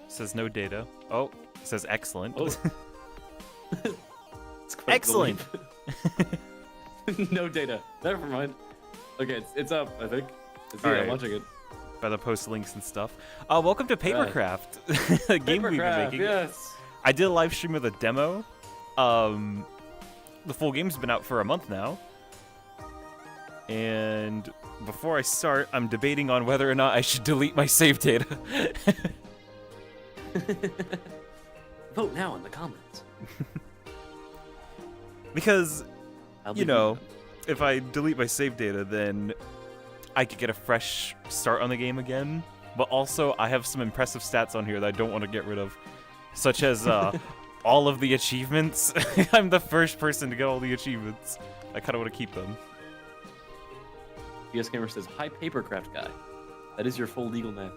Says no data. Oh, says excellent. Oh. It's quite Excellent. No data. Never mind. Okay, it's up. I think. All I'm right. watching it. By the post links and stuff. Welcome to Papercraft, a game we've been making. Yes. I did a live stream of the demo. The full game's been out for a month now. And before I start, I'm debating on whether or not I should delete my save data. Vote now in the comments. Because, I'll you be know, reading if I delete my save data, then I could get a fresh start on the game again. But also, I have some impressive stats on here that I don't want to get rid of. Such as all of the achievements. I'm the first person to get all the achievements. I kind of want to keep them. PS Gamer says, "Hi, Papercraft guy." That is your full legal name.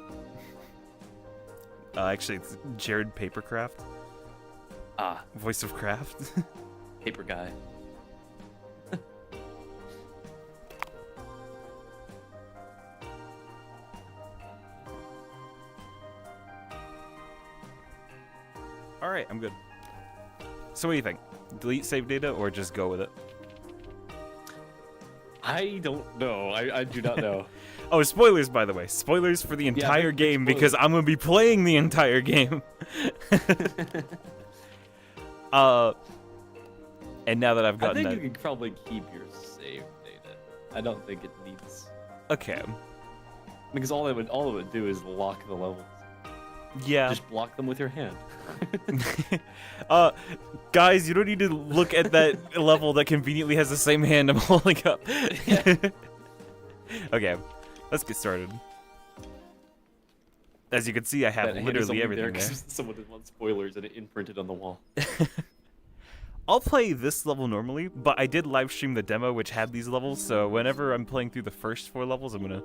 Actually, it's Jared Papercraft. Ah, Voice of Craft. paper guy. Alright, I'm good. So what do you think? Delete save data or just go with it? I don't know. I do not know. Oh, spoilers, by the way. Spoilers for the entire big game spoilers. because I'm going to be playing the entire game. And now that I've I gotten think that... you can probably keep your save data. I don't think it needs, Okay. because all it would do is lock the levels. Yeah. Just block them with your hand. Guys, you don't need to look at that level that conveniently has the same hand I'm holding up. Okay, let's get started. As you can see, I have That hand is literally only everything there there. 'cause someone didn't want spoilers and it imprinted on the wall. I'll play this level normally, but I did live stream the demo which had these levels, so whenever I'm playing through the first 4 levels, I'm gonna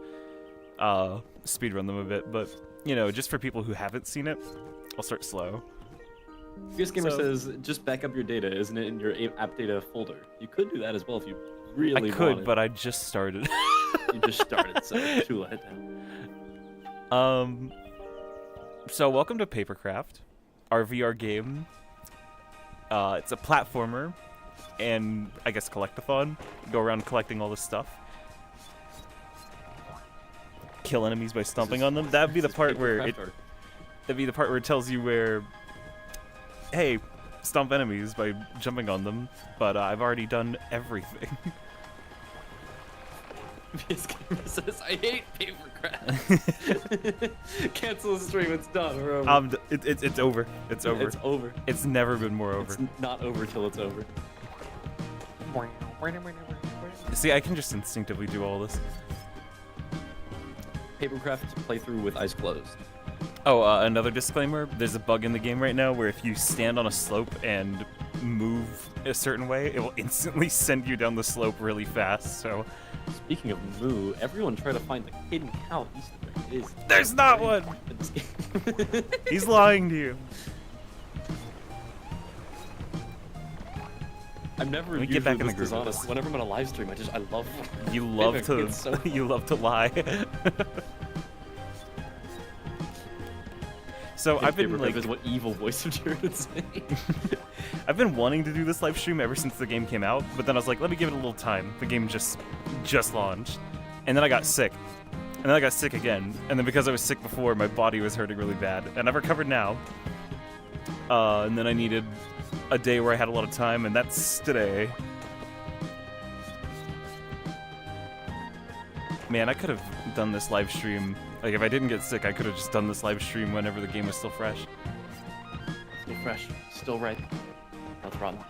speedrun them a bit, but, you know, just for people who haven't seen it, I'll start slow. PS Gamer So- says, just back up your data, isn't it in your app data folder? You could do that as well if you really I could, wanted. but I just started. You just started, so it's too late. So welcome to Papercraft, our VR game. It's a platformer, and I guess collectathon. Go around collecting all this stuff. Kill enemies by stomping on them. That'd be the part where it. That'd be the part where it tells you where. Hey, stomp enemies by jumping on them. But I've already done everything. PS Gamer says, I hate Papercraft. Cancel the stream, it's done. We're over. It's over. It's over. It's over. It's never been more over. It's not over till it's over. See, I can just instinctively do all this. Papercraft playthrough with eyes closed. Oh, another disclaimer. There's a bug in the game right now where if you stand on a slope and move a certain way, it will instantly send you down the slope really fast, so... Speaking of moo, everyone try to find the hidden cow Easter egg. It is There's not one! He's lying to you. I'm never Let me usually get back in the this groove of dishonest. this. Whenever I'm on a live stream, I love... You love Paper to... gets so- You love to lie. So I've been Papercraft like... is what evil voice of Jared would say. I've been wanting to do this live stream ever since the game came out, but then I was like, let me give it a little time. The game just launched. And then I got sick. And then I got sick again. And then because I was sick before, my body was hurting really bad. And I've recovered now. And then I needed a day where I had a lot of time, and that's today. Man, I could have done this live stream. Like, if I didn't get sick, I could have just done this live stream whenever the game was still fresh. Still fresh, still right. No problem.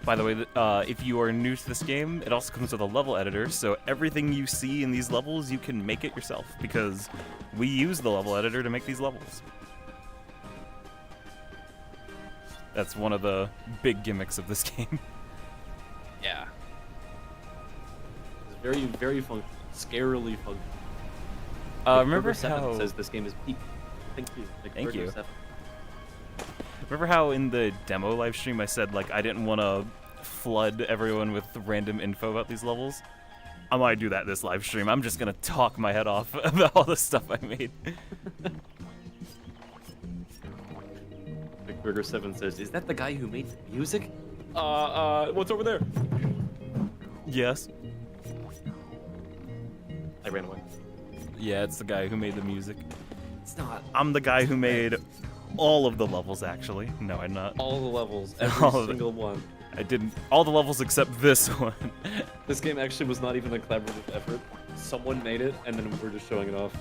By the way, if you are new to this game, it also comes with a level editor, so everything you see in these levels, you can make it yourself, because we use the level editor to make these levels. That's one of the big gimmicks of this game. Yeah. It's very, very fun. Scarily fun. Remember Burger7 how... says this game is peak. Thank you. Thank you. Burger7. Remember how in the demo live stream I said like I didn't want to flood everyone with random info about these levels? I might do that this live stream. I'm just gonna talk my head off about all the stuff I made. McBurger7 says, "Is that the guy who made the music?" What's over there? Yes. I ran away. Yeah, it's the guy who made the music. It's not. I'm the guy who made all of the levels, actually. No, I'm not. All the levels, All every of single one. I didn't. All the levels except this one. This game actually was not even a collaborative effort. Someone made it, and then we're just showing it off.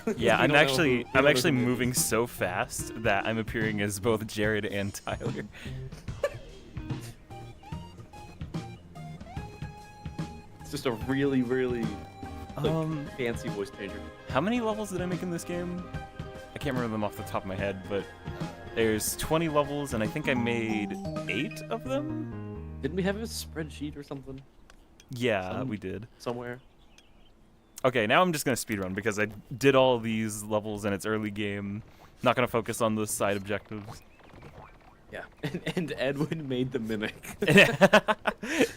Yeah, We I'm don't know actually who made it. moving so fast that I'm appearing as both Jared and Tyler. It's just a really, really Um, fancy voice changer. How many levels did I make in this game? I can't remember them off the top of my head, but there's 20 levels, and I think I made 8 of them? Didn't we have a spreadsheet or something Yeah, we did. somewhere? Okay, now I'm just gonna speedrun because I did all these levels and it's early game. Not gonna focus on the side objectives. Yeah. And Edwin made the mimic. This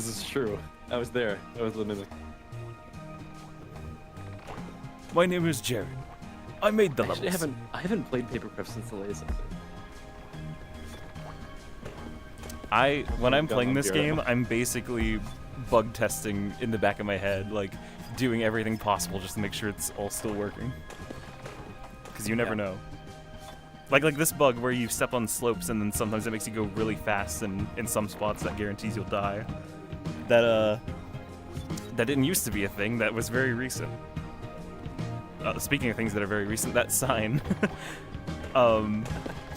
is true. I was there. I was the mimic. My name is Jared. I made the Actually, levels. I haven't played Papercraft since the latest update. When I'm Gun playing on this Bureau. game, I'm basically bug testing in the back of my head, like doing everything possible just to make sure it's all still working. Because you never know. Like this bug where you step on slopes and then sometimes it makes you go really fast, and in some spots that guarantees you'll die. That didn't used to be a thing. That was very recent. Speaking of things that are very recent, that sign.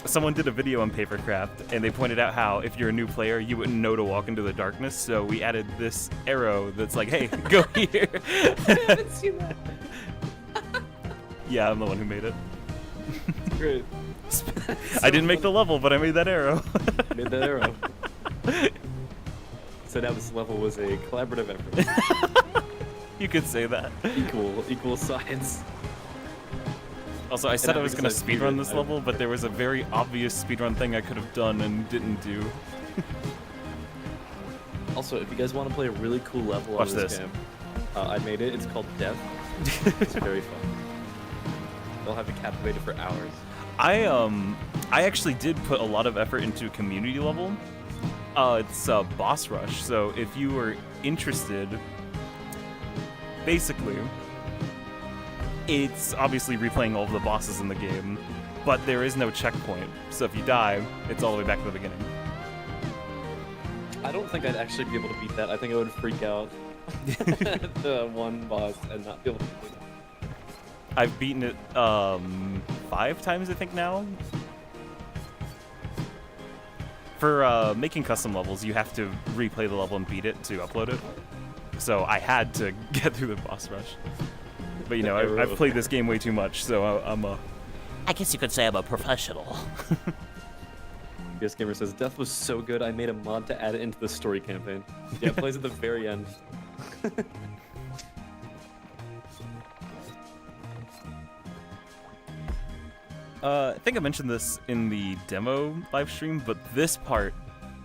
Someone did a video on Papercraft, and they pointed out how if you're a new player, you wouldn't know to walk into the darkness. So we added this arrow that's like, "Hey, go here." I haven't seen that. Yeah, I'm the one who made it. Great. I didn't make the level, but I made that arrow. Made that arrow. So now this level was a collaborative effort. You could say that. Equal science. Also, I said now I was going to because I speedrun speedrun, this I- level, but there was a very obvious speedrun thing I could have done and didn't do. Also, if you guys want to play a really cool level Watch on this this. game, I made it. It's called Death. It's very fun. They'll have you captivated for hours. I actually did put a lot of effort into a community level. It's boss rush, so if you were interested, basically, it's obviously replaying all of the bosses in the game, but there is no checkpoint, so if you die, it's all the way back to the beginning. I don't think I'd actually be able to beat that. I think I would freak out the one boss and not be able to beat it. I've beaten it 5 times, I think, now. For making custom levels, you have to replay the level and beat it to upload it. So I had to get through the boss rush. But you know, I've played this game way too much, so I guess you could say I'm a professional. BS Gamer says, Death was so good, I made a mod to add it into the story campaign. Yeah, it plays at the very end. I think I mentioned this in the demo live stream, but this part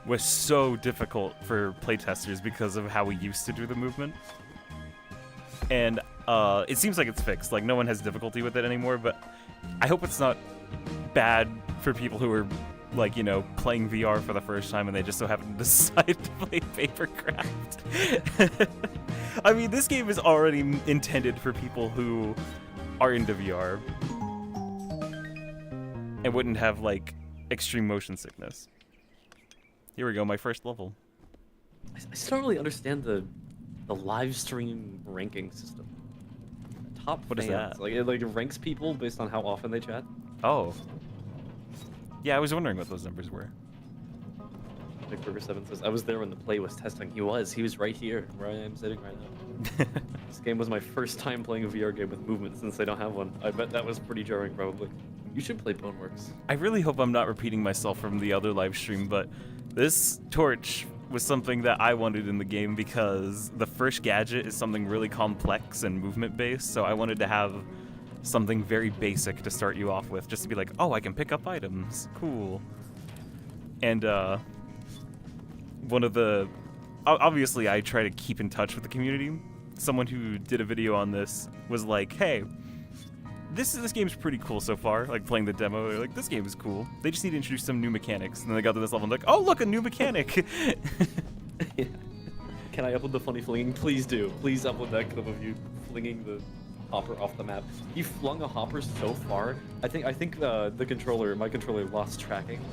was so difficult for playtesters because of how we used to do the movement. And it seems like it's fixed, like no one has difficulty with it anymore, but I hope it's not bad for people who are, like, you know, playing VR for the first time and they just so happen to decide to play Papercraft. I mean, this game is already intended for people who are into VR and wouldn't have, like, extreme motion sickness. Here we go, my first level. I still don't really understand the live stream ranking system. Top What is fans, that? like it ranks people based on how often they chat. Oh. Yeah, I was wondering what those numbers were. McBurger7 says, I was there when the play was testing. He was right here, where I am sitting right now. This game was my first time playing a VR game with movement since they don't have one. I bet that was pretty jarring, probably. You should play Boneworks. I really hope I'm not repeating myself from the other live stream, but this torch was something that I wanted in the game because the first gadget is something really complex and movement based, so I wanted to have something very basic to start you off with, just to be like, oh, I can pick up items, cool. And one of the, obviously I try to keep in touch with the community. Someone who did a video on this was like, hey, this game's pretty cool so far, like playing the demo, they're like, this game is cool. They just need to introduce some new mechanics. And then they got to this level and like, oh look, a new mechanic. Yeah. Can I upload the funny flinging? Please do. Please upload that clip of you flinging the hopper off the map. You flung a hopper so far. I think my controller lost tracking,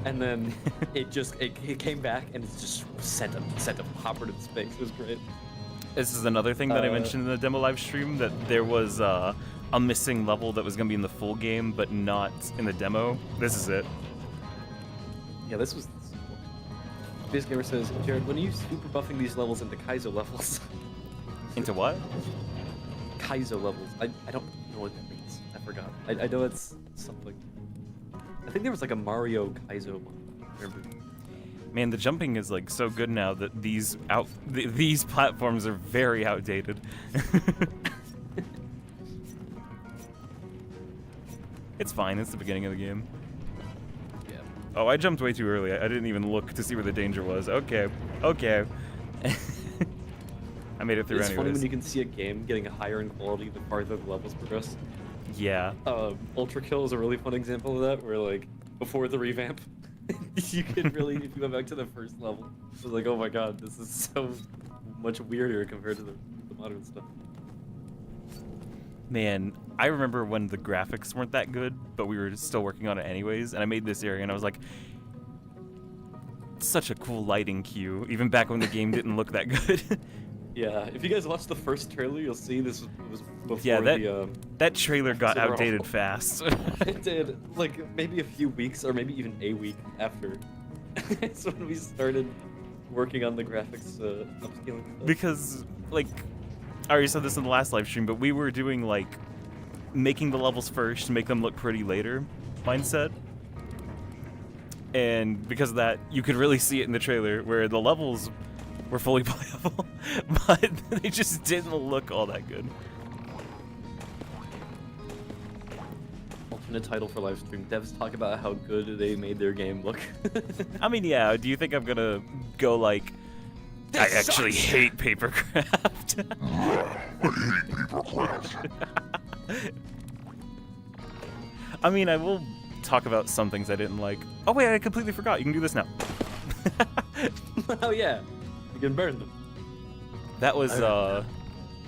and then it came back and it just sent a hopper to space. It was great. This is another thing that I mentioned in the demo live stream, that there was a missing level that was going to be in the full game, but not in the demo. This is it. Yeah, this was. This gamer says, Jared, when are you super buffing these levels into Kaizo levels? Into what? Kaizo levels. I don't know what that means. I forgot. I know it's something. I think there was like a Mario Kaizo one. I remember. Man, the jumping is like so good now that these platforms are very outdated. It's fine. It's the beginning of the game. Yeah. Oh, I jumped way too early. I didn't even look to see where the danger was. Okay. Okay. I made it through It's anyways. funny when you can see a game getting higher in quality the farther the levels progress. Yeah. Ultra Kill is a really fun example of that, where like before the revamp, you can really, if you go back to the first level, it's like, oh my god, this is so much weirder compared to the modern stuff. Man, I remember when the graphics weren't that good, but we were still working on it anyways, and I made this area and I was like, such a cool lighting cue, even back when the game didn't look that good. Yeah, if you guys watched the first trailer, you'll see this was before Yeah, that trailer got overall. outdated fast. It did, like maybe a few weeks or maybe even a week after. It's when we started working on the graphics upscaling stuff. Because, like, I already said this in the last live stream, but we were doing, like, making the levels first to make them look pretty later mindset. And because of that, you could really see it in the trailer, where the levels were fully playable, but they just didn't look all that good. Alternate title for live stream. Devs talk about how good they made their game look. I mean, yeah, do you think I'm gonna go like, I actually hate papercraft? I mean, I will talk about some things I didn't like. Oh wait, I completely forgot. You can do this now. Oh yeah, you can burn them. That was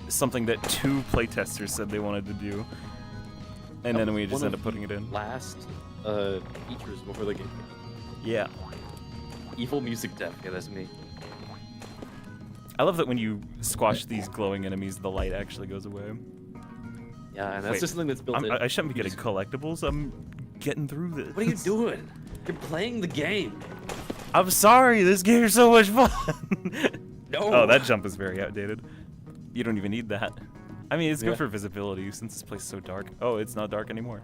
something that 2 playtesters said they wanted to do, and then we just ended up putting it in. Last features before the game. Yeah. Evil music dev. Yeah, that's me. I love that when you squash these glowing enemies, the light actually goes away. Yeah, and that's Wait, just something that's built in. I shouldn't be getting collectibles. I'm getting through this. What are you doing? You're playing the game. I'm sorry, this game is so much fun. No. Oh, that jump is very outdated. You don't even need that. I mean, it's good for visibility since this place is so dark. Oh, it's not dark anymore.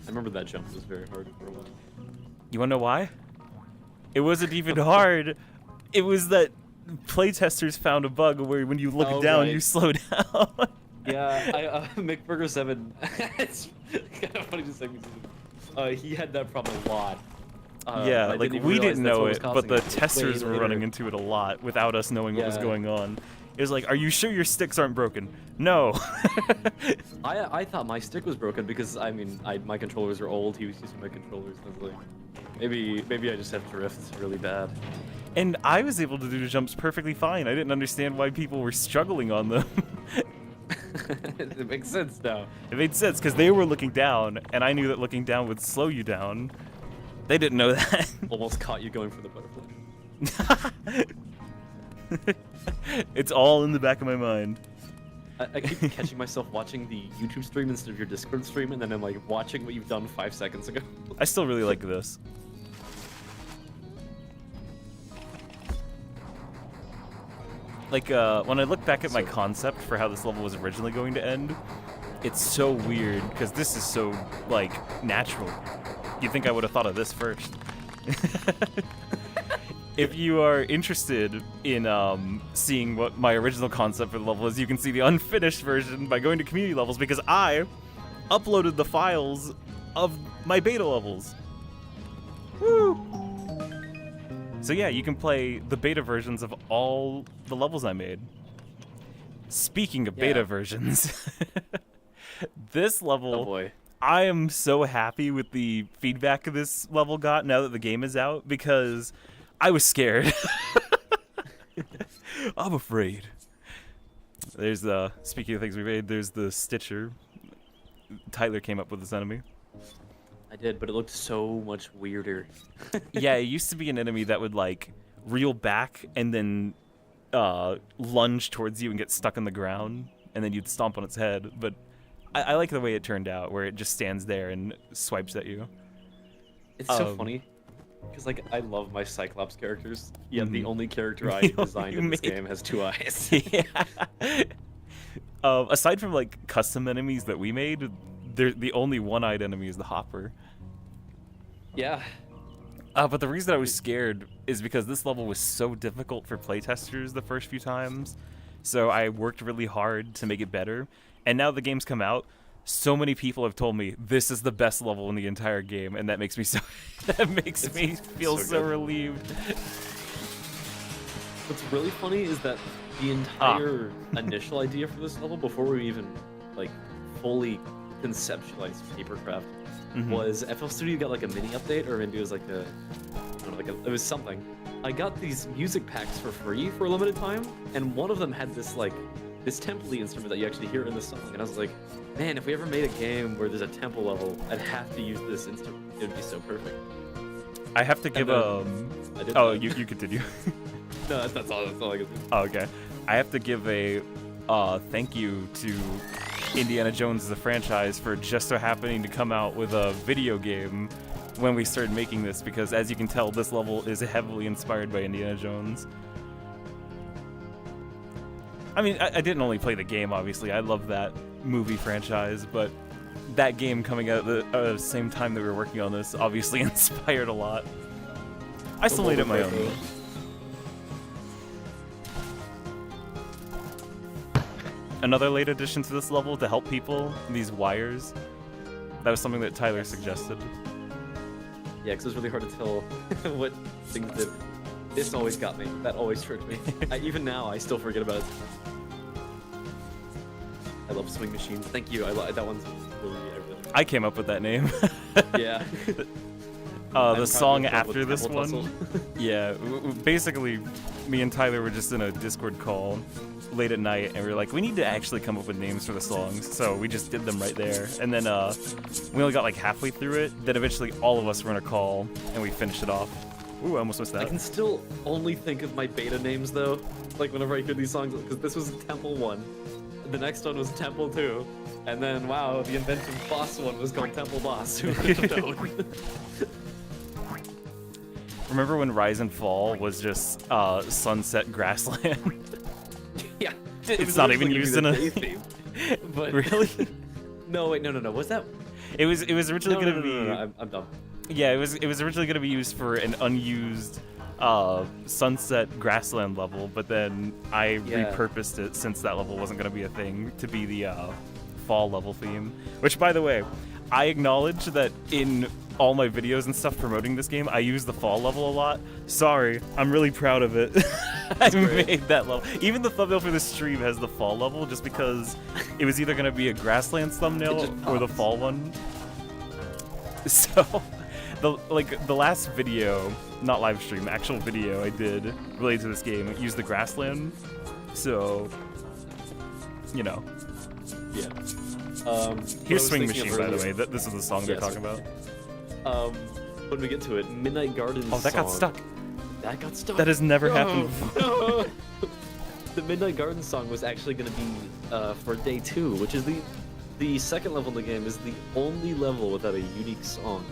I remember that jump was very hard for a while. You wanna know why? It wasn't even hard. It was that playtesters found a bug where when you look down, you slow down. Yeah, McBurger7, it's kind of funny to say. He had that problem a lot. Yeah, like we didn't know it, but the testers were running into it a lot without us knowing what was going on. It was like, are you sure your sticks aren't broken? No. I thought my stick was broken because I mean my controllers are old. He was using my controllers. And I was like, maybe I just have drift really bad. And I was able to do the jumps perfectly fine. I didn't understand why people were struggling on them. It makes sense now. It made sense because they were looking down, and I knew that looking down would slow you down. They didn't know that. Almost caught you going for the butterfly. It's all in the back of my mind. I keep catching myself watching the YouTube stream instead of your Discord stream, and then I'm like watching what you've done 5 seconds ago. I still really like this. Like, when I look back at my concept for how this level was originally going to end, it's so weird, because this is so, like, natural. You'd think I would have thought of this first. if you are interested in seeing what my original concept for the level is, you can see the unfinished version by going to community levels because I uploaded the files of my beta levels. Woo! So yeah, you can play the beta versions of all the levels I made. Speaking of beta versions, this level, Oh boy. I am so happy with the feedback this level got now that the game is out because I was scared. I'm afraid. There's speaking of things we made, there's the Stitcher. Tyler came up with this enemy. I did, but it looked so much weirder. Yeah, it used to be an enemy that would like reel back and then lunge towards you and get stuck on the ground, and then you'd stomp on its head. But I like the way it turned out, where it just stands there and swipes at you. It's so funny, because like I love my Cyclops characters, yet the only character I designed in this game has 2 eyes. Yeah. Aside from like custom enemies that we made, the only one-eyed enemy is the Hopper. Yeah. But the reason I was scared is because this level was so difficult for playtesters the first few times, so I worked really hard to make it better. And now the game's come out, so many people have told me this is the best level in the entire game, and that makes me me feel so relieved. What's really funny is that the entire initial idea for this level, before we even like fully conceptualized Papercraft, was FL Studio got like a mini update, or maybe it was like a, I don't know, like it was something. I got these music packs for free for a limited time, and one of them had this like this temple instrument that you actually hear in the song, and I was like, man, if we ever made a game where there's a temple level, I'd have to use this instrument. It would be so perfect. I have to give you continue. No, that's all I can do. Oh, okay. I have to give a thank you to Indiana Jones the franchise for just so happening to come out with a video game when we started making this, because as you can tell, this level is heavily inspired by Indiana Jones. I mean, I didn't only play the game, obviously. I love that movie franchise, but that game coming out at the same time that we were working on this obviously inspired a lot. I still made it my own. Another late addition to this level to help people, these wires. That was something that Tyler suggested. Yeah, because it was really hard to tell what things did. This always got me. That always tricked me. Even now, I still forget about it. I love swing machines. Thank you. That one's really. I came up with that name. Yeah. The song after this one. Yeah, basically, me and Tyler were just in a Discord call late at night, and we were like, we need to actually come up with names for the songs, so we just did them right there. And then we only got like halfway through it. Then eventually, all of us were in a call, and we finished it off. Ooh, I almost missed that. I can still only think of my beta names though, like whenever I hear these songs, because this was Temple 1, the next one was Temple 2, and then wow, the inventive boss one was called Temple Boss. Who would have known? Remember when Rise and Fall was just Sunset Grassland? Yeah, it's not even used in a theme. But really? No, wait, no. Was that? It was originally gonna be. No, I'm dumb. Yeah, it was originally gonna be used for an unused Sunset Grassland level, but then I repurposed it, since that level wasn't gonna be a thing, to be the fall level theme. Which, by the way, I acknowledge that in all my videos and stuff promoting this game, I use the fall level a lot. Sorry, I'm really proud of it. I made that level. Even the thumbnail for this stream has the fall level, just because it was either going to be a Grasslands thumbnail or the fall one. So, the last video, not live stream, actual video I did related to this game, it used the Grassland. So, you know. Yeah. Here's Swing Machine, by the way. This is the song they're talking about. When we get to it, Midnight Garden. Oh, that got stuck. That got stuck. That has never happened before. The Midnight Garden song was actually going to be for day 2, which is the second level in the game, is the only level without a unique song.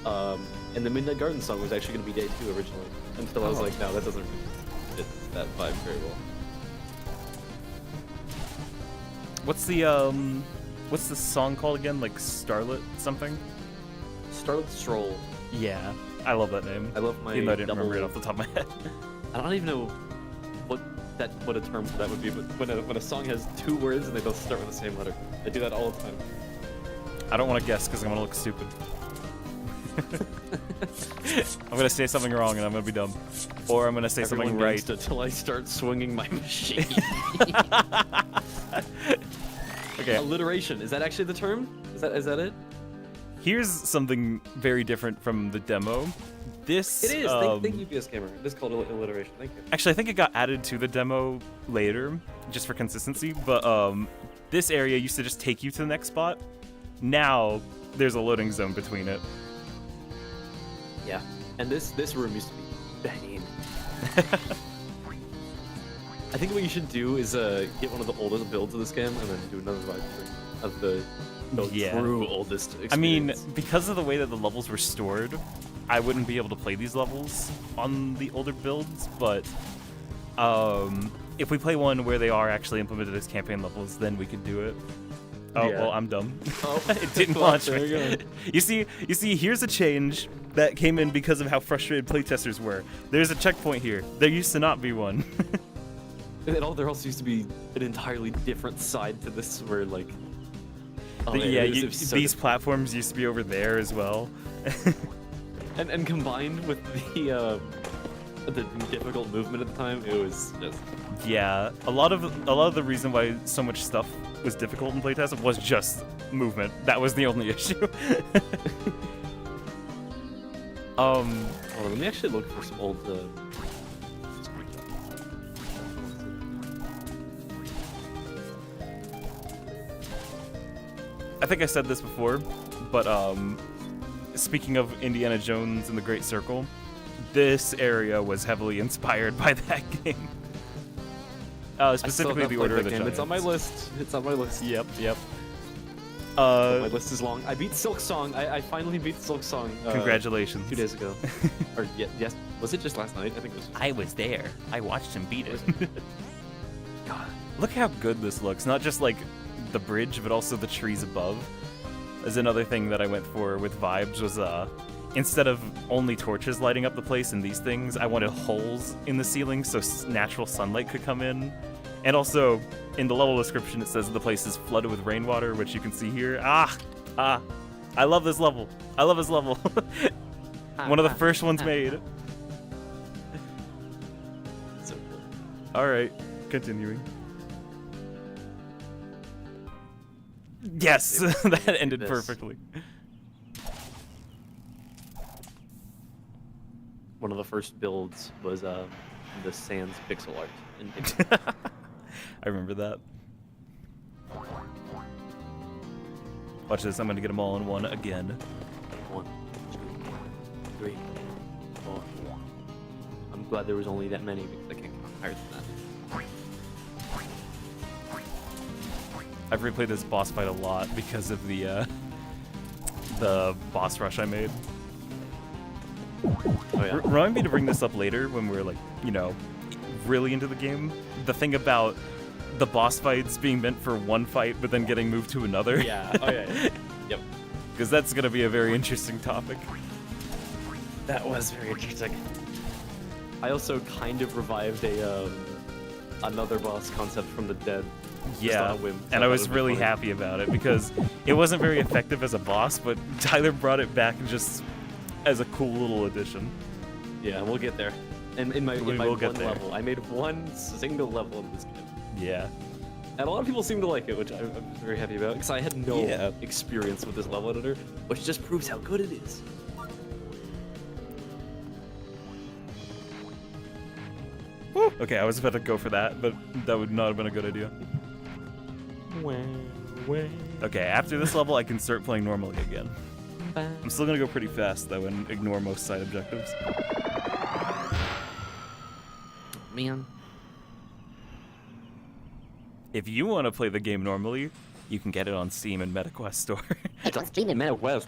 And the Midnight Garden song was actually going to be day 2 originally, until I was like, no, that doesn't fit that vibe very well. What's the song called again? Like Starlit something? Starlit Stroll. Yeah. I love that name. I love my Even though I didn't double... remember it off the top of my head. I don't even know what a term for that would be, but when a song has 2 words and they both start with the same letter, I do that all the time. I don't want to guess because I'm gonna look stupid. I'm gonna say something wrong and I'm gonna be dumb, or I'm gonna say something right until I start swinging my machine. Okay. Alliteration, is that actually the term? Is that it? Here's something very different from the demo. This It is. Thank you, PS Gamer. This is called alliteration. Thank you. Actually, I think it got added to the demo later, just for consistency. But this area used to just take you to the next spot. Now there's a loading zone between it. Yeah, and this room used to be pain. I think what you should do is get one of the oldest builds of this game and then do another live stream of the true oldest experience. I mean, because of the way that the levels were stored, I wouldn't be able to play these levels on the older builds, but if we play one where they are actually implemented as campaign levels, then we could do it. Oh, Yeah. well, I'm dumb. Oh. It didn't launch There me. you go. You see, here's a change that came in because of how frustrated playtesters were. There's a checkpoint here. There used to not be one. There also used to be an entirely different side to this where, like... Oh, Yeah, it was so these different. platforms used to be over there as well. And combined with the difficult movement at the time, it was just... Yeah, a lot of the reason why so much stuff was difficult in playtest was just movement. That was the only issue. Hold on, let me actually look for some old... I think I said this before, but speaking of Indiana Jones and the Great Circle, this area was heavily inspired by that game. Specifically the Order of the Giants. It's on my list. It's on my list. Yep. My list is long. I beat Silk Song. I finally beat Silk Song. Congratulations. 2 days ago. Or yes, was it just last night? I think it was. I was there. I watched him beat it. God. Look how good this looks. Not just like the bridge, but also the trees above. Is another thing that I went for with vibes was instead of only torches lighting up the place in these things, I wanted holes in the ceiling so natural sunlight could come in. And also, in the level description, it says the place is flooded with rainwater, which you can see here. I love this level. I love this level. One of the first ones made. So cool. All right, continuing. Yes, that ended perfectly. One of the first builds was the Sans pixel art. I remember that. Watch this, I'm gonna get them all in one again. 1, 2, 3, 4. I'm glad there was only that many because I can't count higher than that. I've replayed this boss fight a lot because of the boss rush I made. Oh yeah. Remind me to bring this up later when we're like, really into the game. The thing about the boss fights being meant for one fight but then getting moved to another. Yeah. Oh yeah. Yep. Because that's gonna be a very interesting topic. That was very interesting. I also kind of revived another boss concept from the dead. Yeah, on a whim. and I was really happy about it because it wasn't very effective as a boss, but Tyler brought it back just as a cool little addition. Yeah, we'll get there. And in my will one get there. level, I made one single level of this game. Yeah. And a lot of people seem to like it, which I'm very happy about, because I had no Yeah. experience with this level editor, which just proves how good it is. Woo. Okay, I was about to go for that, but that would not have been a good idea. Okay, after this level, I can start playing normally again. I'm still gonna go pretty fast, though, and ignore most side objectives. Man. If you want to play the game normally, you can get it on Steam and MetaQuest Store. It's on Steam and MetaQuest.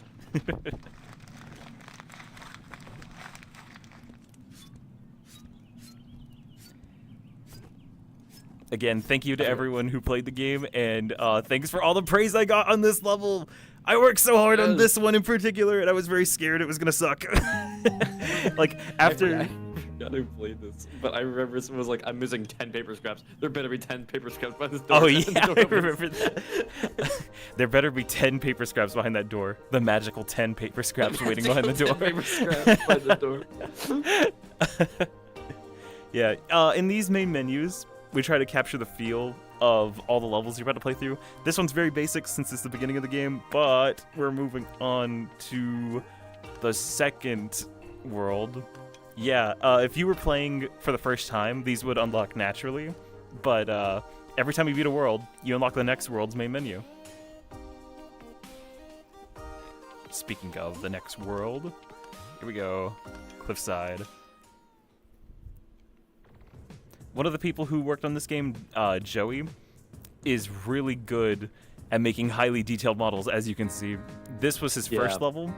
Again, thank you to everyone who played the game, and thanks for all the praise I got on this level. I worked so hard on Yes. this one in particular, and I was very scared it was gonna suck. Like after. I forgot who played this, but I remember someone was like, "I'm missing 10 paper scraps. There better be 10 paper scraps by this door." Oh And the yeah, door I opens. remember that. There better be 10 paper scraps behind that door. The magical 10 paper scraps waiting behind the 10 door. paper scraps by the door. Yeah, in these main menus, we try to capture the feel of all the levels you're about to play through. This one's very basic since it's the beginning of the game, but we're moving on to the second world. Yeah, if you were playing for the first time, these would unlock naturally, but every time you beat a world, you unlock the next world's main menu. Speaking of the next world, here we go, Cliffside. One of the people who worked on this game, Joey, is really good at making highly detailed models, as you can see. This was his first level,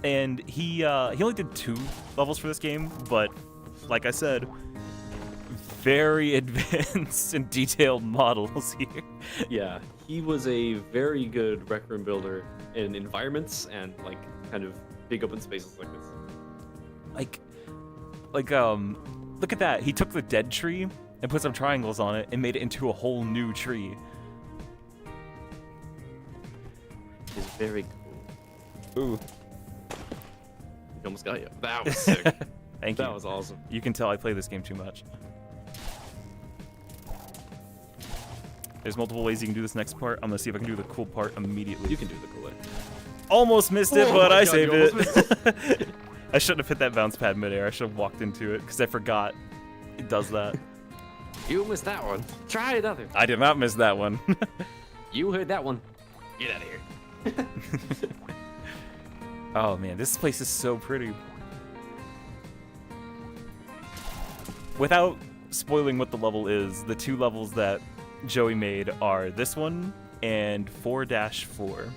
and he only did 2 levels for this game, but like I said, very advanced and detailed models here. Yeah, he was a very good rec room builder in environments and like kind of big open spaces like this. Look at that. He took the dead tree and put some triangles on it and made it into a whole new tree. It's very cool. Ooh. He almost got you. That was sick. Thank you. That was awesome. You can tell I play this game too much. There's multiple ways you can do this next part. I'm gonna see if I can do the cool part immediately. You can do the cool way. Almost missed it, Oh but my I God, saved you almost it. I shouldn't have hit that bounce pad midair. I should have walked into it because I forgot it does that. You missed that one. Try another. I did not miss that one. You heard that one. Get out of here. Oh man, this place is so pretty. Without spoiling what the level is, the 2 levels that Joey made are this one and 4-4.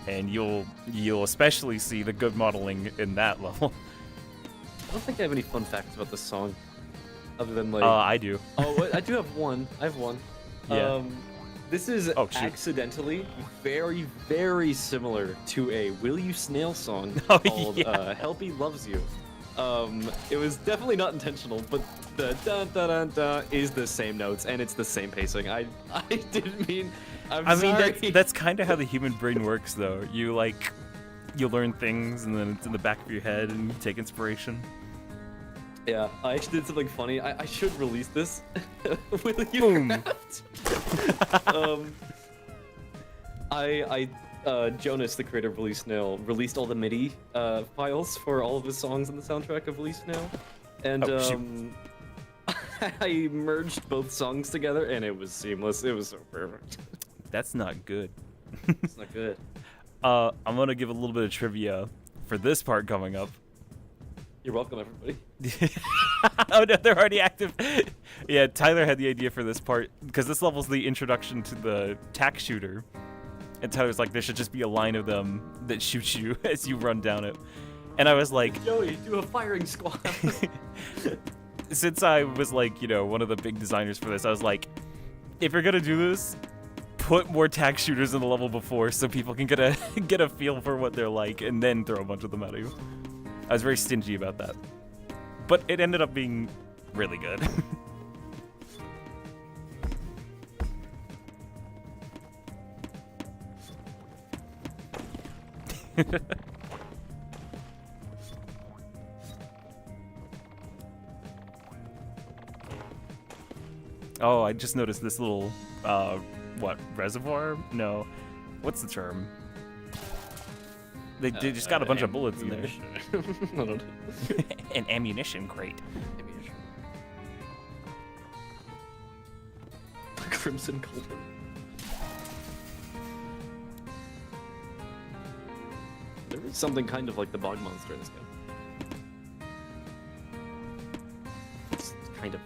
And you'll especially see the good modeling in that level. I don't think I have any fun facts about this song, other than like. I do. Oh, I do have one. I have one. Yeah. This is Oh, shoot. accidentally very, very similar to a Will You Snail song Oh, called yeah. Helpy Loves You. It was definitely not intentional, but the dun dun dun dun is the same notes and it's the same pacing. I didn't mean. I mean, sorry. that's kind of how the human brain works, though. You learn things, and then it's in the back of your head, and you take inspiration. Yeah, I actually did something funny. I should release this. Will you? Boom. Jonas, the creator of Release Snail, released all the MIDI files for all of his songs in the soundtrack of Release Snail, and Oh, shoot. I merged both songs together, and it was seamless. It was so perfect. That's not good. It's not good. I'm gonna give a little bit of trivia for this part coming up. You're welcome, everybody. Oh no, they're already active. Yeah, Tyler had the idea for this part because this level's the introduction to the tack shooter. And Tyler's like, there should just be a line of them that shoot you as you run down it. And I was like, Joey, do a firing squad. since I was like, one of the big designers for this, I was like, if you're gonna do this, put more tack shooters in the level before so people can get a feel for what they're like, and then throw a bunch of them at you. I was very stingy about that. But it ended up being really good. Oh, I just noticed this little, reservoir? No. What's the term? They just got a bunch of bullets in there. I don't know. An ammunition crate. Crimson color. There is something kind of like the bog monster in this game. It's kind of.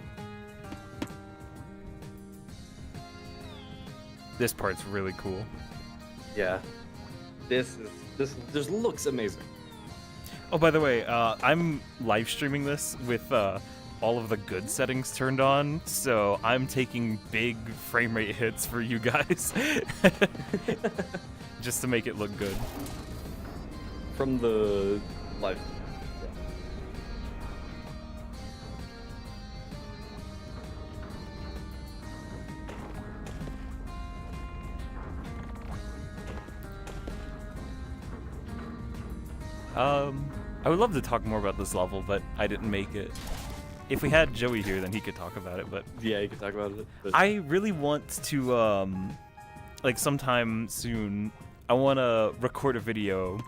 This part's really cool. Yeah. This looks amazing. Oh, by the way, I'm live streaming this with all of the good settings turned on, so I'm taking big frame rate hits for you guys. Just to make it look good. From the live. I would love to talk more about this level, but I didn't make it. If we had Joey here, then he could talk about it, but... Yeah, you could talk about it. But... I really want to, like, sometime soon, I want to record a video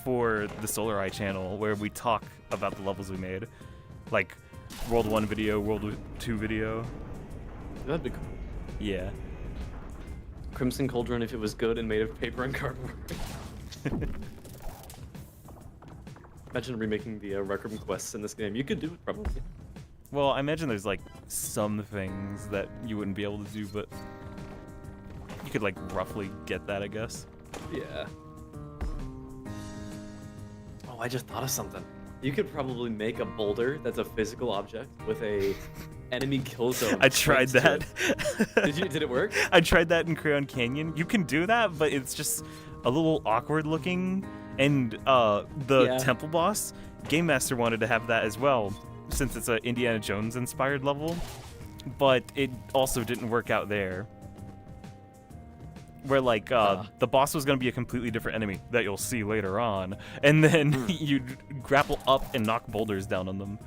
for the Solar Eye channel where we talk about the levels we made. Like, World 1 video, World 2 video. That'd be cool. Yeah. Crimson Cauldron if it was good and made of paper and cardboard. Imagine remaking the Rec Room quests in this game. You could do it, probably. Well, I imagine there's, like, some things that you wouldn't be able to do, but you could, like, roughly get that, I guess. Yeah. Oh, I just thought of something. You could probably make a boulder that's a physical object with a enemy kill zone. I tried that. Did it work? I tried that in Crayon Canyon. You can do that, but it's just a little awkward looking. And the temple boss, Game Master wanted to have that as well, since it's an Indiana Jones inspired level, but it also didn't work out there. Where like the boss was going to be a completely different enemy that you'll see later on, and then you'd grapple up and knock boulders down on them.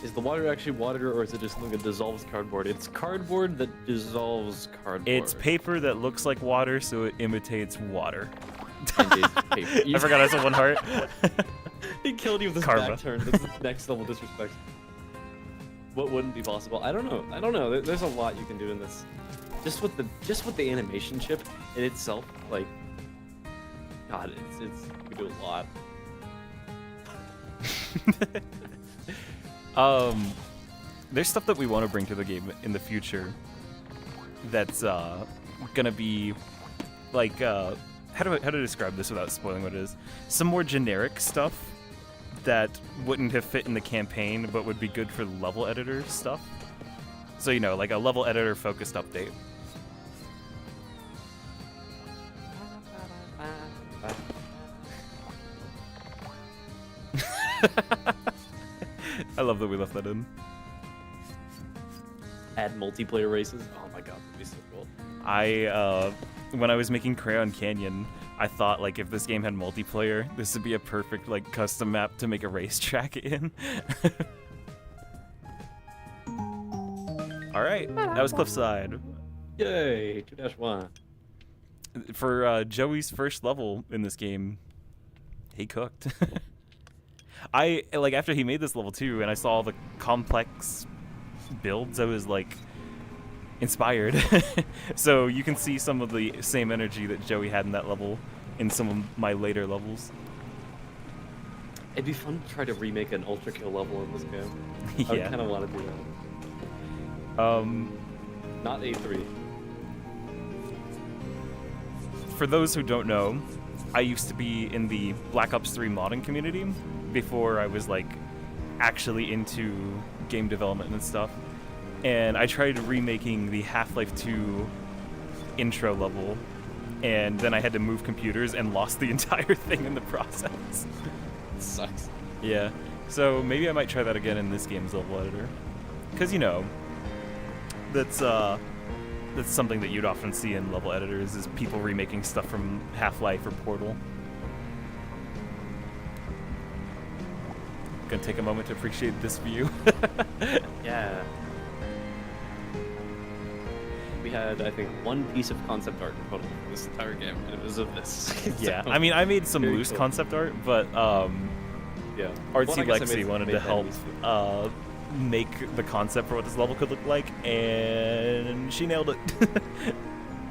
Is the water actually water, or is it just something that dissolves cardboard? It's cardboard that dissolves cardboard. It's paper that looks like water, so it imitates water. Paper. I forgot I said one heart. He killed you with his Karma. back turn. That's the next level disrespect. What wouldn't be possible? I don't know. There's a lot you can do in this. Just with the animation chip in itself, like, God, you can do a lot. There's stuff that we want to bring to the game in the future that's gonna be like how to describe this without spoiling what it is. Some more generic stuff that wouldn't have fit in the campaign but would be good for level editor stuff. So, you know, like a level editor focused update. I love that we left that in. Add multiplayer races. Oh my god, that'd be so cool. When I was making Crayon Canyon, I thought like if this game had multiplayer, this would be a perfect like custom map to make a racetrack in. All right, that was Cliffside. Yay, 2-1. For Joey's first level in this game, he cooked. I like after he made this level too, and I saw the complex builds, I was like inspired. So you can see some of the same energy that Joey had in that level in some of my later levels. It'd be fun to try to remake an Ultra Kill level in this game. Yeah. I kind of want to do that. Not A3. For those who don't know, I used to be in the Black Ops 3 modding community before I was like actually into game development and stuff. And I tried remaking the Half-Life 2 intro level, and then I had to move computers and lost the entire thing in the process. It sucks. Yeah, so maybe I might try that again in this game's level editor. Because, you know, that's something that you'd often see in level editors, is people remaking stuff from Half-Life or Portal. Gonna take a moment to appreciate this view. Yeah. We had, I think, one piece of concept art in total for this entire game, and it was of this. Yeah, So, I mean, I made some very loose cool. concept art, but Yeah. Artsy Well, I guess I Lexi wanted to made help that make the concept for what this level could look like, and she nailed it.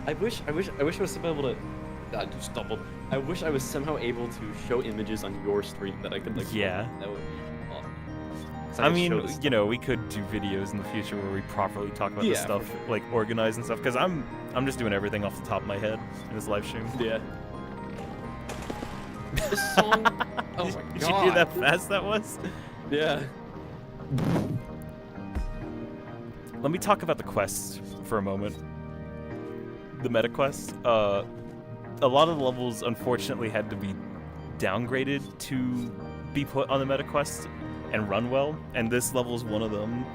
I wish I was somehow able to. I just stumbled. I wish I was somehow able to show images on your stream that I could like. Yeah. That would be awesome. So I could show mean, this you know, we could do videos in the future where we properly talk about this Yeah, stuff, for sure. like organized and stuff, because I'm just doing everything off the top of my head in this live stream. Yeah. This song. Oh my god. Did you hear that fast that was? Yeah. Let me talk about the quest for a moment. The meta quest. A lot of the levels unfortunately had to be downgraded to be put on the meta quest and run well, and this level is one of them.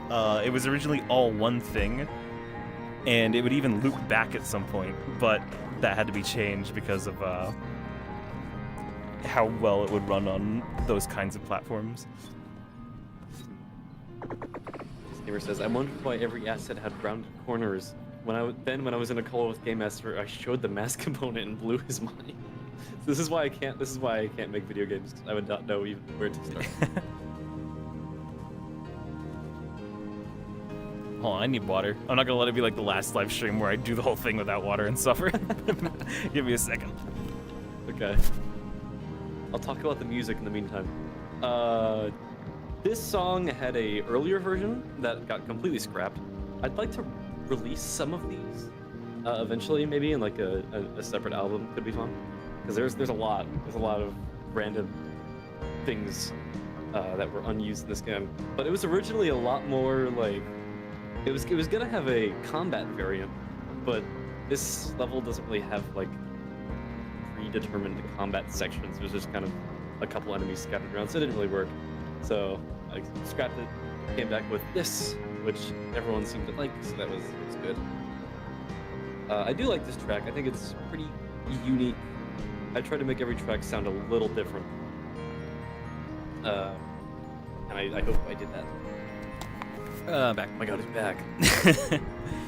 It was originally all one thing, and it would even loop back at some point, but that had to be changed because of how well it would run on those kinds of platforms. Gamer says, I wondered why every asset had rounded corners. When I was in a call with Game Master, I showed the mask component and blew his mind. This is why I can't make video games. I would not know even where to start. Hold on, I need water. I'm not gonna let it be like the last live stream where I do the whole thing without water and suffer. Give me a second. Okay. I'll talk about the music in the meantime. This song had a earlier version that got completely scrapped. I'd like to release some of these eventually, maybe in like a separate album. Could be fun, because there's a lot of random things that were unused in this game. But it was originally a lot more like it was gonna have a combat variant, but this level doesn't really have like predetermined combat sections. It was just kind of a couple enemies scattered around, so it didn't really work. So I scrapped it, came back with this, which everyone seemed to like, so that was good. I do like this track. I think it's pretty unique. I tried to make every track sound a little different. And I hope I did that. Back. Oh my god, it's back.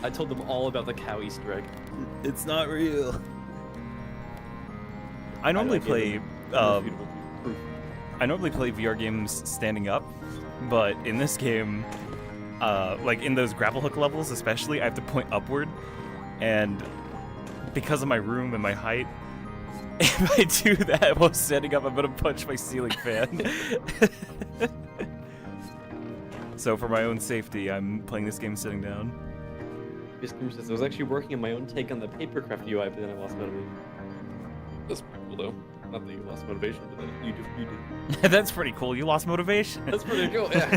I told them all about the cow Easter egg. It's not real. I normally play VR games standing up, but in this game, like in those grapple hook levels especially, I have to point upward, and because of my room and my height, if I do that while standing up, I'm gonna punch my ceiling fan. So for my own safety, I'm playing this game sitting down. Gamer says, I was actually working on my own take on the Papercraft UI, but then I lost motivation. That's pretty cool though. Not that you lost motivation, but that you did. That's pretty cool. You lost motivation. That's pretty cool, yeah.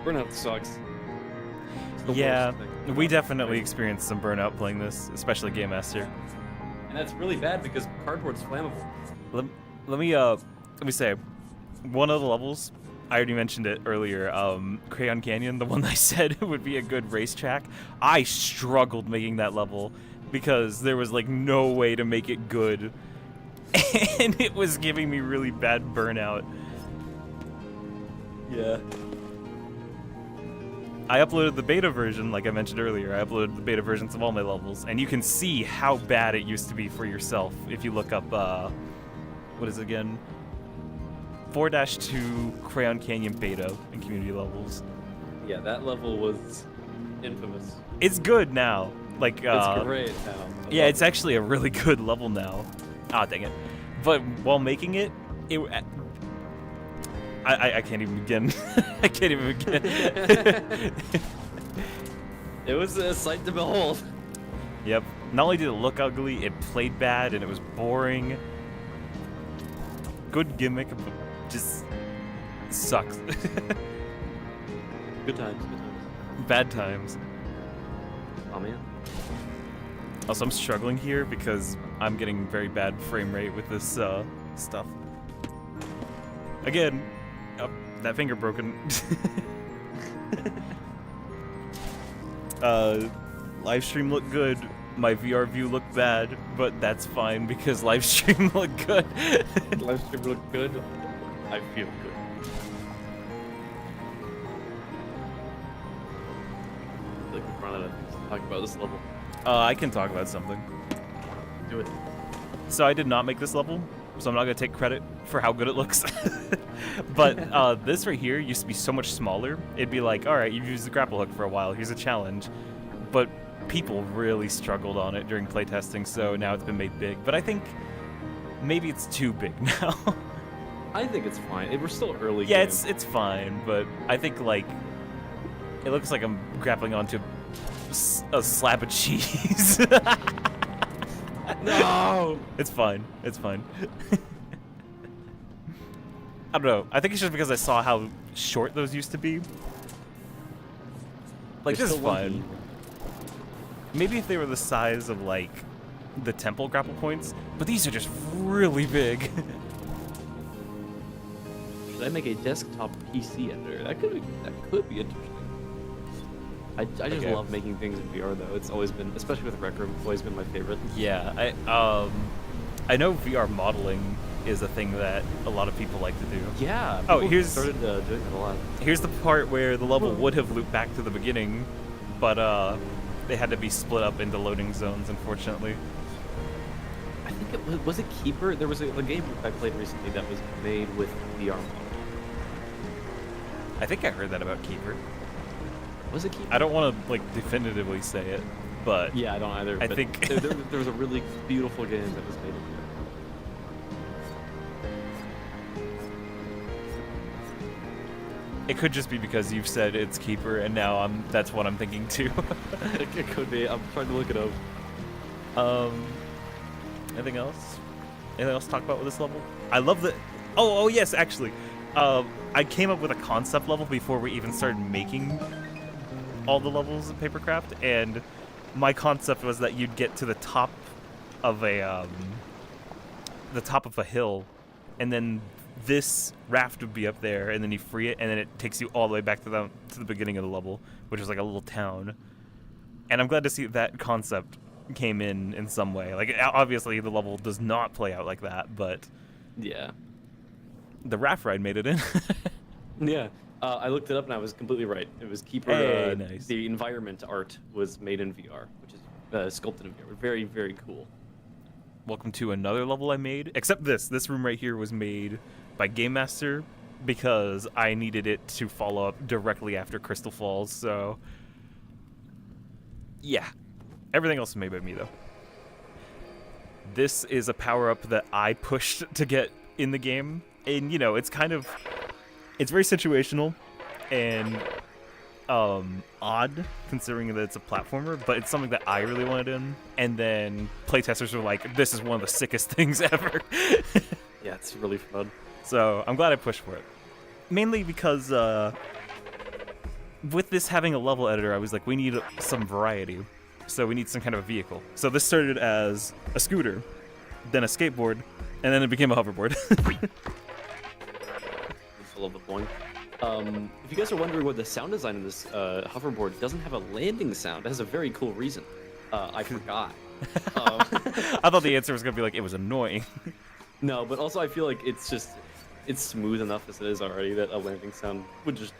Burnout sucks. Yeah, we definitely experienced some burnout playing this, especially Game Master. And that's really bad because cardboard's flammable. Let me say, one of the levels, I already mentioned it earlier, Crayon Canyon, the one I said would be a good racetrack. I struggled making that level because there was like no way to make it good. And it was giving me really bad burnout. Yeah. I uploaded the beta version, like I mentioned earlier. I uploaded the beta versions of all my levels, and you can see how bad it used to be for yourself if you look up, what is it again? 4-2 Crayon Canyon beta and community levels. Yeah, that level was infamous. It's good now. Like, it's great now. Yeah, it's actually a really good level now. Ah, dang it. But while making it, I can't even begin. I can't even begin. It was a sight to behold. Yep. Not only did it look ugly, it played bad and it was boring. Good gimmick, but just sucks. Good times, good times. Bad times. Oh man. Also, I'm struggling here because I'm getting very bad frame rate with this stuff. Again, oh, that finger broken. Livestream looked good. My VR view looked bad, but that's fine because Livestream looked good. Livestream looked good. I feel good. Like we've run out of things to talk about this level. I can talk about something. Do it. So I did not make this level, so I'm not gonna take credit for how good it looks. But this right here used to be so much smaller. It'd be like, all right, you've used the grapple hook for a while. Here's a challenge. But people really struggled on it during playtesting, so now it's been made big. But I think maybe it's too big now. I think it's fine. We're still early. Yeah, game. it's fine, but I think like it looks like I'm grappling onto a slab of cheese. No. It's fine. It's fine. I don't know. I think it's just because I saw how short those used to be. Like, They're this is still fine. lumpy. Maybe if they were the size of, like, the temple grapple points, but these are just really big. Should I make a desktop PC editor? That could be interesting. I just Okay. love making things in VR though. It's always been, especially with Rec Room, it's always been my favorite. Yeah, I know VR modeling is a thing that a lot of people like to do. Yeah. Oh, people here's- started doing that a lot. Here's the part where the level would have looped back to the beginning, but they had to be split up into loading zones, unfortunately. I think it was it Keeper. There was a game I played recently that was made with VR model. I think I heard that about Keeper. Was it Keeper? I don't want to like definitively say it, but Yeah, I don't either. I but think- there was a really beautiful game that was made in VR. it could just be because you've said it's Keeper, and now that's what I'm thinking too. It could be. I'm trying to look it up. Anything else? Anything else to talk about with this level? I love the. Oh yes, actually, I came up with a concept level before we even started making all the levels of Papercraft, and my concept was that you'd get to the top of a hill, and then this raft would be up there, and then you free it, and then it takes you all the way back to the beginning of the level, which is like a little town. And I'm glad to see that concept came in some way. Like, obviously the level does not play out like that, but Yeah. the raft ride made it in. Yeah. I looked it up and I was completely right. It was Keeper. Hey, nice. The environment art was made in VR, which is sculpted in VR. Very, very cool. Welcome to another level I made. Except this room right here was made by Game Master because I needed it to follow up directly after Crystal Falls. So yeah, everything else is made by me though. This is a power up that I pushed to get in the game, and you know it's very situational and odd considering that it's a platformer, but it's something that I really wanted in. And then playtesters were like, "This is one of the sickest things ever." Yeah, it's really fun. So I'm glad I pushed for it. Mainly because with this having a level editor, I was like, we need some variety. So we need some kind of a vehicle. So this started as a scooter, then a skateboard, and then it became a hoverboard. I love the point. If you guys are wondering what the sound design of this hoverboard doesn't have a landing sound, it has a very cool reason. I forgot. I thought the answer was going to be like, it was annoying. No, but also I feel like it's smooth enough as it is already that a landing sound would just,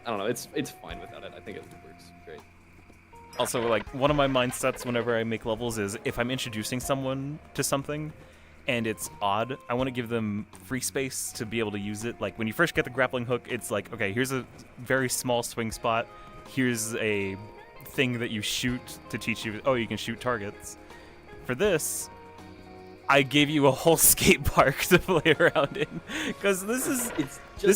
I don't know, it's fine without it. I think it works great. Also, like, one of my mindsets whenever I make levels is if I'm introducing someone to something and it's odd, I want to give them free space to be able to use it. Like, when you first get the grappling hook, it's like, okay, here's a very small swing spot. Here's a thing that you shoot to teach you, oh, you can shoot targets. For this, I gave you a whole skate park to play around in. Because this is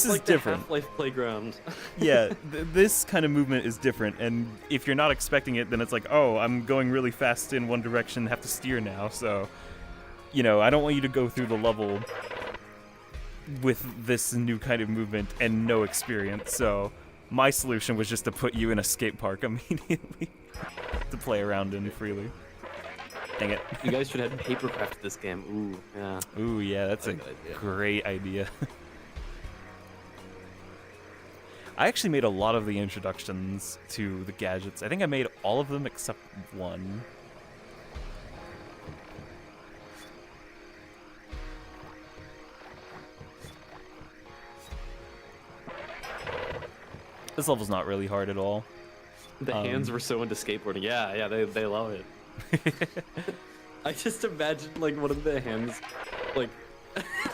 Like the different. Half-Life playground. Yeah, this kind of movement is different, and if you're not expecting it, then it's like, oh, I'm going really fast in one direction, have to steer now, so, you know, I don't want you to go through the level with this new kind of movement and no experience, so my solution was just to put you in a skate park immediately to play around in freely. Dang it. You guys should have papercraft this game. Ooh, yeah. Ooh, yeah, that's a Good idea. great idea. I actually made a lot of the introductions to the gadgets. I think I made all of them except one. This level's not really hard at all. The hands were so into skateboarding. Yeah, they love it. I just imagine like one of the hands, like,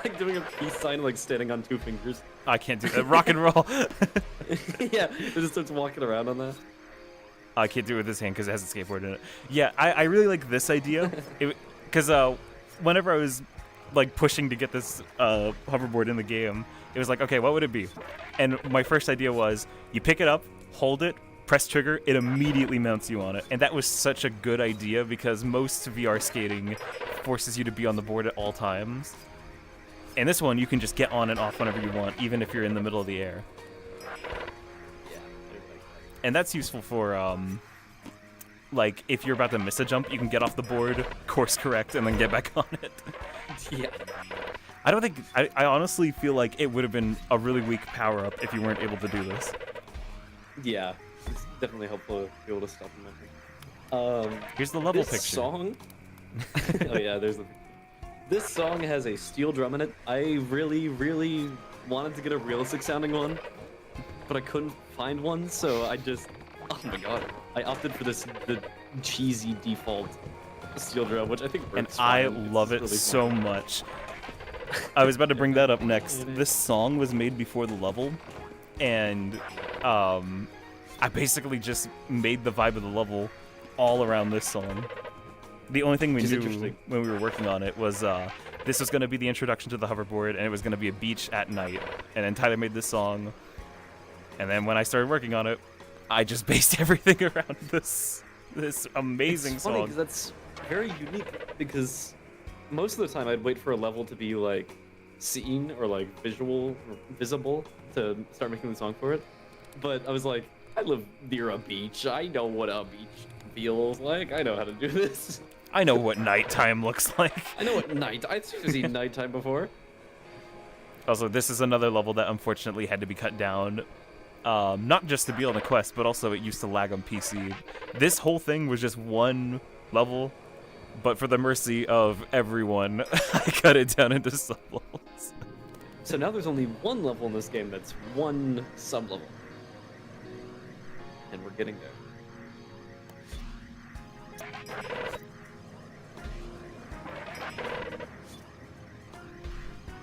like doing a peace sign, like standing on 2 fingers. I can't do that. Rock and roll. Yeah, it just starts walking around on that. I can't do it with this hand because it has a skateboard in it. Yeah, I really like this idea. Because whenever I was like pushing to get this hoverboard in the game, it was like, okay, what would it be? And my first idea was you pick it up, hold it, press trigger, it immediately mounts you on it. And that was such a good idea because most VR skating forces you to be on the board at all times. And this one, you can just get on and off whenever you want, even if you're in the middle of the air. And that's useful for, like, if you're about to miss a jump, you can get off the board, course correct, and then get back on it. Yeah. I don't think... I honestly feel like it would have been a really weak power-up if you weren't able to do this. Yeah. It's definitely helpful to be able to stop them. Here's the level this picture. Song... oh yeah, there's the... This song has a steel drum in it. I really, really wanted to get a realistic sounding one, but I couldn't find one, so I just... Oh my god. I opted for the cheesy default steel drum, which I think works And fine. I love it really so fun. much. I was about to bring that up next. This song was made before the level, and I basically just made the vibe of the level all around this song. The only thing we knew when we were working on it was this was going to be the introduction to the hoverboard, and it was going to be a beach at night. And then Tyler made this song, and then when I started working on it, I just based everything around this amazing Funny, song. 'cause that's very unique, because most of the time I'd wait for a level to be like seen or like visual or visible to start making the song for it. But I was like, I live near a beach. I know what a beach feels like. I know how to do this. I know what nighttime looks like. I know what night. I've seen nighttime before. Also, this is another level that unfortunately had to be cut down. Not just to be on the quest, but also it used to lag on PC. This whole thing was just one level, but for the mercy of everyone, I cut it down into sub-levels. So now there's only one level in this game that's one sub-level. And we're getting there.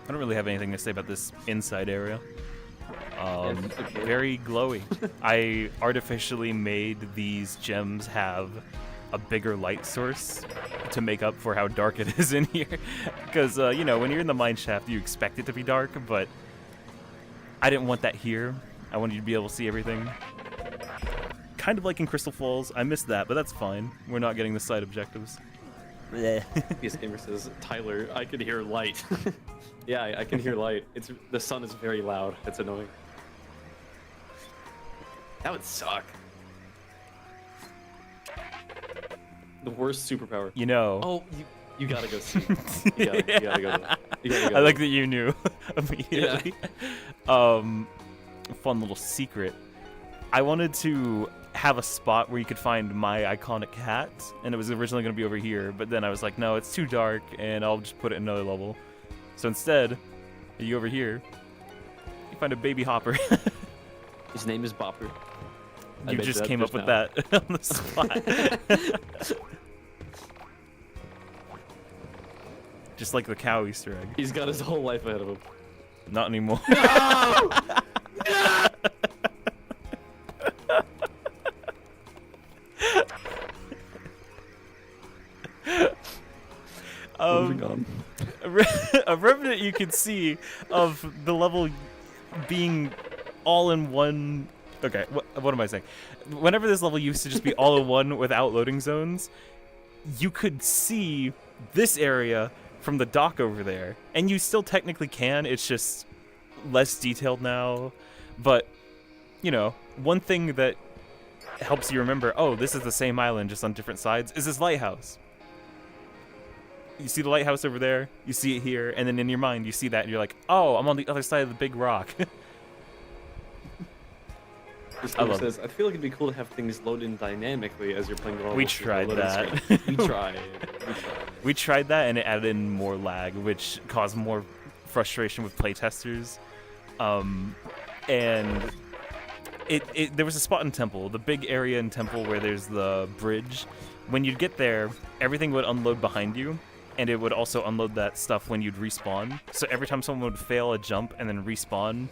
I don't really have anything to say about this inside area. it's okay. Very glowy. I artificially made these gems have a bigger light source to make up for how dark it is in here. Because, you know, when you're in the mine shaft, you expect it to be dark, but I didn't want that here. I wanted you to be able to see everything. Kind of like in Crystal Falls. I missed that, but that's fine. We're not getting the side objectives. PS Gamer says, Tyler, I can hear light. Yeah, I can hear light. The sun is very loud. It's annoying. That would suck. The worst superpower. You know. Oh, you gotta go see. You gotta go. You gotta go. I like that you knew immediately. Fun little secret. I wanted to have a spot where you could find my iconic hat, and it was originally going to be over here, but then I was like, no, it's too dark, and I'll just put it in another level. So instead, you over here, you find a baby hopper. His name is Bopper. You just came up with that on the spot. Just like the cow Easter egg. He's got his whole life ahead of him. Not anymore. No! Moving on. A remnant you can see of the level being all in one. Okay, what am I saying? Whenever this level used to just be all in one without loading zones, you could see this area from the dock over there, and you still technically can. It's just less detailed now, but you know, one thing that helps you remember, oh, this is the same island just on different sides, is this lighthouse. You see the lighthouse over there, you see it here, and then in your mind you see that and you're like, oh, I'm on the other side of the big rock. I feel like it'd be cool to have things load in dynamically as you're playing the level. We tried that. We tried. We tried that, and it added in more lag, which caused more frustration with playtesters. And there was a spot in Temple, the big area in Temple where there's the bridge. When you'd get there, everything would unload behind you, and it would also unload that stuff when you'd respawn. So every time someone would fail a jump and then respawn,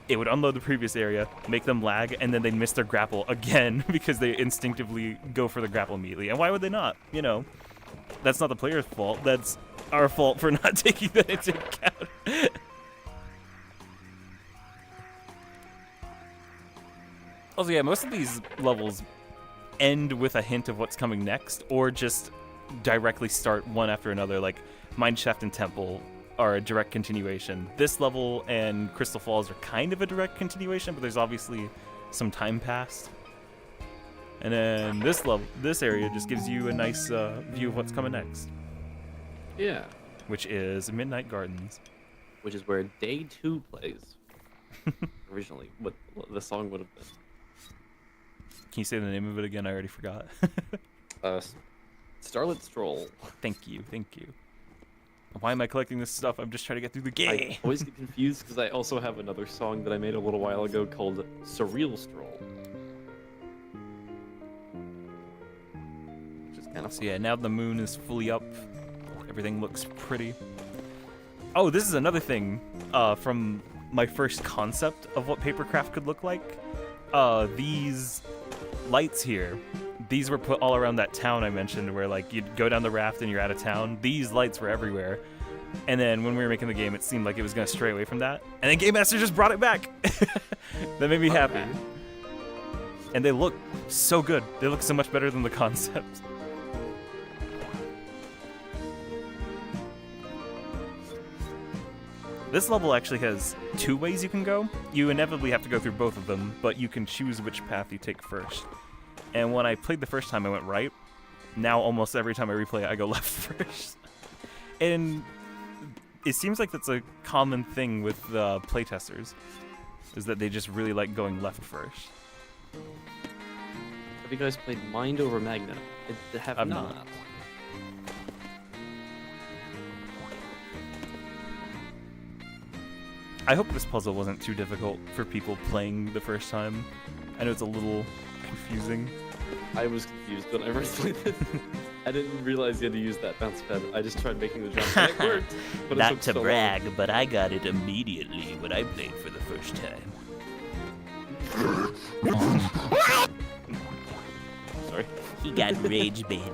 it would unload the previous area, make them lag, and then they'd miss their grapple again because they instinctively go for the grapple immediately. And why would they not? You know, that's not the player's fault. That's our fault for not taking that into account. Also, yeah, most of these levels end with a hint of what's coming next, or just directly start one after another. Like Mineshaft and Temple are a direct continuation. This level and Crystal Falls are kind of a direct continuation, but there's obviously some time passed. And then this area just gives you a nice view of what's coming next. Yeah. Which is Midnight Gardens. Which is where Day 2 plays. Originally, what the song would have been. Can you say the name of it again? I already forgot. Starlit Stroll. Thank you. Why am I collecting this stuff? I'm just trying to get through the game. I always get confused because I also have another song that I made a little while ago called Surreal Stroll. Which is kind of fun. So yeah, now the moon is fully up. Everything looks pretty. Oh, this is another thing from my first concept of what Papercraft could look like. These lights here, these were put all around that town I mentioned where like you'd go down the raft and you're out of town. These lights were everywhere. And then when we were making the game, it seemed like it was going to stray away from that. And then Game Master just brought it back. That made me happy. And they look so good. They look so much better than the concept. This level actually has 2 ways you can go. You inevitably have to go through both of them, but you can choose which path you take first. And when I played the first time, I went right. Now almost every time I replay it, I go left first. And it seems like that's a common thing with playtesters, is that they just really like going left first. Have you guys played Mind Over Magna? I have I've not. not. I hope this puzzle wasn't too difficult for people playing the first time. I know it's a little confusing. I was confused when I first played this. I didn't realize you had to use that bounce pad. I just tried making the jump and it worked. But Not it took to so brag, long. but I got it immediately when I played for the first time. Sorry. He got rage baited.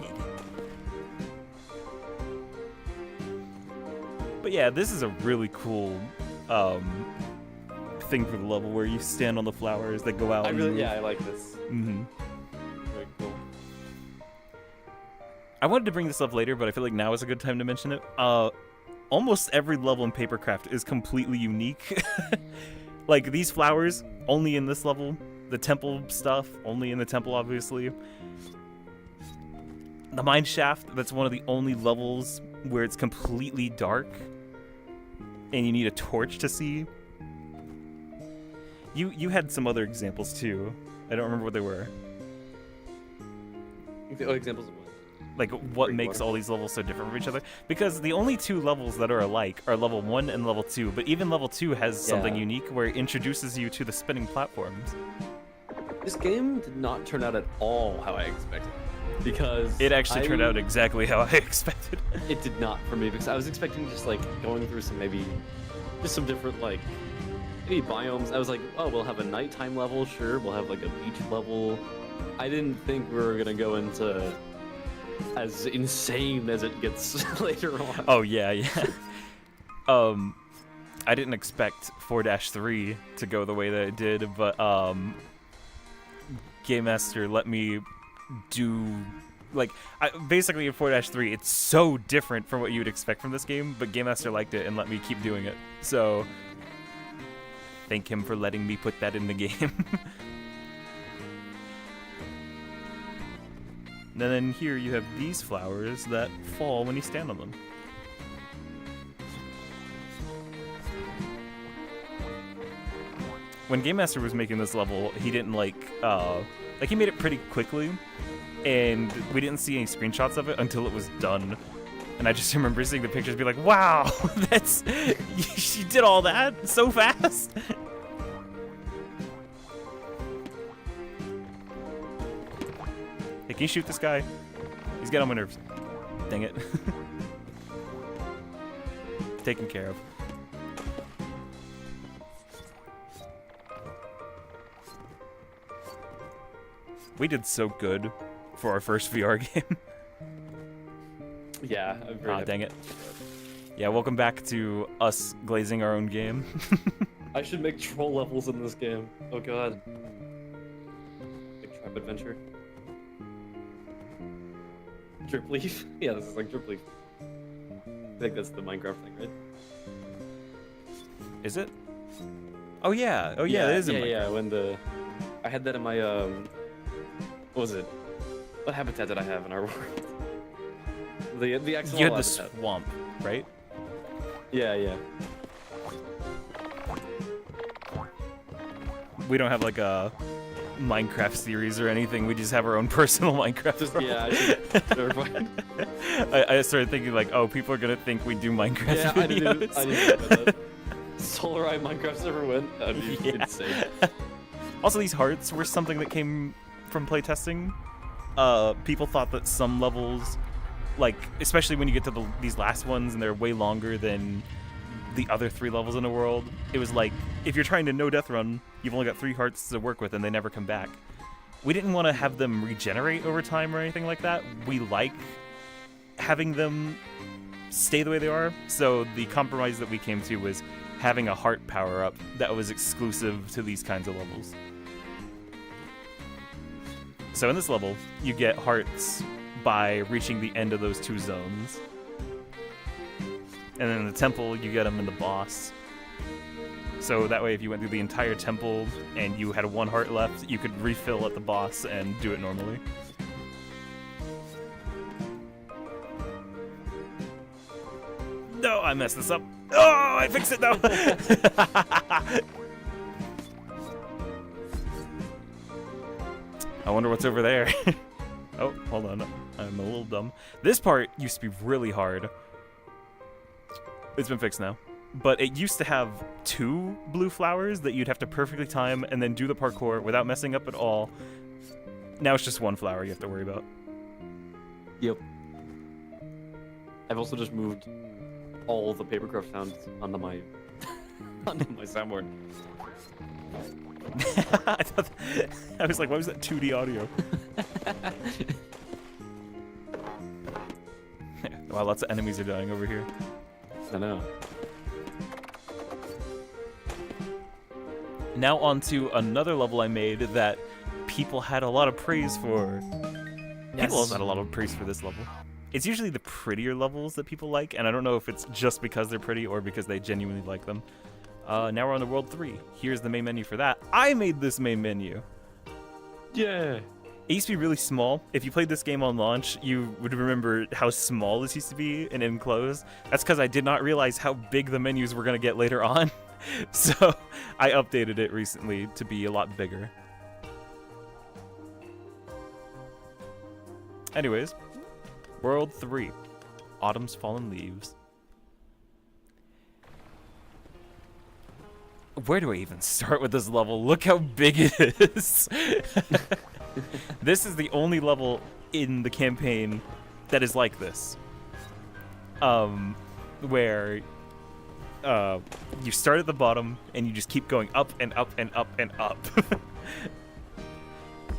But yeah, this is a really cool thing for the level where you stand on the flowers that go out. I like this. Mm-hmm. Very cool. I wanted to bring this up later, but I feel like now is a good time to mention it. Almost every level in Papercraft is completely unique. Like these flowers, only in this level. The temple stuff, only in the temple, obviously. The mine shaft, that's one of the only levels where it's completely dark and you need a torch to see. You had some other examples too. I don't remember what they were. Examples of what? Like what Drink makes water. all these levels so different from each other? Because the only 2 levels that are alike are level 1 and level 2, but even level 2 has something Yeah. unique where it introduces you to the spinning platforms. This game did not turn out at all how I expected. Because It actually turned out exactly how I expected. It did not for me because I was expecting just like going through some just some different like maybe biomes. I was like, oh, we'll have a nighttime level, sure. We'll have like a beach level. I didn't think we were gonna go into as insane as it gets later on. Oh yeah. I didn't expect 4-3 to go the way that it did, but Game Master let me do basically in 4-3 it's so different from what you would expect from this game, but Game Master liked it and let me keep doing it. So thank him for letting me put that in the game. And then here you have these flowers that fall when you stand on them. When Game Master was making this level, he didn't he made it pretty quickly, and we didn't see any screenshots of it until it was done. And I just remember seeing the pictures and be like, wow, she did all that so fast. Hey, can you shoot this guy? He's getting on my nerves. Dang it. Taken care of. We did so good for our first VR game. Yeah, I'm very happy. Dang it. Yeah, welcome back to us glazing our own game. I should make troll levels in this game. Oh god. Trap Adventure. Drip Leaf? Yeah, this is like Drip Leaf. I think that's the Minecraft thing, right? Is it? Oh yeah. Oh yeah, it is in Minecraft. Yeah, when the... I had that in my, what was it? What habitat did I have in our world? The XML You had the habitat. swamp, right? Yeah. We don't have like a Minecraft series or anything. We just have our own personal Minecraft. Just, world. yeah, never mind. I started thinking like, oh, people are gonna think we do Minecraft Yeah, videos. I didn't know that. Solar Eye Minecraft server win? That'd be Yeah. insane. Also, these hearts were something that came from playtesting. People thought that some levels, like especially when you get to these last ones and they're way longer than the other 3 levels in the world, it was like if you're trying to no death run, you've only got 3 hearts to work with and they never come back. We didn't want to have them regenerate over time or anything like that. We like having them stay the way they are, so the compromise that we came to was having a heart power-up that was exclusive to these kinds of levels. So in this level, you get hearts by reaching the end of those 2 zones. And then in the temple, you get them in the boss. So that way, if you went through the entire temple and you had 1 heart left, you could refill at the boss and do it normally. No, I messed this up. Oh, I fixed it though. I wonder what's over there. Oh, hold on. I'm a little dumb. This part used to be really hard. It's been fixed now. But it used to have 2 blue flowers that you'd have to perfectly time and then do the parkour without messing up at all. Now it's just 1 flower you have to worry about. Yep. I've also just moved all the papercraft sounds onto my soundboard. I was like, why was that 2D audio? Wow, lots of enemies are dying over here. I know. Now on to another level I made that people had a lot of praise for. People also had a lot of praise for this level. It's usually the prettier levels that people like, and I don't know if it's just because they're pretty or because they genuinely like them. Now we're on the World 3. Here's the main menu for that. I made this main menu. Yeah. It used to be really small. If you played this game on launch, you would remember how small this used to be and enclosed. That's because I did not realize how big the menus were going to get later on. So I updated it recently to be a lot bigger. Anyways, World 3, Autumn's Fallen Leaves. Where do I even start with this level? Look how big it is. This is the only level in the campaign that is like this. Where you start at the bottom and you just keep going up and up and up and up.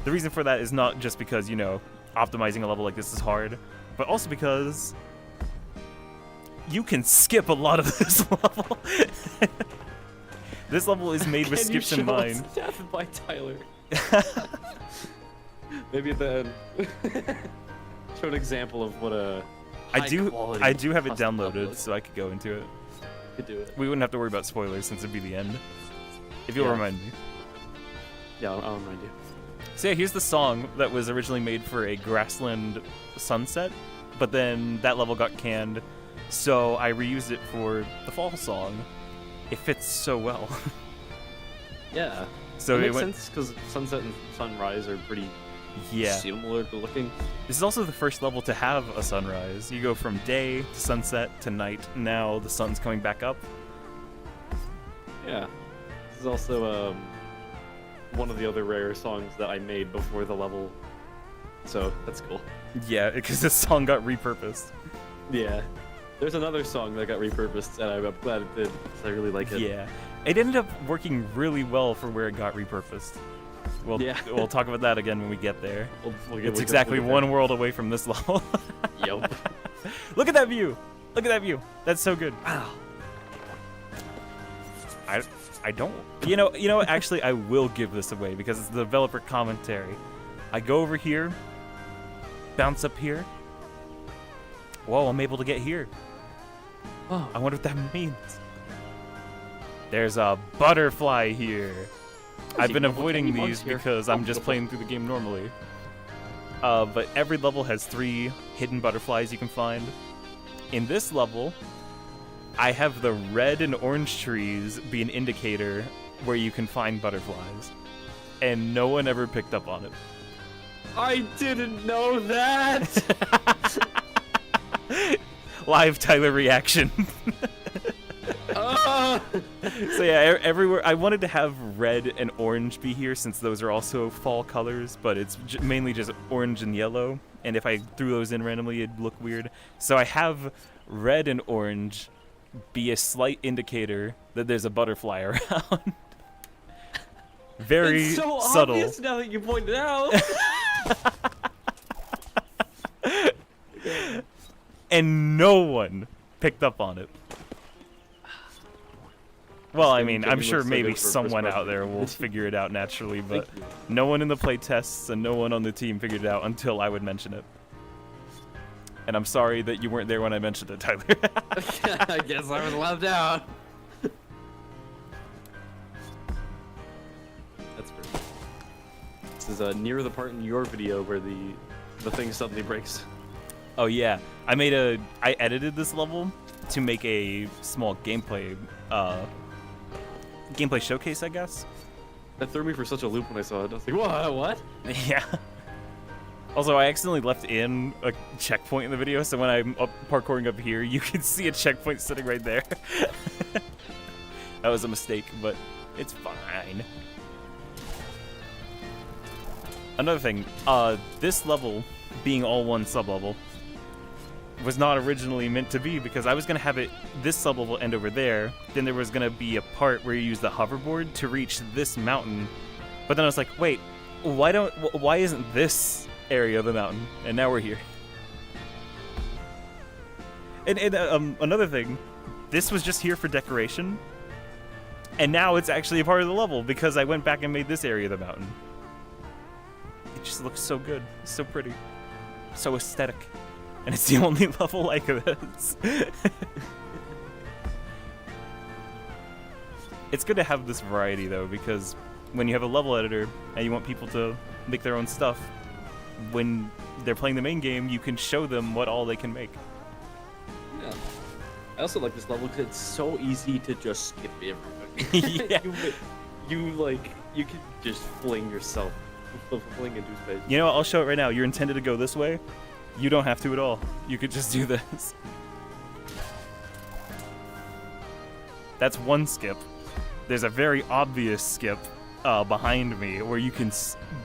The reason for that is not just because, you know, optimizing a level like this is hard, but also because you can skip a lot of this level. This level is made with skips in mind. Death by Tyler. Maybe at the end. Show an example of what a I do have it custom level downloaded, is. so I could go into it. Could do it. We wouldn't have to worry about spoilers since it'd be the end. If you'll Yeah. remind me. Yeah, I'll remind you. So yeah, here's the song that was originally made for a grassland sunset, but then that level got canned, so I reused it for the fall song. It fits so well. Yeah. So it it makes went. sense because sunset and sunrise are pretty Yeah. similar looking. This is also the first level to have a sunrise. You go from day to sunset to night. Now the sun's coming back up. Yeah. This is also one of the other rare songs that I made before the level. So that's cool. Yeah, because this song got repurposed. Yeah. There's another song that got repurposed, and I'm glad it did, because I really like it. Yeah. It ended up working really well for where it got repurposed. We'll talk about that again when we get there. It's exactly one world away from this level. Yup. Look at that view! Look at that view! That's so good. Wow. I don't... You know, actually, I will give this away because it's the developer commentary. I go over here, bounce up here. Whoa, I'm able to get here. Oh, I wonder what that means. There's a butterfly here. I've been avoiding these because I'm just playing through the game normally. But every level has 3 hidden butterflies you can find. In this level, I have the red and orange trees be an indicator where you can find butterflies. And no one ever picked up on it. I didn't know that. Live Tyler reaction. So yeah, everywhere. I wanted to have red and orange be here since those are also fall colors, but it's mainly just orange and yellow. And if I threw those in randomly, it'd look weird. So I have red and orange be a slight indicator that there's a butterfly around. Very it's so subtle. obvious now that you pointed out. And no one picked up on it. Well, I mean, I'm sure maybe someone out there will figure it out naturally, but no one in the play tests and no one on the team figured it out until I would mention it. And I'm sorry that you weren't there when I mentioned it, Tyler. I guess I was left out. That's great. This is near the part in your video where the thing suddenly breaks. Oh yeah, I edited this level to make a small gameplay showcase, I guess. That threw me for such a loop when I saw it. I was like, what? Yeah. Also, I accidentally left in a checkpoint in the video, so when I'm parkouring up here, you can see a checkpoint sitting right there. That was a mistake, but it's fine. Another thing, this level, being all one sub-level, was not originally meant to be because I was going to have this sub-level end over there, then there was going to be a part where you use the hoverboard to reach this mountain, but then I was like, wait, why isn't this area of the mountain? And now we're here. And another thing, this was just here for decoration, and now it's actually a part of the level because I went back and made this area of the mountain. It just looks so good, so pretty, so aesthetic. And it's the only level like this. It's good to have this variety, though, because when you have a level editor and you want people to make their own stuff, when they're playing the main game, you can show them what all they can make. Yeah. I also like this level because it's so easy to just skip everything. Yeah. You can just fling yourself, fling into space. You know what? I'll show it right now. You're intended to go this way. You don't have to at all. You could just do this. That's one skip. There's a very obvious skip behind me where you can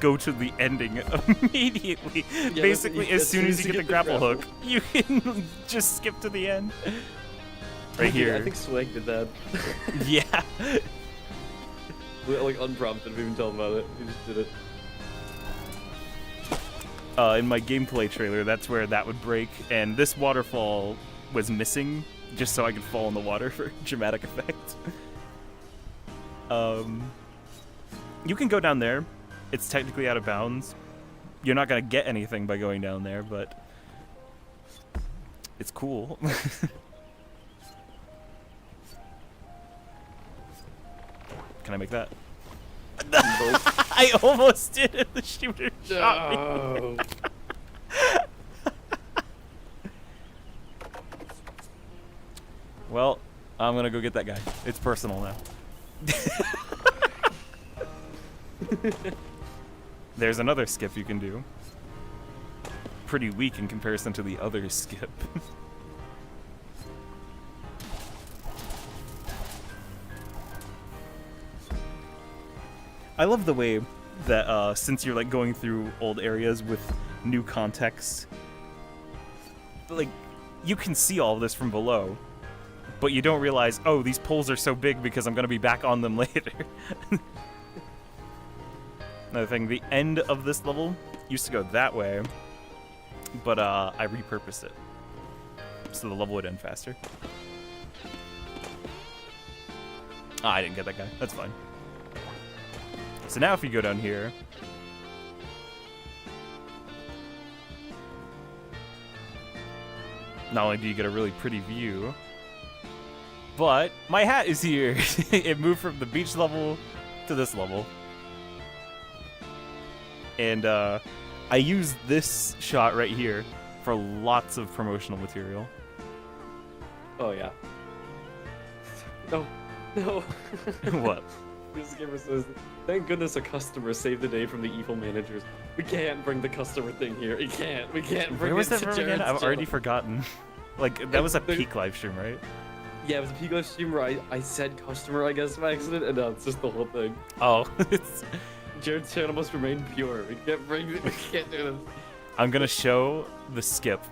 go to the ending immediately. Yeah, basically, as soon as you get the grapple hook, you can just skip to the end. Right here. I think Swag did that. Yeah. Like unprompted, we didn't even tell him about it. He just did it. In my gameplay trailer, that's where that would break, and this waterfall was missing just so I could fall in the water for dramatic effect. You can go down there. It's technically out of bounds. You're not going to get anything by going down there, but it's cool. Can I make that? I almost did it. The shooter shot me. Well, I'm gonna go get that guy. It's personal now. There's another skip you can do. Pretty weak in comparison to the other skip. I love the way that since you're like going through old areas with new context, like you can see all of this from below, but you don't realize, oh, these poles are so big because I'm gonna be back on them later. Another thing, the end of this level used to go that way, but I repurposed it so the level would end faster. Ah, I didn't get that guy. That's fine. So now if you go down here, Not only do you get a really pretty view, but my hat is here. It moved from the beach level to this level. And I used this shot right here for lots of promotional material. Oh yeah. No, no. What? This gamer says, "Thank goodness a customer saved the day from the evil managers. We can't bring the customer thing here. We can't. We can't bring Where was it that to from again? Jared's I've already channel." forgotten. Like, that was a peak live stream, right? Yeah, it was a peak live stream where I said customer, I guess, by accident, and it's just the whole thing. Oh, it's... Jared's channel must remain pure. We can't bring it. We can't do this. I'm gonna show the skip.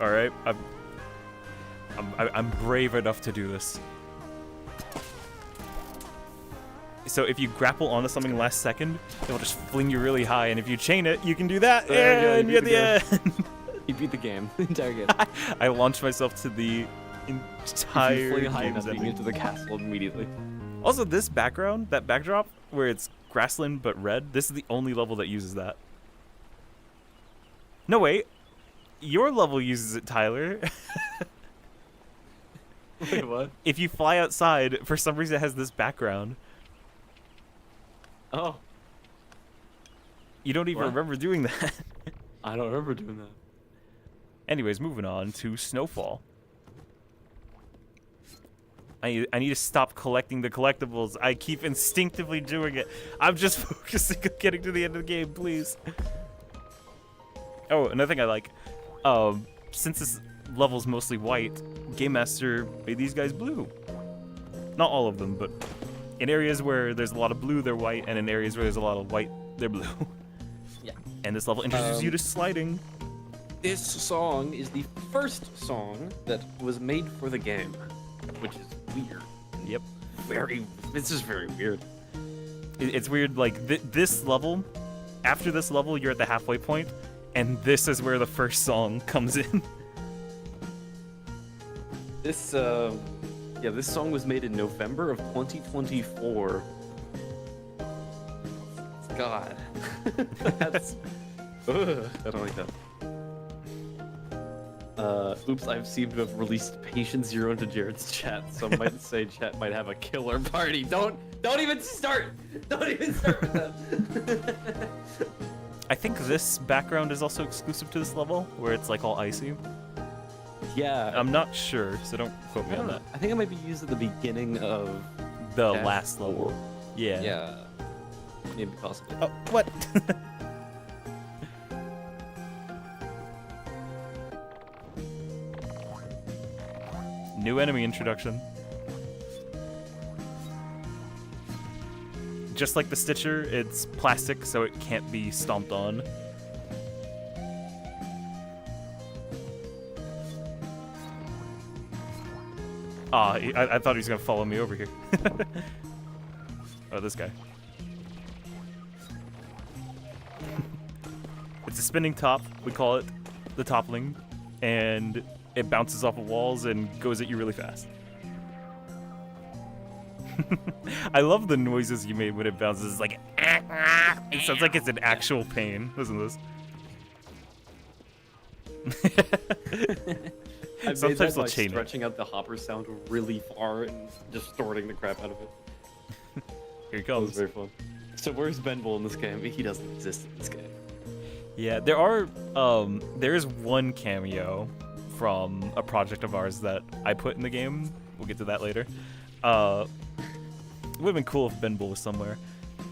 All right, I'm brave enough to do this. So if you grapple onto something last second, it'll just fling you really high, and if you chain it, you can do that, There and you you're go, at the end. He beat the game. The entire game. I launched myself to the You entire fling high game's enough, you ending. get to the castle immediately. Also, this background, that backdrop, where it's grassland but red, this is the only level that uses that. No, wait. Your level uses it, Tyler. Wait, what? If you fly outside, for some reason it has this background. Oh, You don't even What? remember doing that. I don't remember doing that. Anyways, moving on to Snowfall. I need to stop collecting the collectibles. I keep instinctively doing it. I'm just focusing on getting to the end of the game, please. Oh, another thing I like. Since this level's mostly white, Game Master made these guys blue. Not all of them, but in areas where there's a lot of blue, they're white, and in areas where there's a lot of white, they're blue. Yeah. And this level introduces you to sliding. This song is the first song that was made for the game, which is weird. Yep. It's just very weird. It's weird, like, this level, after this level, you're at the halfway point, and this is where the first song comes in. This, this song was made in November of 2024. God. That's... Ugh, I don't like that. Oops, I seem to have released Patient Zero into Jared's chat. Some might say chat might have a killer party. Don't even start! Don't even start with that! I think this background is also exclusive to this level, where it's like all icy. Yeah. I'm not sure, so don't quote I me don't on know. that. I think it might be used at the beginning of The Dash last level. 4. Yeah. Yeah. Maybe possibly. Oh, what? New enemy introduction. Just like the Stitcher, it's plastic, so it can't be stomped on. I thought he was gonna follow me over here. Oh, this guy. It's a spinning top, we call it the toppling, and it bounces off of walls and goes at you really fast. I love the noises you made when it bounces. It's like, it sounds like it's an actual pain, doesn't this? I made Sometimes that they'll by chain it. stretching out the hopper sound really far and distorting the crap out of it. Here he That was comes. very fun. So where's Benbull in this game? He doesn't exist in this game. Yeah, there is one cameo from a project of ours that I put in the game. We'll get to that later. It would have been cool if Benbull was somewhere.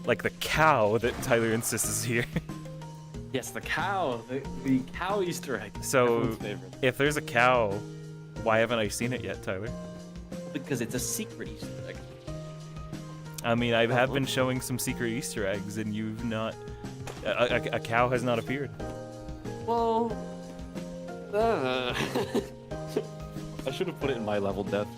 Like the cow that Tyler insists is here. Yes, the cow. The cow Easter egg. So, Everyone's favorite. if there's a cow, why haven't I seen it yet, Tyler? Because it's a secret Easter egg. I mean, I have been showing some secret Easter eggs, and you've not... A cow has not appeared. Well... I should have put it in my level depth.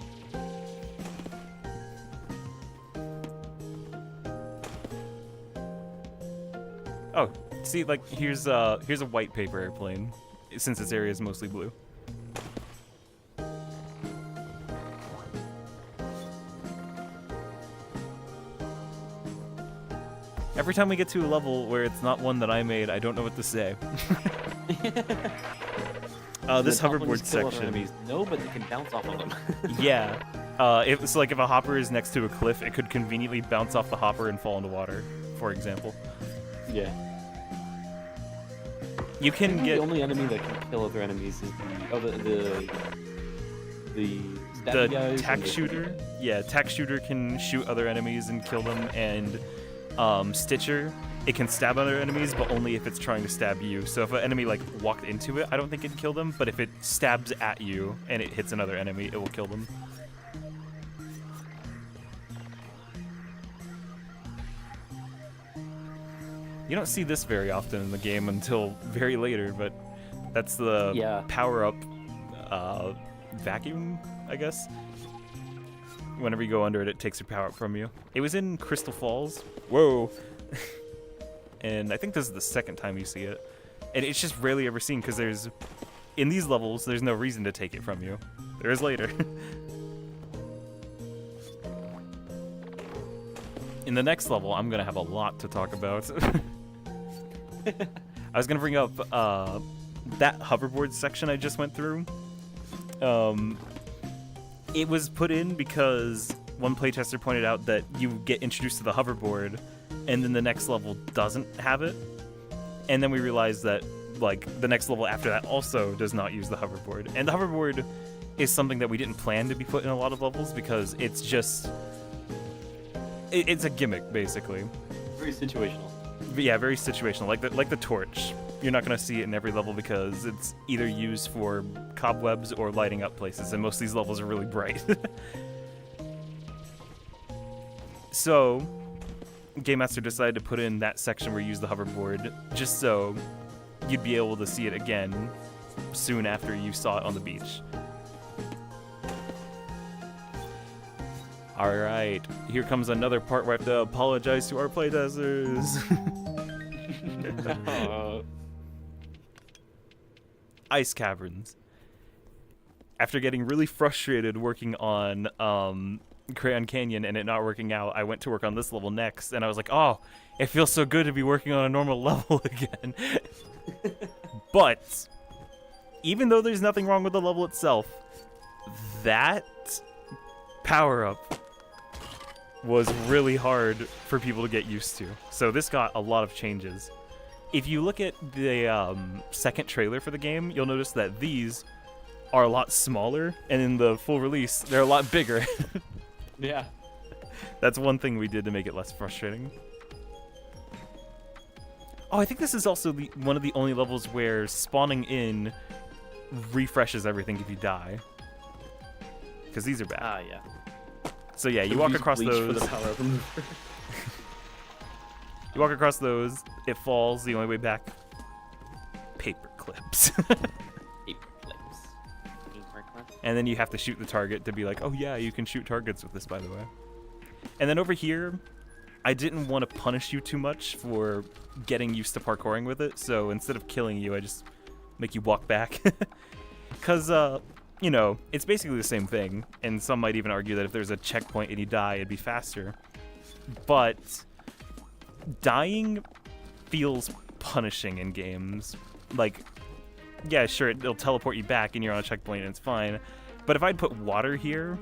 Oh, see, like, here's a white paper airplane, since this area is mostly blue. Every time we get to a level where it's not one that I made, I don't know what to say. This The top ones hoverboard kill other section. enemies. No, but they can bounce off of them. Yeah. It's like if a hopper is next to a cliff, it could conveniently bounce off the hopper and fall into water, for example. Yeah. You can get The only enemy that can kill other enemies is the the stabby guys tack and the- shooter. Yeah, tack shooter can shoot other enemies and kill them, and Stitcher, it can stab other enemies, but only if it's trying to stab you. So if an enemy like walked into it, I don't think it'd kill them, but if it stabs at you and it hits another enemy, it will kill them. You don't see this very often in the game until very later, but that's the Yeah. power-up vacuum, I guess. Whenever you go under it, it takes your power-up from you. It was in Crystal Falls. Whoa! And I think this is the second time you see it. And it's just rarely ever seen, because in these levels, there's no reason to take it from you. There is later. In the next level, I'm gonna have a lot to talk about. I was gonna bring up that hoverboard section I just went through. It was put in because one playtester pointed out that you get introduced to the hoverboard, and then the next level doesn't have it. And then we realized that like the next level after that also does not use the hoverboard. And the hoverboard is something that we didn't plan to be put in a lot of levels because it's just it's a gimmick basically. Very situational. But yeah, very situational. Like the torch. You're not gonna see it in every level because it's either used for cobwebs or lighting up places, and most of these levels are really bright. So, Game Master decided to put in that section where you use the hoverboard, just so you'd be able to see it again soon after you saw it on the beach. Alright, here comes another part where I have to apologize to our playtesters. Ice caverns. After getting really frustrated working on Crayon Canyon and it not working out, I went to work on this level next, and I was like, oh, it feels so good to be working on a normal level again. But, even though there's nothing wrong with the level itself, that power-up was really hard for people to get used to. So this got a lot of changes. If you look at the second trailer for the game, you'll notice that these are a lot smaller, and in the full release, they're a lot bigger. Yeah. That's one thing we did to make it less frustrating. Oh, I think this is also one of the only levels where spawning in refreshes everything if you die. Because these are bad. Ah, yeah. So yeah, you walk Use across bleach for those. the power up remover. You walk across those, it falls, the only way back. Paper clips. Paper clips. And then you have to shoot the target to be like, oh yeah, you can shoot targets with this, by the way. And then over here, I didn't want to punish you too much for getting used to parkouring with it, so instead of killing you, I just make you walk back. Because, you know, it's basically the same thing, and some might even argue that if there's a checkpoint and you die, it'd be faster. But dying feels punishing in games. Like, yeah, sure, it'll teleport you back and you're on a checkpoint and it's fine. But if I'd put water here,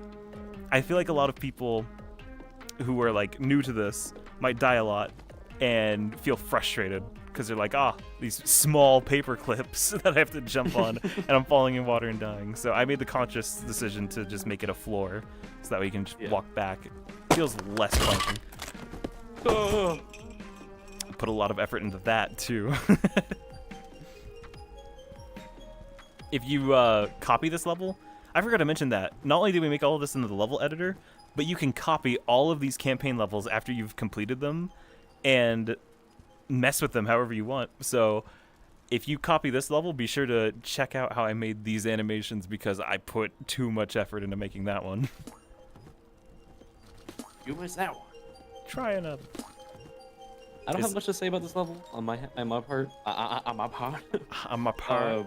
I feel like a lot of people who are like new to this might die a lot and feel frustrated because they're like, these small paper clips that I have to jump on and I'm falling in water and dying. So I made the conscious decision to just make it a floor so that way you can just walk back. It feels less punishing. Put a lot of effort into that too. If you copy this level, I forgot to mention that not only did we make all of this into the level editor, but you can copy all of these campaign levels after you've completed them and mess with them however you want. So if you copy this level, be sure to check out how I made these animations because I put too much effort into making that one. You missed that one. Try another. I don't have much to say about this level on my part. On my part. On my part.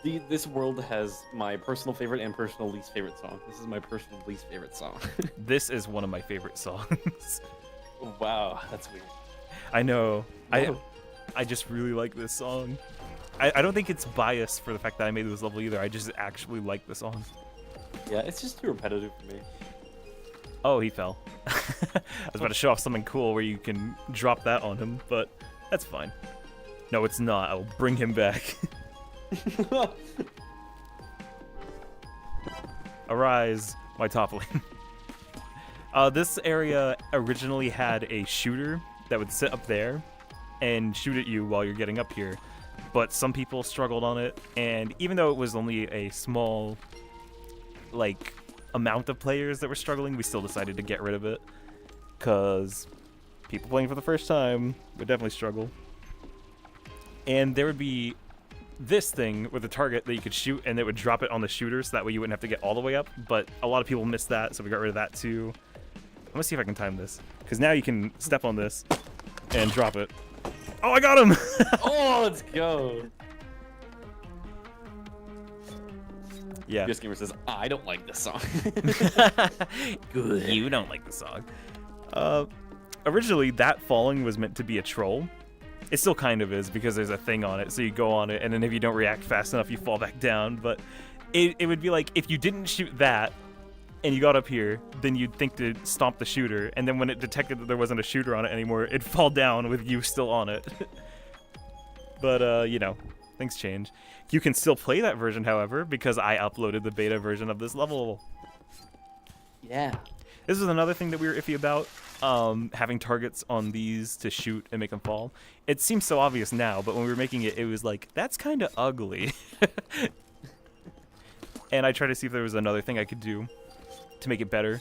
This world has my personal favorite and personal least favorite song. This is my personal least favorite song. This is one of my favorite songs. Wow, that's weird. I know. Whoa. I just really like this song. I don't think it's biased for the fact that I made this level either. I just actually like the song. Yeah, it's just too repetitive for me. Oh, he fell. I was about to show off something cool where you can drop that on him, but that's fine. No, it's not. I'll bring him back. Arise, my top lane. This area originally had a shooter that would sit up there and shoot at you while you're getting up here, but some people struggled on it, and even though it was only a small, like, amount of players that were struggling, we still decided to get rid of it, because people playing for the first time would definitely struggle. And there would be this thing with a target that you could shoot, and it would drop it on the shooter, so that way you wouldn't have to get all the way up, but a lot of people missed that, so we got rid of that too. I'm gonna see if I can time this, because now you can step on this and drop it. Oh, I got him! Oh, let's go. Yeah. Chris Gamer says, I don't like this song. Good. You don't like the song. Originally, that falling was meant to be a troll. It still kind of is, because there's a thing on it, so you go on it, and then if you don't react fast enough, you fall back down. But it would be like, if you didn't shoot that, and you got up here, then you'd think to stomp the shooter, and then when it detected that there wasn't a shooter on it anymore, it'd fall down with you still on it. But, you know, things change. You can still play that version, however, because I uploaded the beta version of this level. Yeah. This was another thing that we were iffy about, having targets on these to shoot and make them fall. It seems so obvious now, but when we were making it, it was like, that's kind of ugly. And I tried to see if there was another thing I could do to make it better.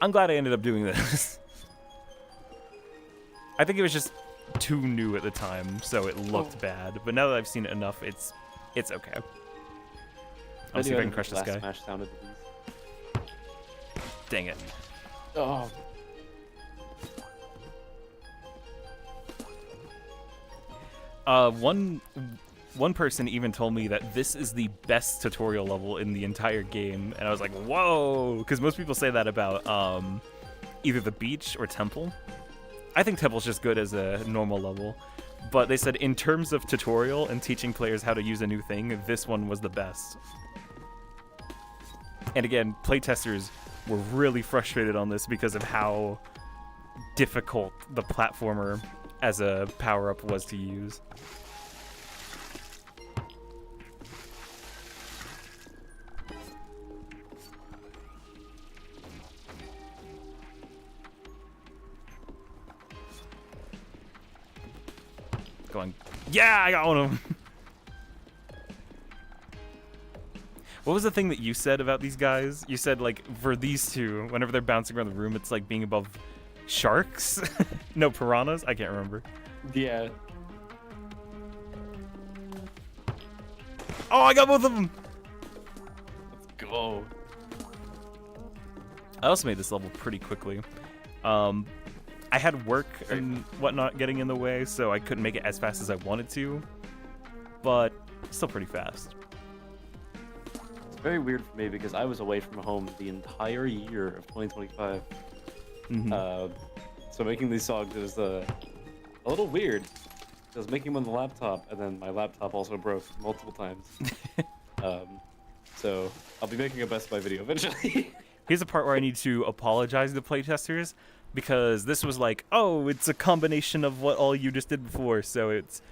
I'm glad I ended up doing this. I think it was just too new at the time, so it looked bad. But now that I've seen it enough, it's okay. I'll see if I can crush this guy. Smash sounded these. Dang it. Oh. One person even told me that this is the best tutorial level in the entire game, and I was like, whoa, because most people say that about either the beach or temple. I think temple's just good as a normal level, but they said in terms of tutorial and teaching players how to use a new thing, this one was the best. And again, playtesters were really frustrated on this because of how difficult the platformer as a power-up was to use. Going, yeah, I got one of them. What was the thing that you said about these guys? You said, like, for these two, whenever they're bouncing around the room, it's like being above sharks? No, piranhas? I can't remember. Yeah. Oh, I got both of them! Let's go. I also made this level pretty quickly. I had work and whatnot getting in the way, so I couldn't make it as fast as I wanted to, but still pretty fast. It's very weird for me because I was away from home the entire year of 2025. Mm-hmm. So making these songs is a little weird. I was making them on the laptop, and then my laptop also broke multiple times. So I'll be making a Best Buy video eventually. Here's the part where I need to apologize to playtesters, because this was like, oh, it's a combination of what all you just did before. So it's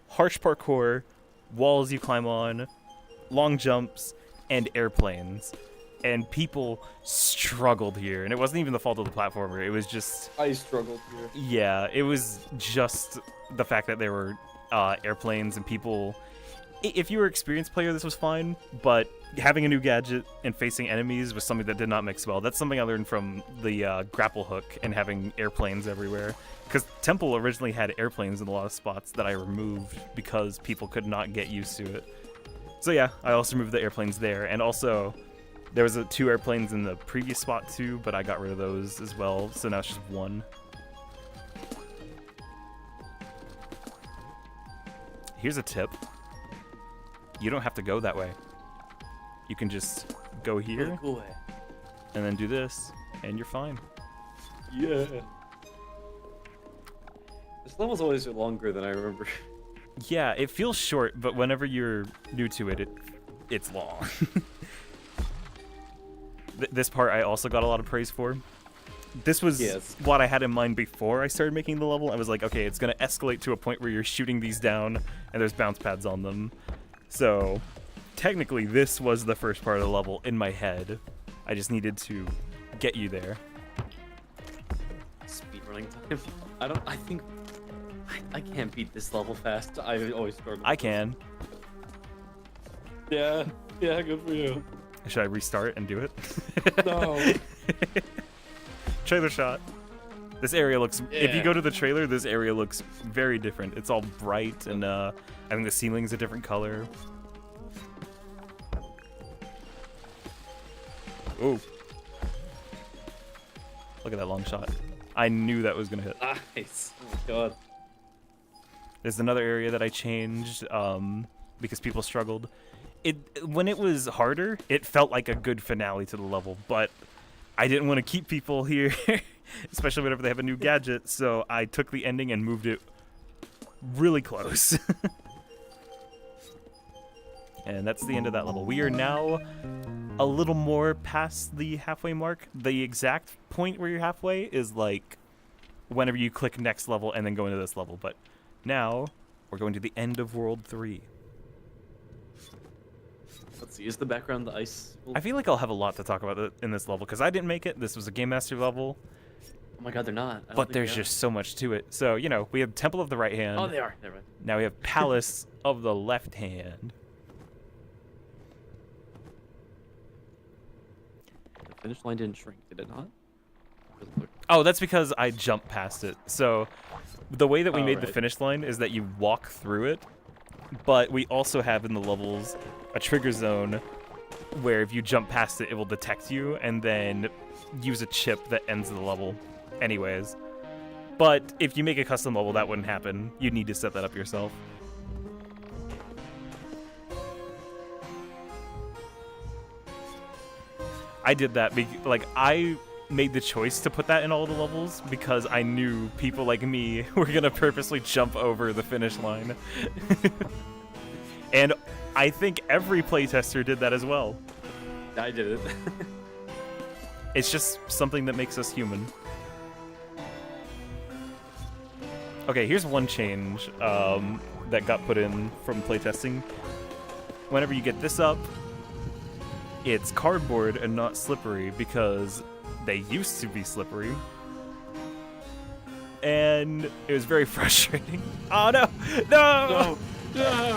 harsh parkour, walls you climb on, long jumps, and airplanes. And people struggled here. And it wasn't even the fault of the platformer. It was just... I struggled here. Yeah, it was just the fact that there were airplanes and people... If you were an experienced player, this was fine, but having a new gadget and facing enemies was something that did not mix well. That's something I learned from the grapple hook and having airplanes everywhere. Because Temple originally had airplanes in a lot of spots that I removed because people could not get used to it. So yeah, I also removed the airplanes there. And also, there was 2 airplanes in the previous spot too, but I got rid of those as well, so now it's just 1. Here's a tip. You don't have to go that way. You can just go here and then do this, and you're fine. Yeah. This level's always longer than I remember. Yeah, it feels short, but whenever you're new to it, it's long. This part I also got a lot of praise for. This was what I had in mind before I started making the level. I was like, okay, it's going to escalate to a point where you're shooting these down and there's bounce pads on them. So technically this was the first part of the level in my head. I just needed to get you there. Speedrunning time. I can't beat this level fast. I always struggle. I can. Yeah, good for you. Should I restart and do it? No. Trailer shot. This area looks, if you go to the trailer, this area looks very different. It's all bright and I think the ceiling's a different color. Ooh. Look at that long shot. I knew that was gonna hit. Nice. Oh my god. There's another area that I changed because people struggled. When it was harder, it felt like a good finale to the level, but I didn't want to keep people here, especially whenever they have a new gadget, so I took the ending and moved it really close. And that's the end of that level. We are now a little more past the halfway mark. The exact point where you're halfway is like whenever you click next level and then go into this level, but now we're going to the end of World 3. Let's see, is the background the ice? I feel like I'll have a lot to talk about in this level because I didn't make it. This was a Game Master level. Oh my god, they're not. But there's just so much to it. So, you know, we have Temple of the Right Hand. Oh, they are. Never mind. Now we have Palace of the Left Hand. The finish line didn't shrink, did it not? Oh, that's because I jumped past it. So the way that we made the right. finish line is that you walk through it, but we also have in the levels a trigger zone where if you jump past it, it will detect you and then use a chip that ends the level anyways. But if you make a custom level, that wouldn't happen. You'd need to set that up yourself. I did that, like, I made the choice to put that in all the levels because I knew people like me were gonna purposely jump over the finish line. And I think every playtester did that as well. I did it. It's just something that makes us human. Okay, here's one change that got put in from playtesting. Whenever you get this up, it's cardboard and not slippery because they used to be slippery. And it was very frustrating. Oh no! No! No!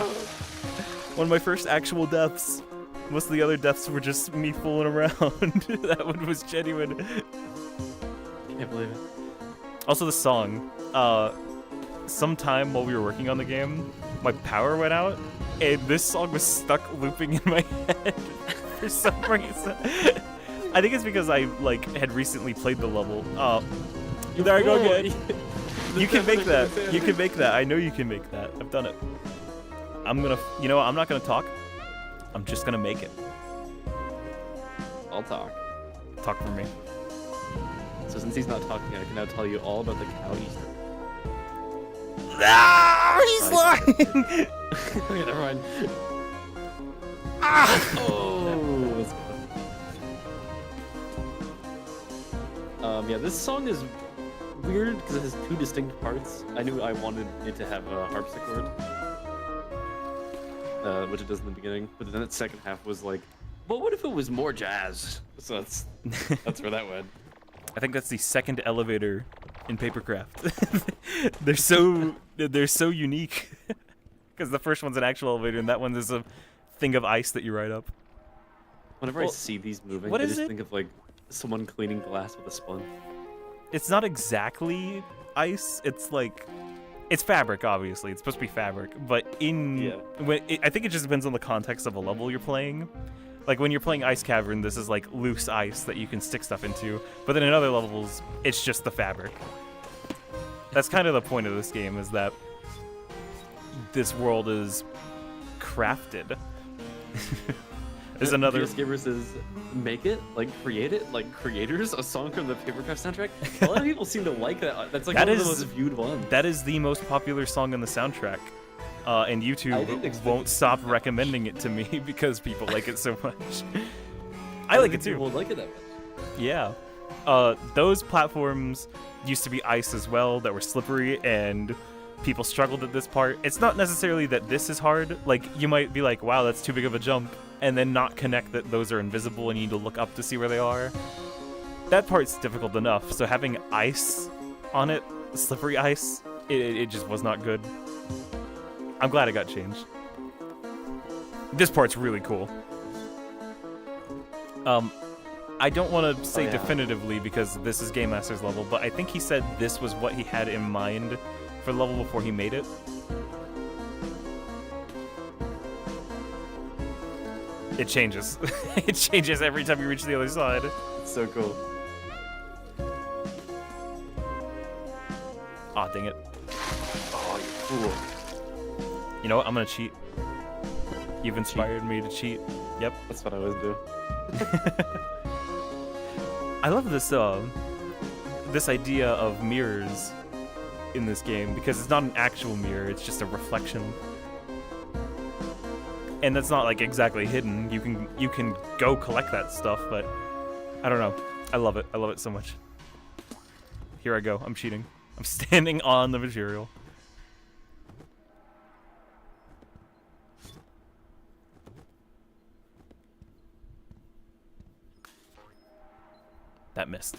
One of my first actual deaths. Most of the other deaths were just me fooling around. That one was genuine. Can't believe it. Also the song. Sometime while we were working on the game, my power went out, and this song was stuck looping in my head for some reason. I think it's because I had recently played the level. There I go again. You can make that. You can make that. I know you can make that. I've done it. I'm gonna, you know what? I'm not gonna talk. I'm just gonna make it. I'll talk. Talk for me. So since he's not talking, I can now tell you all about the cow Easter. Ah, he's lying. Okay, never mind. Ah! Oh, let's go. Yeah, this song is weird because it has two distinct parts. I knew I wanted it to have a harpsichord, which it does in the beginning, but then its second half was like, well, what if it was more jazz? So that's where that went. I think that's the second elevator in Papercraft. they're so unique because the first one's an actual elevator and that one is a thing of ice that you ride up. Whenever I see these moving, what I is just it? think of like someone cleaning glass with a sponge. It's not exactly ice. It's like, it's fabric. Obviously, it's supposed to be fabric. But I think it just depends on the context of a level you're playing. Like when you're playing Ice Cavern, this is like loose ice that you can stick stuff into. But then in other levels, it's just the fabric. That's kind of the point of this game, is that this world is crafted. There's another. GS Gamer says, make it, like create it, like creators, a song from the Papercraft soundtrack. A lot of people seem to like that. That's like one of the most viewed ones. That is the most popular song on the soundtrack. and I didn't YouTube expect won't it to stop be that recommending it to me because people like it so much. I like it too. People like it that much. Yeah. Those platforms used to be ice as well that were slippery, and people struggled at this part. It's not necessarily that this is hard. Like, you might be like, wow, that's too big of a jump, and then not connect that those are invisible and you need to look up to see where they are. That part's difficult enough, so having ice on it, slippery ice, it just was not good. I'm glad it got changed. This part's really cool. I don't want to say definitively because this is Game Master's level, but I think he said this was what he had in mind for the level before he made it. It changes. It changes every time you reach the other side. It's so cool. Aw, dang it. Oh, you fool. You know what? I'm gonna cheat. You've inspired me to cheat. Yep. That's what I always do. I love this this idea of mirrors in this game because it's not an actual mirror, it's just a reflection. And that's not like exactly hidden. You can go collect that stuff, but I don't know. I love it. I love it so much. Here I go. I'm cheating. I'm standing on the material. That missed.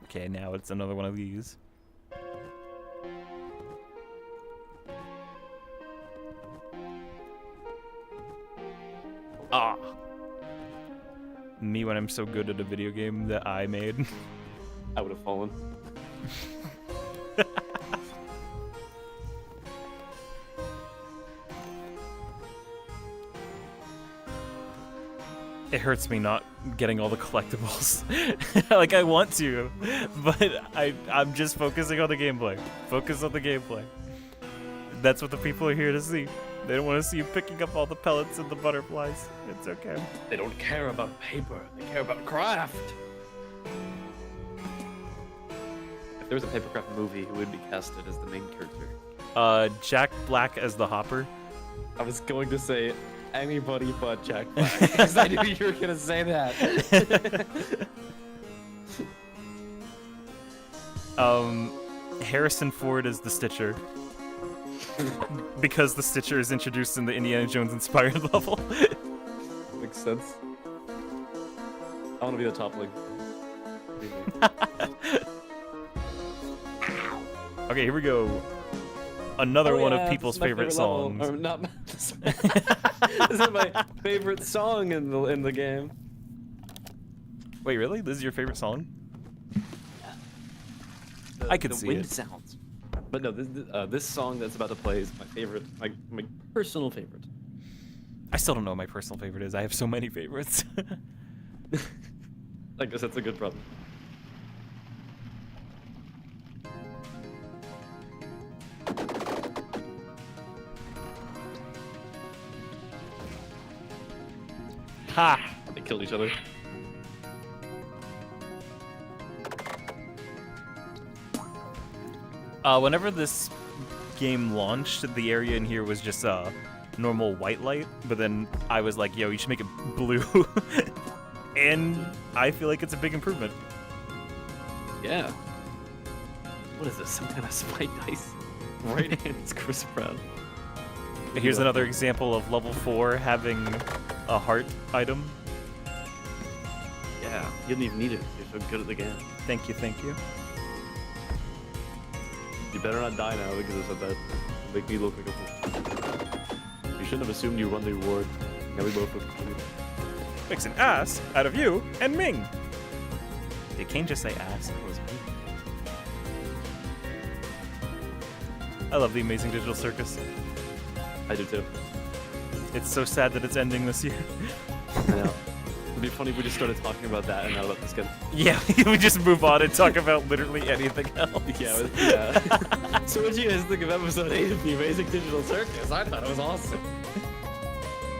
Okay, now it's another one of these. Ah! Me when I'm so good at a video game that I made. I would have fallen. It hurts me not getting all the collectibles. Like, I want to, but I'm just focusing on the gameplay. Focus on the gameplay. That's what the people are here to see. They don't want to see you picking up all the pellets and the butterflies. It's okay. They don't care about paper. They care about craft. If there was a papercraft movie, who would be casted as the main character? Jack Black as the Hopper. I was going to say anybody but Jack Black, because I knew you were going to say that. Harrison Ford as the Stitcher. Because the Stitcher is introduced in the Indiana Jones inspired level. Makes sense. I want to be the top link. Okay, here we go. Another one of people's favorite songs. Or not. This is my favorite song in the game. Wait, really? This is your favorite song? I could see wind it. sounds. But no, this song that's about to play is my favorite, my personal favorite. I still don't know what my personal favorite is. I have so many favorites. I guess that's a good problem. Ha! They killed each other. Whenever this game launched, the area in here was just normal white light, but then I was like, yo, you should make it blue. And I feel like it's a big improvement. Yeah. What is this? Some kind of spiked dice? Right hand is Chris Brown. Here's another example of level 4 having a heart item. Yeah, you didn't even need it. You're so good at the game. Thank you, thank you. You better not die now because I said that. Make me look like a fool. You shouldn't have assumed you won the award. Now we both look fool. Makes an ass out of you and Ming. Did Kane just say ass? It was me. I love the Amazing Digital Circus. I do too. It's so sad that it's ending this year. I know. It'd be funny if we just started talking about that and not about this game. Yeah, we just move on and talk about literally anything else. Yeah. So what do you guys think of episode 8 of the Amazing Digital Circus? I thought it was awesome.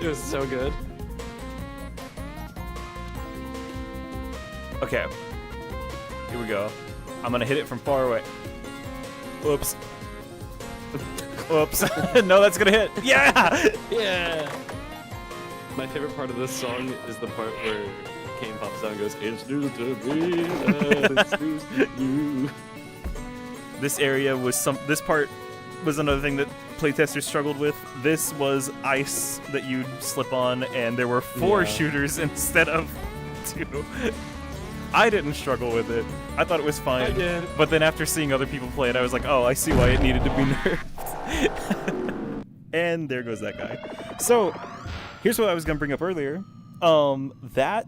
It was so good. Okay. Here we go. I'm gonna hit it from far away. Whoops. Oops. No, that's gonna hit. Yeah! Yeah. My favorite part of this song is the part where Kane pops out and goes, "It's news to me, and it's news to you." This area was this part was another thing that playtesters struggled with. This was ice that you'd slip on, and there were 4 Yeah. shooters instead of 2. I didn't struggle with it. I thought it was fine. I did. But then after seeing other people play it, I was like, oh, I see why it needed to be nerfed. And there goes that guy. So, here's what I was going to bring up earlier. That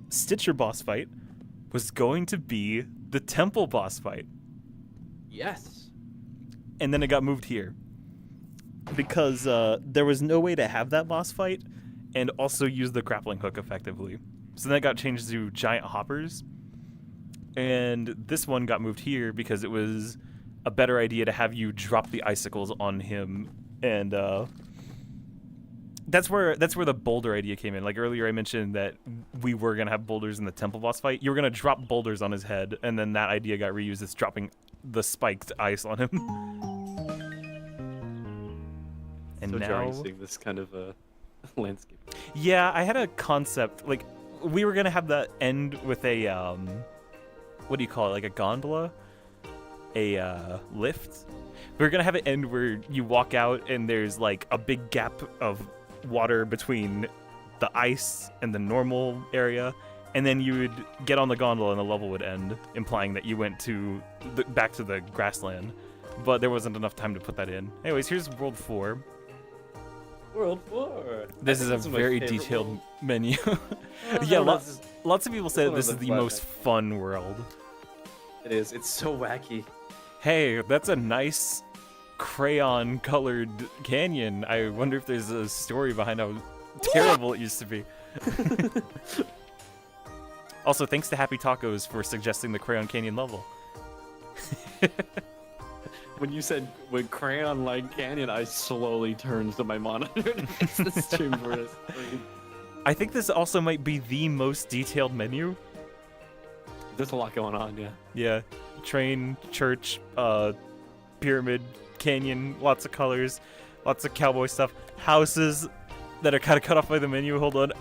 Stitcher boss fight was going to be the temple boss fight. Yes. And then it got moved here. Because there was no way to have that boss fight and also use the grappling hook effectively. So then it got changed to giant hoppers. And this one got moved here because it was a better idea to have you drop the icicles on him. And that's where the boulder idea came in. Like earlier I mentioned that we were going to have boulders in the temple boss fight. You were going to drop boulders on his head, and then that idea got reused as dropping the spiked ice on him. And So now jarring seeing this kind of landscape. yeah, I had a concept, like, we were gonna have that end with a, what do you call it, like a gondola? A, lift? We were gonna have it end where you walk out and there's, like, a big gap of water between the ice and the normal area, and then you would get on the gondola and the level would end, implying that you went to back to the grassland. But there wasn't enough time to put that in. Anyways, here's World 4. World 4. This is a very detailed menu. Yeah, lots of people say that this is the most fun world. It is. It's so wacky. Hey, that's a nice crayon-colored canyon. I wonder if there's a story behind how terrible it used to be. Also, thanks to Happy Tacos for suggesting the Crayon Canyon level. When you said with crayon like canyon, I slowly turned to my monitor to fix the stream for this. I think this also might be the most detailed menu. There's a lot going on, yeah. Yeah, train, church, pyramid, canyon, lots of colors, lots of cowboy stuff, houses that are kind of cut off by the menu. Hold on.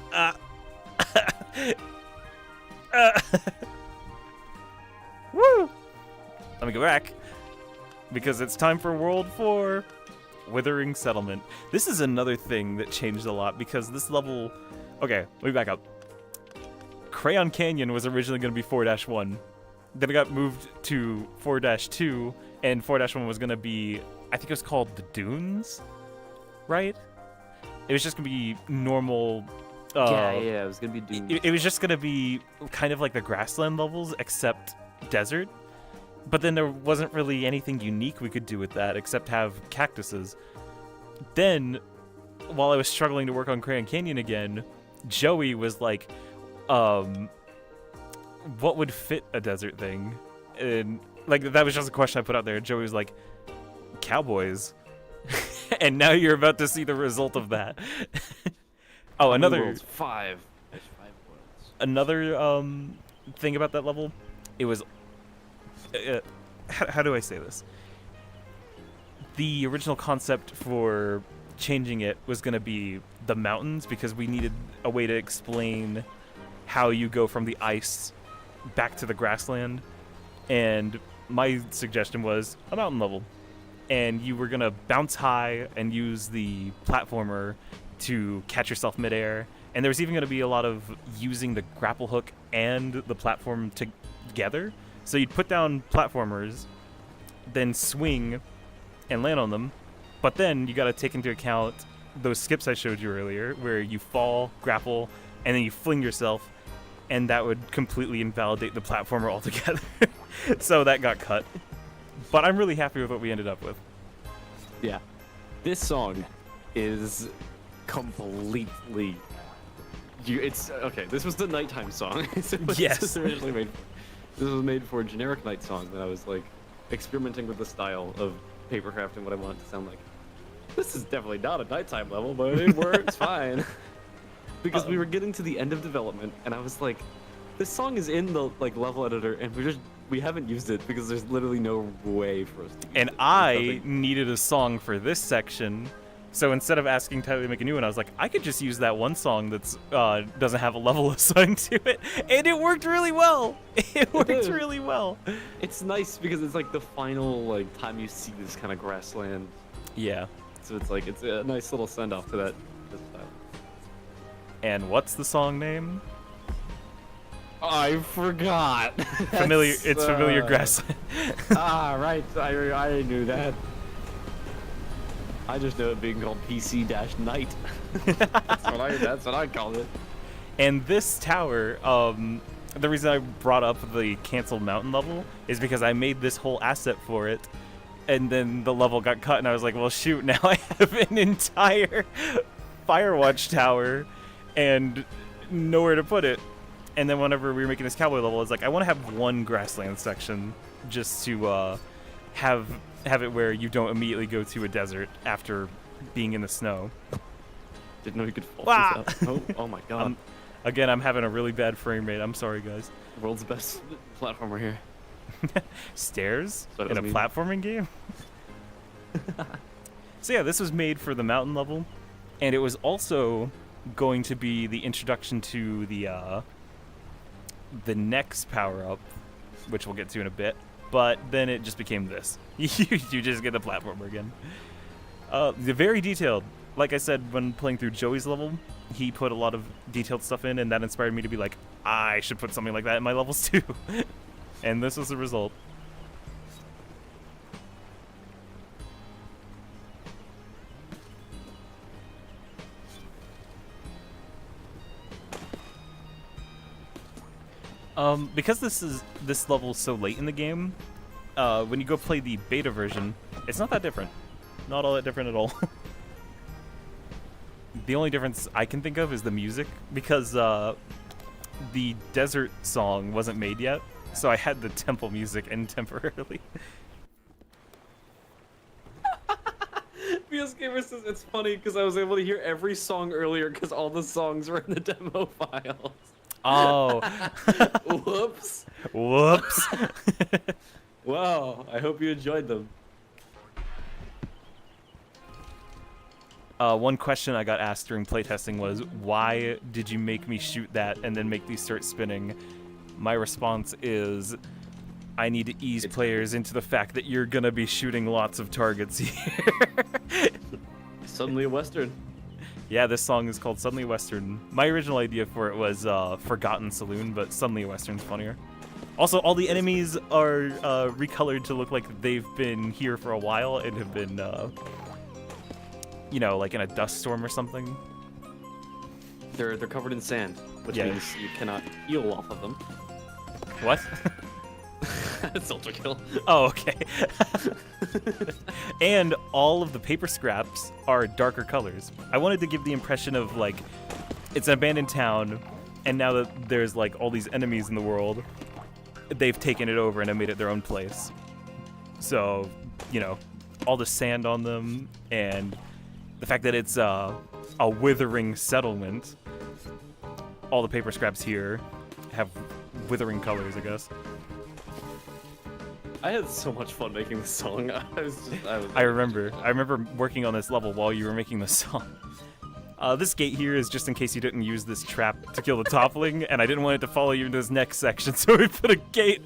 Woo! Let me go back. Because it's time for World 4, Withering Settlement. This is another thing that changed a lot because this level... Okay, let me back up. Crayon Canyon was originally going to be 4-1. Then it got moved to 4-2, and 4-1 was going to be... I think it was called the Dunes, right? It was just going to be normal... yeah, it was gonna be Doom. It was just going to be kind of like the grassland levels, except desert. But then there wasn't really anything unique we could do with that except have cactuses. Then, while I was struggling to work on Crayon Canyon again, Joey was like, what would fit a desert thing? And like that was just a question I put out there. Joey was like, cowboys. And now you're about to see the result of that. Oh, another 5. There's 5 worlds. another thing about that level, it was how do I say this? The original concept for changing it was going to be the mountains because we needed a way to explain how you go from the ice back to the grassland. And my suggestion was a mountain level. And you were going to bounce high and use the platformer to catch yourself midair. And there was even going to be a lot of using the grapple hook and the platform together. So you'd put down platformers, then swing and land on them. But then you got to take into account those skips I showed you earlier, where you fall, grapple, and then you fling yourself, and that would completely invalidate the platformer altogether. So that got cut. But I'm really happy with what we ended up with. Yeah. This song is completely... It's okay, this was the nighttime song. Yes. This was made for a generic night song that I was like experimenting with the style of papercraft and what I want it to sound like. This is definitely not a nighttime level, but it works fine. Because we were getting to the end of development, and I was like, This song is in the like level editor, and we haven't used it because there's literally no way for us to use And it. I needed a song for this section, so instead of asking Tyler to make a new one, I was like, I could just use that one song that's doesn't have a level assigned to it, and it worked really well. It worked did. really well. It's nice because it's like the final like time you see this kind of grassland. Yeah. So it's like it's a nice little send off to that style. And what's the song name? I forgot. Familiar. It's Familiar Grassland. Right. I knew that. I just know it being called PC-Night. That's what I called it. And this tower, the reason I brought up the canceled mountain level is because I made this whole asset for it, and then the level got cut, and I was like, well, shoot, now I have an entire Firewatch tower and nowhere to put it. And then whenever we were making this cowboy level, I was like, I want to have one grassland section just to have it where you don't immediately go to a desert after being in the snow. Didn't know you could fall Wow. this out. Oh my god. Again, I'm having a really bad frame rate. I'm sorry, guys. World's best platformer here. Stairs So it in a doesn't mean- platforming game? So yeah, this was made for the mountain level, and it was also going to be the introduction to the next power-up, which we'll get to in a bit, but then it just became this. You just get the platformer again. They're very detailed. Like I said, when playing through Joey's level, he put a lot of detailed stuff in, and that inspired me to be like, I should put something like that in my levels too. And this was the result. Because this level is so late in the game, when you go play the beta version, it's not that different. Not all that different at all. The only difference I can think of is the music, because the desert song wasn't made yet, so I had the temple music in temporarily. BS Gamer says it's funny because I was able to hear every song earlier because all the songs were in the demo files. Oh. Whoops. Whoops. Wow, I hope you enjoyed them. One question I got asked during playtesting was, why did you make me shoot that and then make these start spinning? My response is, I need to ease players into the fact that you're gonna be shooting lots of targets here. Suddenly a Western. Yeah, this song is called Suddenly a Western. My original idea for it was Forgotten Saloon, but Suddenly a Western's funnier. Also, all the enemies are recolored to look like they've been here for a while and have been, you know, like in a dust storm or something. They're covered in sand, which Yeah. means you cannot heal off of them. What? It's ultra kill. Oh, okay. And all of the paper scraps are darker colors. I wanted to give the impression of, like, it's an abandoned town, and now that there's, like, all these enemies in the world, they've taken it over and have made it their own place. So, you know, all the sand on them, and the fact that it's a withering settlement. All the paper scraps here have withering colors, I guess. I had so much fun making this song. I remember working on this level while you were making the song. This gate here is just in case you didn't use this trap to kill the toppling, and I didn't want it to follow you into this next section, so we put a gate.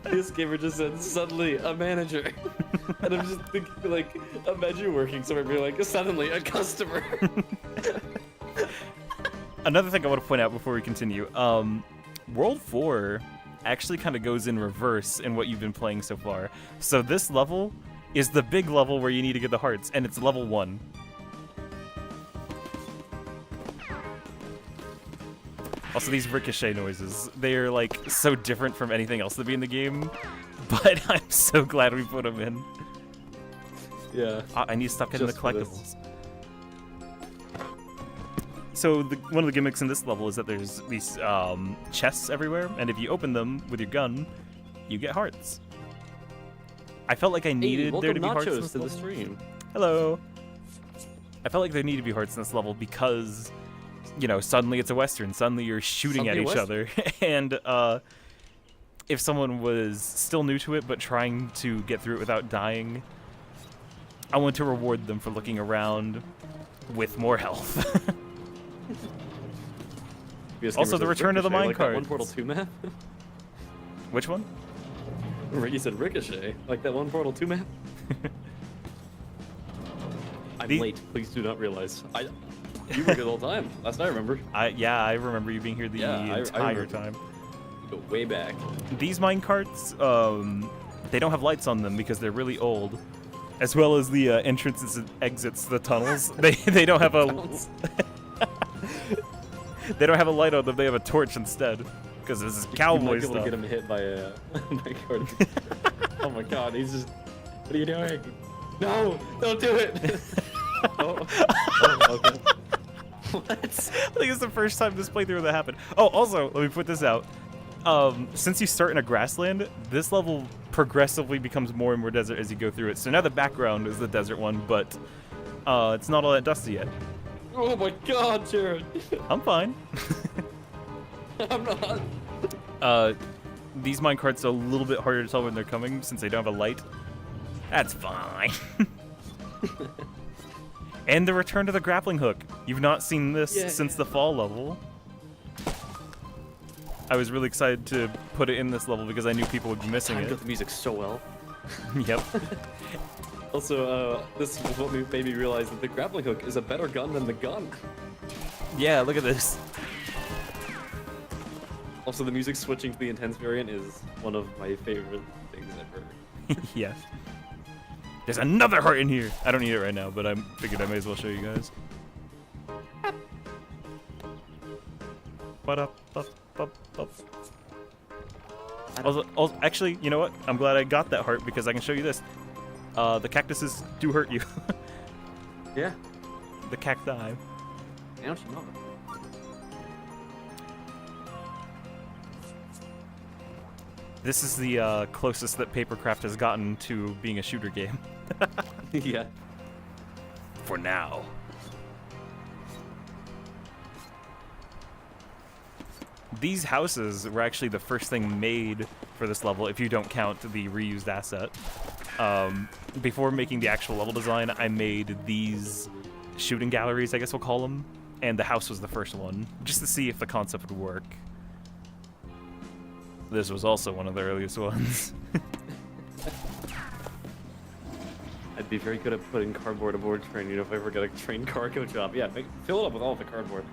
This gamer just said, suddenly a manager. And I'm just thinking, like, imagine working somewhere and being like, suddenly a customer. Another thing I want to point out before we continue, World 4 actually kind of goes in reverse in what you've been playing so far. So this level is the big level where you need to get the hearts, and it's level 1. Also, these ricochet noises, they're like so different from anything else that be in the game, but I'm so glad we put them in. Yeah. I need to stop getting the Just for this. collectibles. So one of the gimmicks in this level is that there's these chests everywhere, and if you open them with your gun, you get hearts. I felt like I needed there to be hearts in Nachos this to the level. stream. Hello. I felt like there needed to be hearts in this level because you know, suddenly it's a Western. Suddenly you're shooting Suddenly at each Western. other. And if someone was still new to it but trying to get through it without dying, I want to reward them for looking around with more health. Also, the return of the Ricochet, like that minecarts. one Portal 2 map. Which one? You said Ricochet, like that one Portal 2 map. I'm late. Please do not realize. You were here the whole time. Last I remember. Yeah, I remember you being here the I entire remember. time. Go way back. These minecarts, they don't have lights on them because they're really old, as well as the entrances and exits to the tunnels. They don't have a they don't have a light on them. They have a torch instead, because this is cowboy You might be able stuff. to get him hit by a minecart. Oh my god, he's just. What are you doing? No, don't do it. Okay. What? I think it's the first time this playthrough that happened. Oh, also, let me put this out. Since you start in a grassland, this level progressively becomes more and more desert as you go through it. So now the background is the desert one, but it's not all that dusty yet. Oh my god, Jared. I'm fine. I'm not. These minecarts are a little bit harder to tell when they're coming since they don't have a light. That's fine. And the return to the grappling hook. You've not seen this since the fall level. I was really excited to put it in this level because I knew people would be missing I it. got the music so well. Yep. Also, this is what made me realize that the grappling hook is a better gun than the gun. Yeah, look at this. Also, the music switching to the intense variant is one of my favorite things ever. Yeah. There's another heart in here. I don't need it right now, but I figured I may as well show you guys. What up? Also, actually, you know what? I'm glad I got that heart because I can show you this. The cactuses do hurt you. Yeah. The cacti. Ouch, no. This is the closest that Papercraft has gotten to being a shooter game. Yeah. For now. These houses were actually the first thing made for this level, if you don't count the reused asset. Before making the actual level design, I made these shooting galleries, I guess we'll call them, and the house was the first one, just to see if the concept would work. This was also one of the earliest ones. I'd be very good at putting cardboard aboard train, you know, if I ever get a train cargo job. Yeah, fill it up with all the cardboard.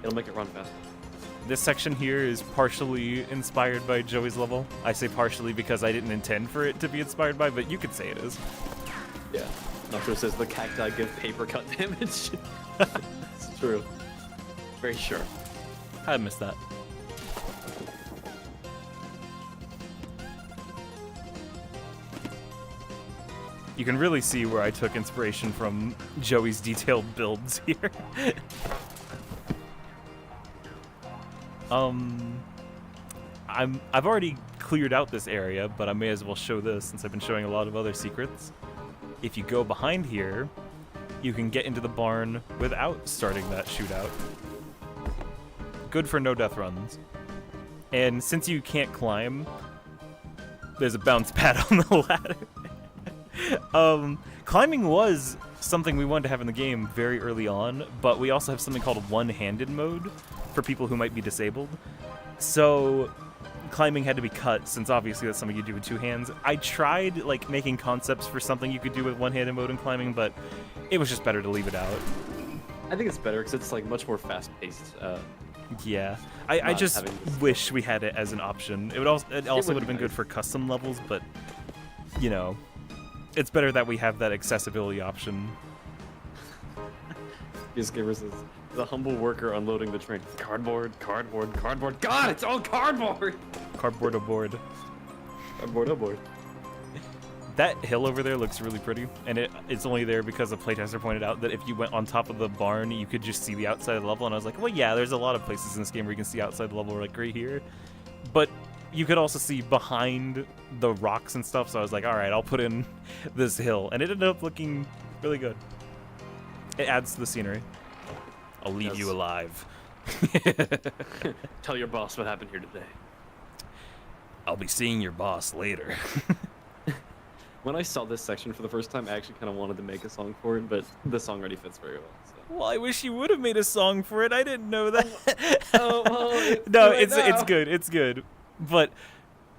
It'll make it run faster. This section here is partially inspired by Joey's level. I say partially because I didn't intend for it to be inspired by, but you could say it is. Yeah. Nacho says the cacti give paper cut damage. It's true. Very sure. I missed that. You can really see where I took inspiration from Joey's detailed builds here. I've already cleared out this area, but I may as well show this since I've been showing a lot of other secrets. If you go behind here, you can get into the barn without starting that shootout. Good for no death runs. And since you can't climb, there's a bounce pad on the ladder. Climbing was something we wanted to have in the game very early on, but we also have something called one-handed mode for people who might be disabled. So climbing had to be cut, since obviously that's something you do with two hands. I tried like making concepts for something you could do with one-handed mode in climbing, but it was just better to leave it out. I think it's better because it's like much more fast-paced. Yeah, I just having this- wish we had it as an option. It would also would have been good for custom levels, but you know, it's better that we have that accessibility option. Gamer says, the humble worker unloading the train. Cardboard, cardboard, cardboard. God, it's all cardboard! Cardboard aboard. Cardboard aboard. That hill over there looks really pretty, and it's only there because a playtester pointed out that if you went on top of the barn, you could just see the outside of the level, and I was like, well, yeah, there's a lot of places in this game where you can see outside the level, like right here. But you could also see behind the rocks and stuff, so I was like, all right, I'll put in this hill, and it ended up looking really good. It adds to the scenery. I'll leave Yes. you alive. Tell your boss what happened here today. I'll be seeing your boss later. When I saw this section for the first time, I actually kind of wanted to make a song for it, but the song already fits very well. So. Well, I wish you would have made a song for it. I didn't know that. Oh, well, No, too late it's now. good. It's good. But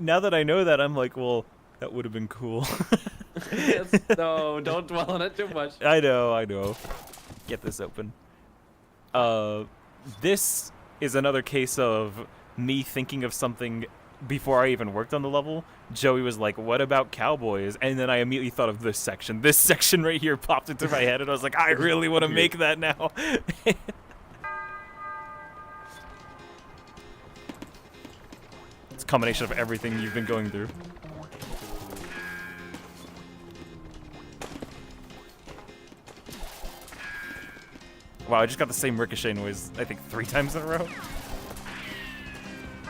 now that I know that, I'm like, well, that would have been cool. Yes, no, don't dwell on it too much. I know. Get this open. This is another case of me thinking of something before I even worked on the level. Joey was like, what about cowboys? And then I immediately thought of this section. This section right here popped into my head, and I was like, I really want to make that now. It's a combination of everything you've been going through. Wow, I just got the same ricochet noise, I think, 3 times in a row.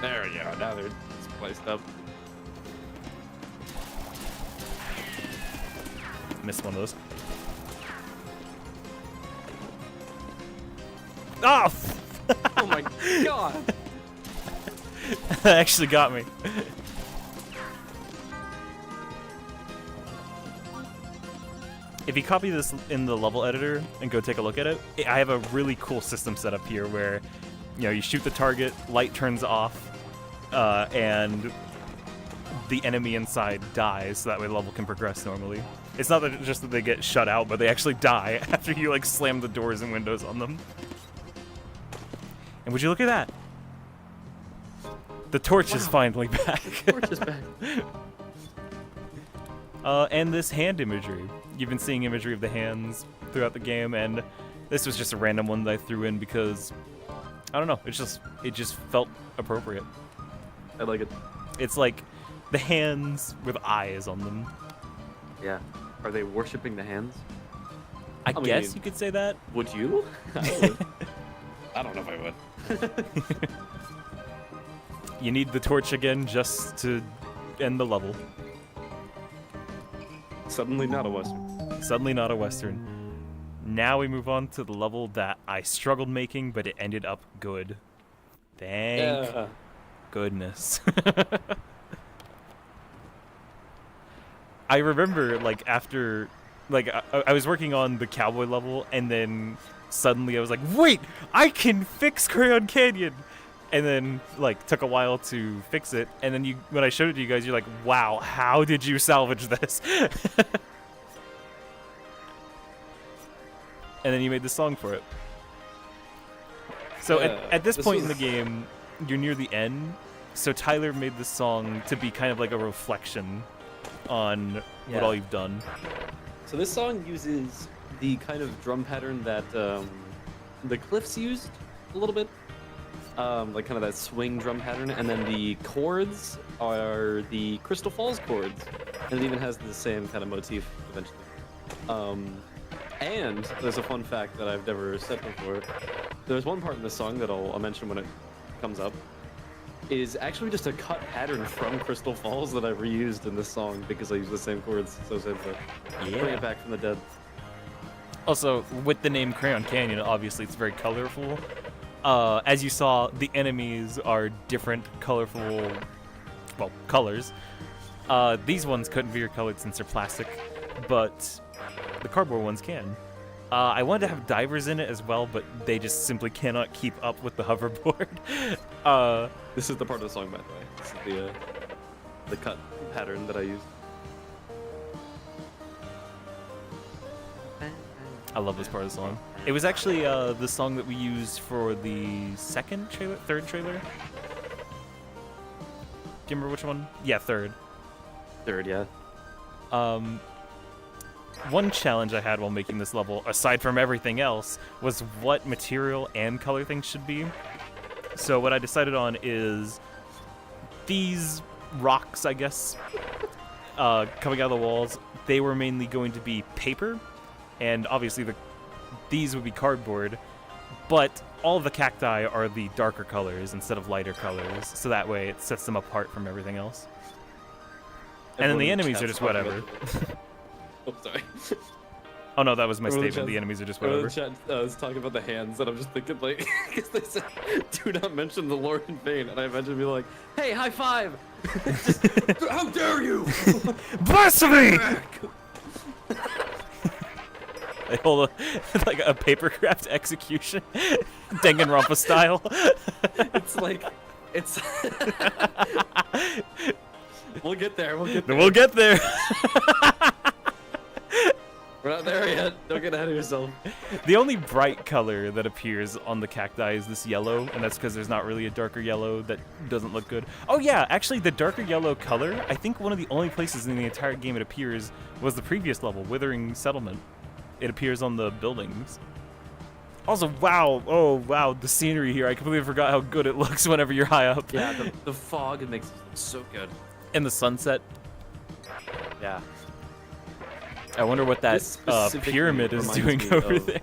There we go. Now they're spliced up. Missed one of those. Ah! Oh my god! That actually got me. If you copy this in the level editor and go take a look at it, I have a really cool system set up here where, you know, you shoot the target, light turns off, and the enemy inside dies, so that way the level can progress normally. It's not that just that they get shut out, but they actually die after you like slam the doors and windows on them. And would you look at that? The torch is finally back. Torch is back. And this hand imagery. You've been seeing imagery of the hands throughout the game, and this was just a random one that I threw in because, I don't know, it just felt appropriate. I like it. It's like the hands with eyes on them. Yeah. Are they worshipping the hands? I mean, guess you could say that. Would you? I would. I don't know if I would. You need the torch again just to end the level. Suddenly not a Western. Suddenly not a Western. Now we move on to the level that I struggled making, but it ended up good. Thank goodness. I remember, like, after, like, I was working on the cowboy level, and then suddenly I was like, wait, I can fix Crayon Canyon! And then, like, took a while to fix it, and then when I showed it to you guys, you're like, wow, how did you salvage this? And then you made the song for it. So at this point in the game, you're near the end, so Tyler made the song to be kind of like a reflection on what all you've done. So this song uses the kind of drum pattern that the Cliffs used a little bit. Like kind of that swing drum pattern, and then the chords are the Crystal Falls chords, and it even has the same kind of motif eventually. And there's a fun fact that I've never said before. There's one part in the song that I'll mention when it comes up, is actually just a cut pattern from Crystal Falls that I've reused in this song because I use the same chords, so it's bring it back from the dead. Also, with the name Crayon Canyon, obviously it's very colorful. As you saw, the enemies are different colorful, well, colors. These ones couldn't be recolored since they're plastic, but the cardboard ones can. I wanted to have divers in it as well, but they just simply cannot keep up with the hoverboard. This is the part of the song, by the way. This is the cut pattern that I used. I love this part of the song. It was actually the song that we used for the third trailer. Do you remember which one? Yeah, third. Third, yeah. One challenge I had while making this level, aside from everything else, was what material and color things should be. So what I decided on is these rocks, I guess, coming out of the walls, they were mainly going to be paper, and obviously these would be cardboard, but all of the cacti are the darker colors instead of lighter colors, so that way it sets them apart from everything else. And then the enemies are just whatever. Oh, sorry. Oh no, that was my Remember statement. the The enemies are just Remember whatever. the chat was talking about the hands, and I'm just thinking like, because they said, "Do not mention the Lord in vain," and I imagine me like, "Hey, high five!" Just, how dare you! Blasphemy! They hold like a paper-craft execution, Danganronpa style. It's like, it's. We'll get there. We'll get there. We'll get there. We're not there yet. Don't get ahead of yourself. The only bright color that appears on the cacti is this yellow, and that's because there's not really a darker yellow that doesn't look good. Oh yeah, actually the darker yellow color, I think one of the only places in the entire game it appears was the previous level, Withering Settlement. It appears on the buildings. Also, wow, oh wow, the scenery here, I completely forgot how good it looks whenever you're high up. Yeah, the fog, it makes it look so good. And the sunset. Yeah. I wonder what that This specifically pyramid is reminds doing me over of- there.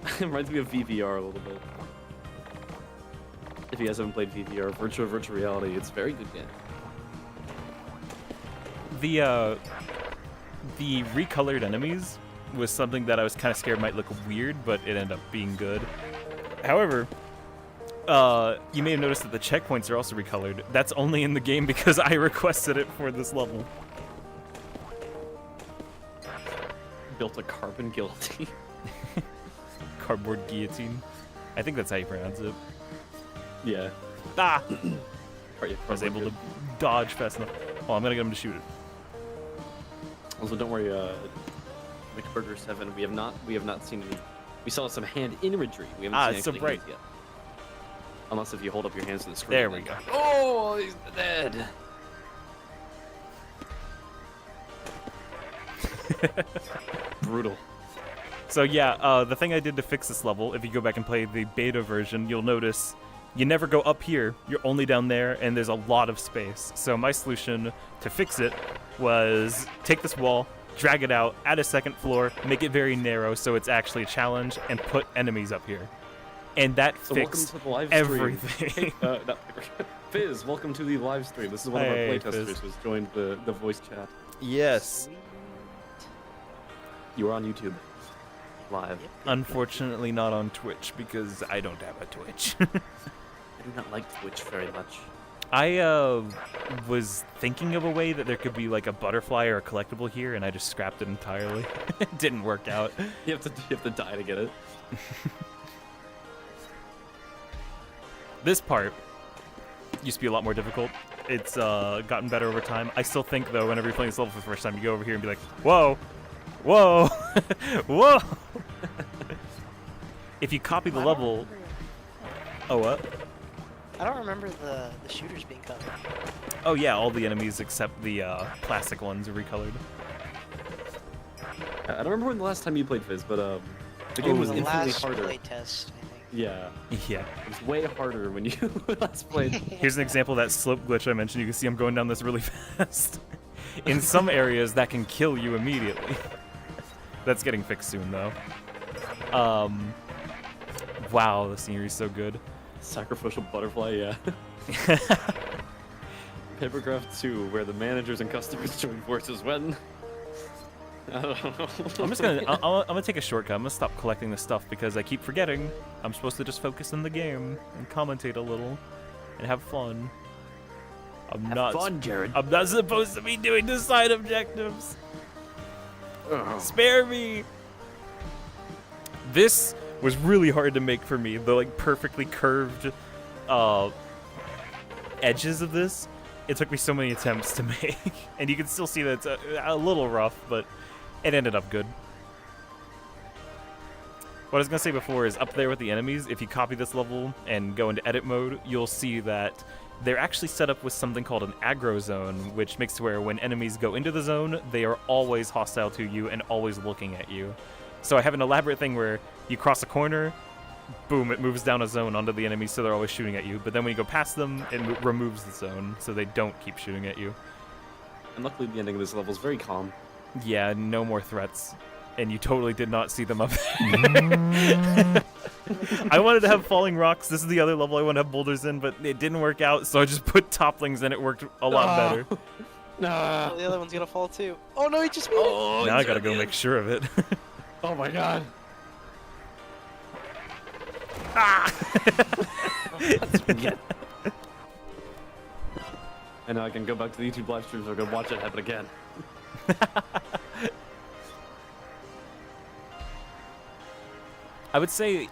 It reminds me of VVR a little bit. If you guys haven't played VVR, virtual reality, it's a very good game. The recolored enemies was something that I was kind of scared might look weird, but it ended up being good. However, you may have noticed that the checkpoints are also recolored. That's only in the game because I requested it for this level. Built a carbon guillotine. Cardboard guillotine. I think that's how you pronounce it. Yeah. Ah! Are you I was able to dodge fast enough. Oh, I'm gonna get him to shoot it. Also, don't worry, McBurger 7. We have not seen any. We saw some hand imagery. We haven't seen It's so actually bright. hands yet. Unless if you hold up your hands to the screen. There we go. Oh, he's dead. Brutal. So yeah, the thing I did to fix this level, if you go back and play the beta version, you'll notice you never go up here, you're only down there, and there's a lot of space. So my solution to fix it was take this wall, drag it out, add a second floor, make it very narrow so it's actually a challenge, and put enemies up here. And that So fixed welcome to the live stream. everything. Not Fizz, welcome to the live stream. This is one of our Hey, playtesters Fizz. who's joined the voice chat. Yes. You are on YouTube. Live. Unfortunately not on Twitch because I don't have a Twitch. I do not like Twitch very much. I was thinking of a way that there could be like a butterfly or a collectible here, and I just scrapped it entirely. It didn't work out. You have to die to get it. This part used to be a lot more difficult. It's gotten better over time. I still think though, whenever you're playing this level for the first time, you go over here and be like, whoa, whoa, whoa. If you copy the level, oh what? I don't remember the shooters being covered. Oh yeah, all the enemies except the plastic ones are recolored. I don't remember when the last time you played Fizz, but the game was The infinitely last harder. play test, I think. Yeah, Yeah. it was way harder when you last played. Here's an example of that slope glitch I mentioned. You can see I'm going down this really fast. In some areas, that can kill you immediately. That's getting fixed soon, though. Wow, the scenery's so good. Sacrificial butterfly, yeah. Papercraft 2, where the managers and customers join forces when. I don't know. I'm just gonna, I'm gonna take a shortcut. I'm gonna stop collecting this stuff because I keep forgetting. I'm supposed to just focus on the game and commentate a little and have fun. I'm not Jared. I'm not supposed to be doing the side objectives. Ugh. Spare me! This was really hard to make for me. The like perfectly curved edges of this. It took me so many attempts to make, and you can still see that it's a little rough, but it ended up good. What I was gonna say before is up there with the enemies, if you copy this level and go into edit mode, you'll see that they're actually set up with something called an aggro zone, which makes it where when enemies go into the zone, they are always hostile to you and always looking at you. So I have an elaborate thing where you cross a corner, boom, it moves down a zone onto the enemies, so they're always shooting at you. But then when you go past them, it removes the zone, so they don't keep shooting at you. And luckily, the ending of this level is very calm. Yeah, no more threats. And you totally did not see them up there. I wanted to have falling rocks. This is the other level I want to have boulders in, but it didn't work out, so I just put toplings and it worked a lot better. Oh, the other one's gonna fall too. Oh no, he just made it! Oh, Now I gotta go make sure of it. Oh my god. Ah! And now I can go back to the YouTube live streams or go watch it happen again. I would say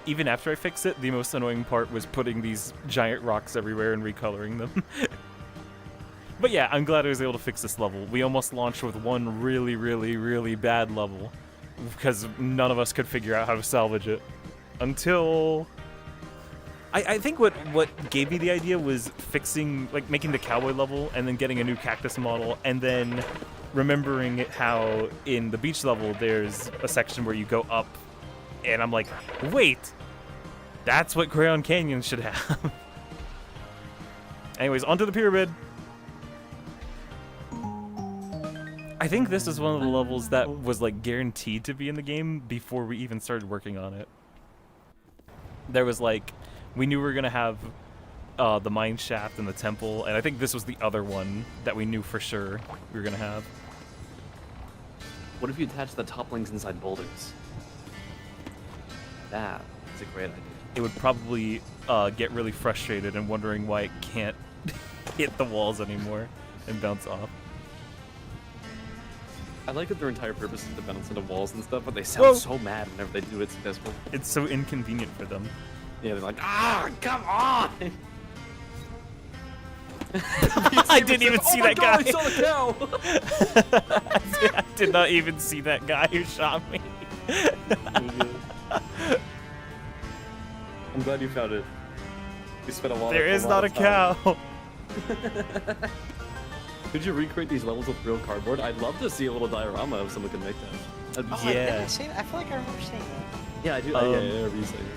even after I fix it, the most annoying part was putting these giant rocks everywhere and recoloring them. But yeah, I'm glad I was able to fix this level. We almost launched with one really, really, really bad level because none of us could figure out how to salvage it until... I think what gave me the idea was fixing, like, making the cowboy level and then getting a new cactus model and then remembering how in the beach level there's a section where you go up and I'm like, wait, that's what Crayon Canyon should have. Anyways, onto the pyramid. I think this is one of the levels that was like guaranteed to be in the game before we even started working on it. There was like, we knew we were gonna have the mine shaft and the temple, and I think this was the other one that we knew for sure we were gonna have. What if you attach the toppings inside boulders? That is a great idea. It would probably get really frustrated and wondering why it can't hit the walls anymore and bounce off. I like that their entire purpose is to bounce into walls and stuff, but they sound so mad whenever they do it successfully. It's so inconvenient for them. Yeah, they're like, ah, come on! I didn't even see that guy. I saw the cow! I did not even see that guy who shot me. I'm glad you found it. You spent a lot. There is not a time. cow. Could you recreate these levels with real cardboard? I'd love to see a little diorama if someone could make that. Oh, Yeah. did I say that? I feel like I remember saying that. Yeah, I do. Um, yeah, I remember you saying it.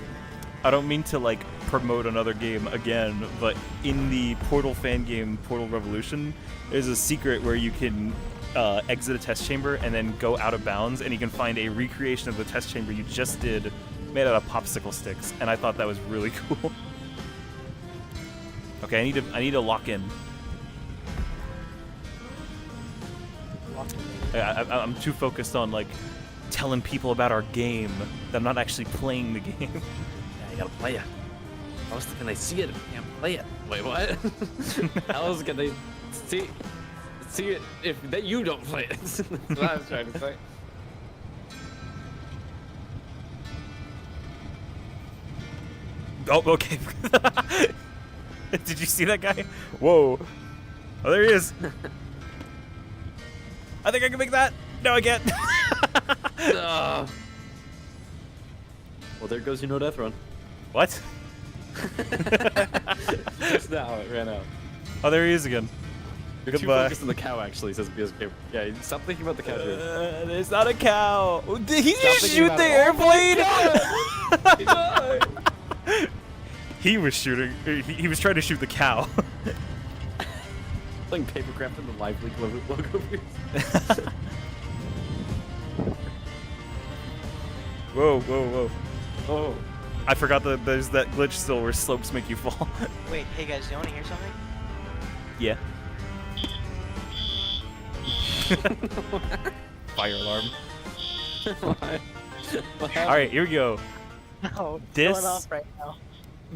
I don't mean to like promote another game again, but in the Portal fan game, Portal Revolution, there's a secret where you can exit a test chamber and then go out of bounds, and you can find a recreation of the test chamber you just did, made out of popsicle sticks, and I thought that was really cool. Okay, I need to lock in. I'm too focused on like telling people about our game that I'm not actually playing the game. Yeah, you gotta play it. How else can they see it if you can't play it? Wait, what? How else can they see it if you don't play it? That's what I was trying to say. Oh, okay. Did you see that guy? Whoa. Oh, there he is. I think I can make that. No, I can't. Well, there goes your no death run. What? Just now, it ran out. Oh, there he is again. You're too Goodbye. focused on the cow, actually, says BSK. Yeah, stop thinking about the cow. There's not a cow. Did he Stop just thinking shoot about the it. airplane? He died. He was shooting. He was trying to shoot the cow. Playing papercraft in the live leak logo. Whoa, whoa, whoa. Oh. I forgot that there's that glitch still where slopes make you fall. Wait, hey guys, do you want to hear something? Yeah. Fire alarm. Alright, here we go. No, it's This- going off right now.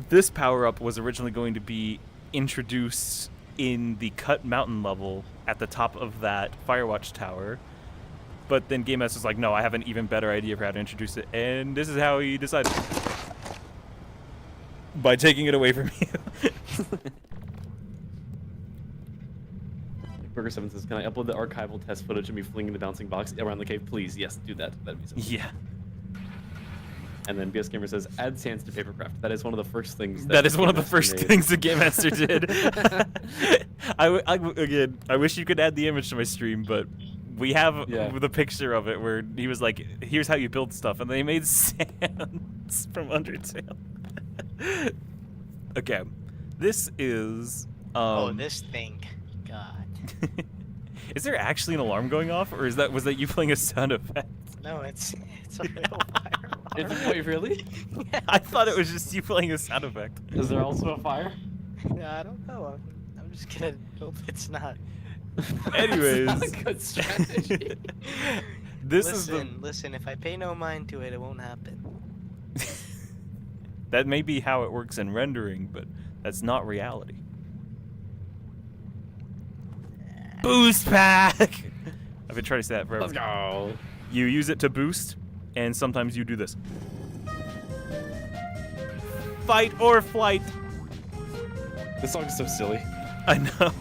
This power-up was originally going to be introduced in the Cut Mountain level at the top of that Firewatch tower. But then Game Master's like, no, I have an even better idea for how to introduce it. And this is how he decided. By taking it away from you. Burger7 says, can I upload the archival test footage of me flinging the bouncing box around the cave? Please, yes, do that. That'd be so. Yeah. And then BS Gamer says, add sands to papercraft. That is one of the first things. That is one of the Game first Master made. things the Game Master did. Again, I wish you could add the image to my stream, but we have the picture of it where he was like, here's how you build stuff, and they made sands from Undertale. Okay, this is... Oh, this thing. God. Is there actually an alarm going off, or was that you playing a sound effect? No, it's a real fire alarm. Wait, really? Yeah. I thought it was just you playing a sound effect. Is there also a fire? Yeah, I don't know. I'm just gonna hope it's not. Anyways, That's not a good strategy. This Listen, if I pay no mind to it, it won't happen. That may be how it works in rendering, but that's not reality. Boost pack! I've been trying to say that forever. Let's go. You use it to boost, and sometimes you do this. Fight or flight. This song is so silly. I know.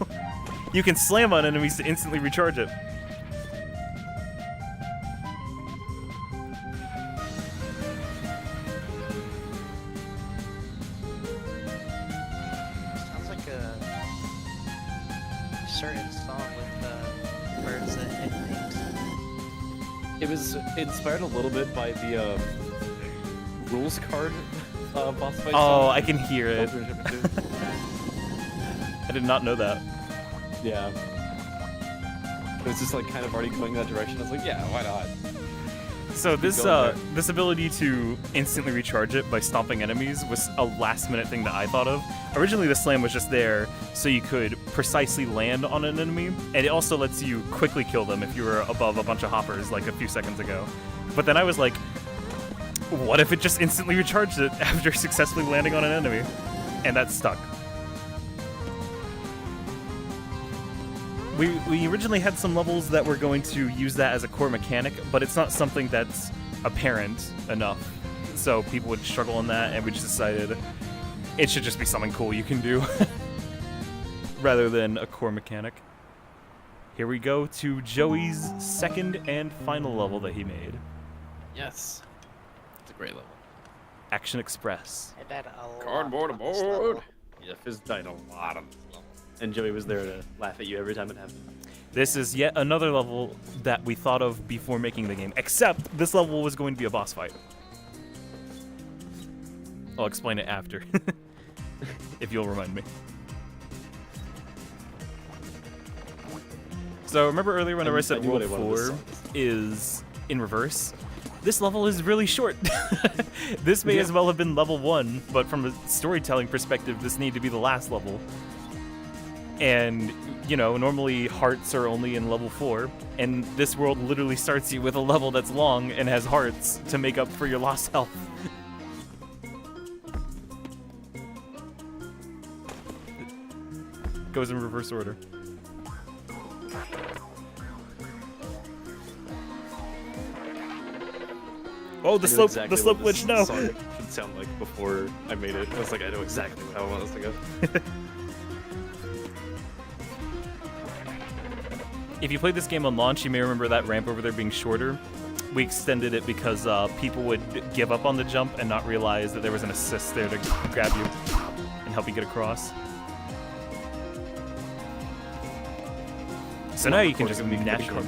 You can slam on enemies to instantly recharge it. Sounds like a certain song with birds that hit things. It was inspired a little bit by the rules card boss fight. Oh, song. I can hear it. I did not know that. Yeah. It was just like kind of already going that direction. I was like, yeah, why not? So this going there. this ability to instantly recharge it by stomping enemies was a last minute thing that I thought of. Originally the slam was just there so you could precisely land on an enemy, and it also lets you quickly kill them if you were above a bunch of hoppers like a few seconds ago. But then I was like, what if it just instantly recharged it after successfully landing on an enemy? And that stuck. We originally had some levels that were going to use that as a core mechanic, but it's not something that's apparent enough. So people would struggle on that, and we just decided it should just be something cool you can do rather than a core mechanic. Here we go to Joey's second and final level that he made. Yes. It's a great level. Action Express. I bet a lot Cardboard on this aboard. level. Yeah, Fizz died a lot on this level. And Joey was there to laugh at you every time it happened. This is yet another level that we thought of before making the game, except this level was going to be a boss fight. I'll explain it after, if you'll remind me. So remember earlier when I said knew what World I wanted to 4 say. is in reverse? This level is really short. This may as well have been level 1, but from a storytelling perspective, this needed to be the last level. And, you know, normally hearts are only in level 4, and this world literally starts you with a level that's long and has hearts to make up for your lost health. Goes in reverse order. Oh, the I knew slope, exactly the slope what this glitch, no! song should sound like before I made it. I was like, I know exactly how I want this to go. If you played this game on launch, you may remember that ramp over there being shorter. We extended it because people would give up on the jump and not realize that there was an assist there to grab you and help you get across. So now you can just naturally...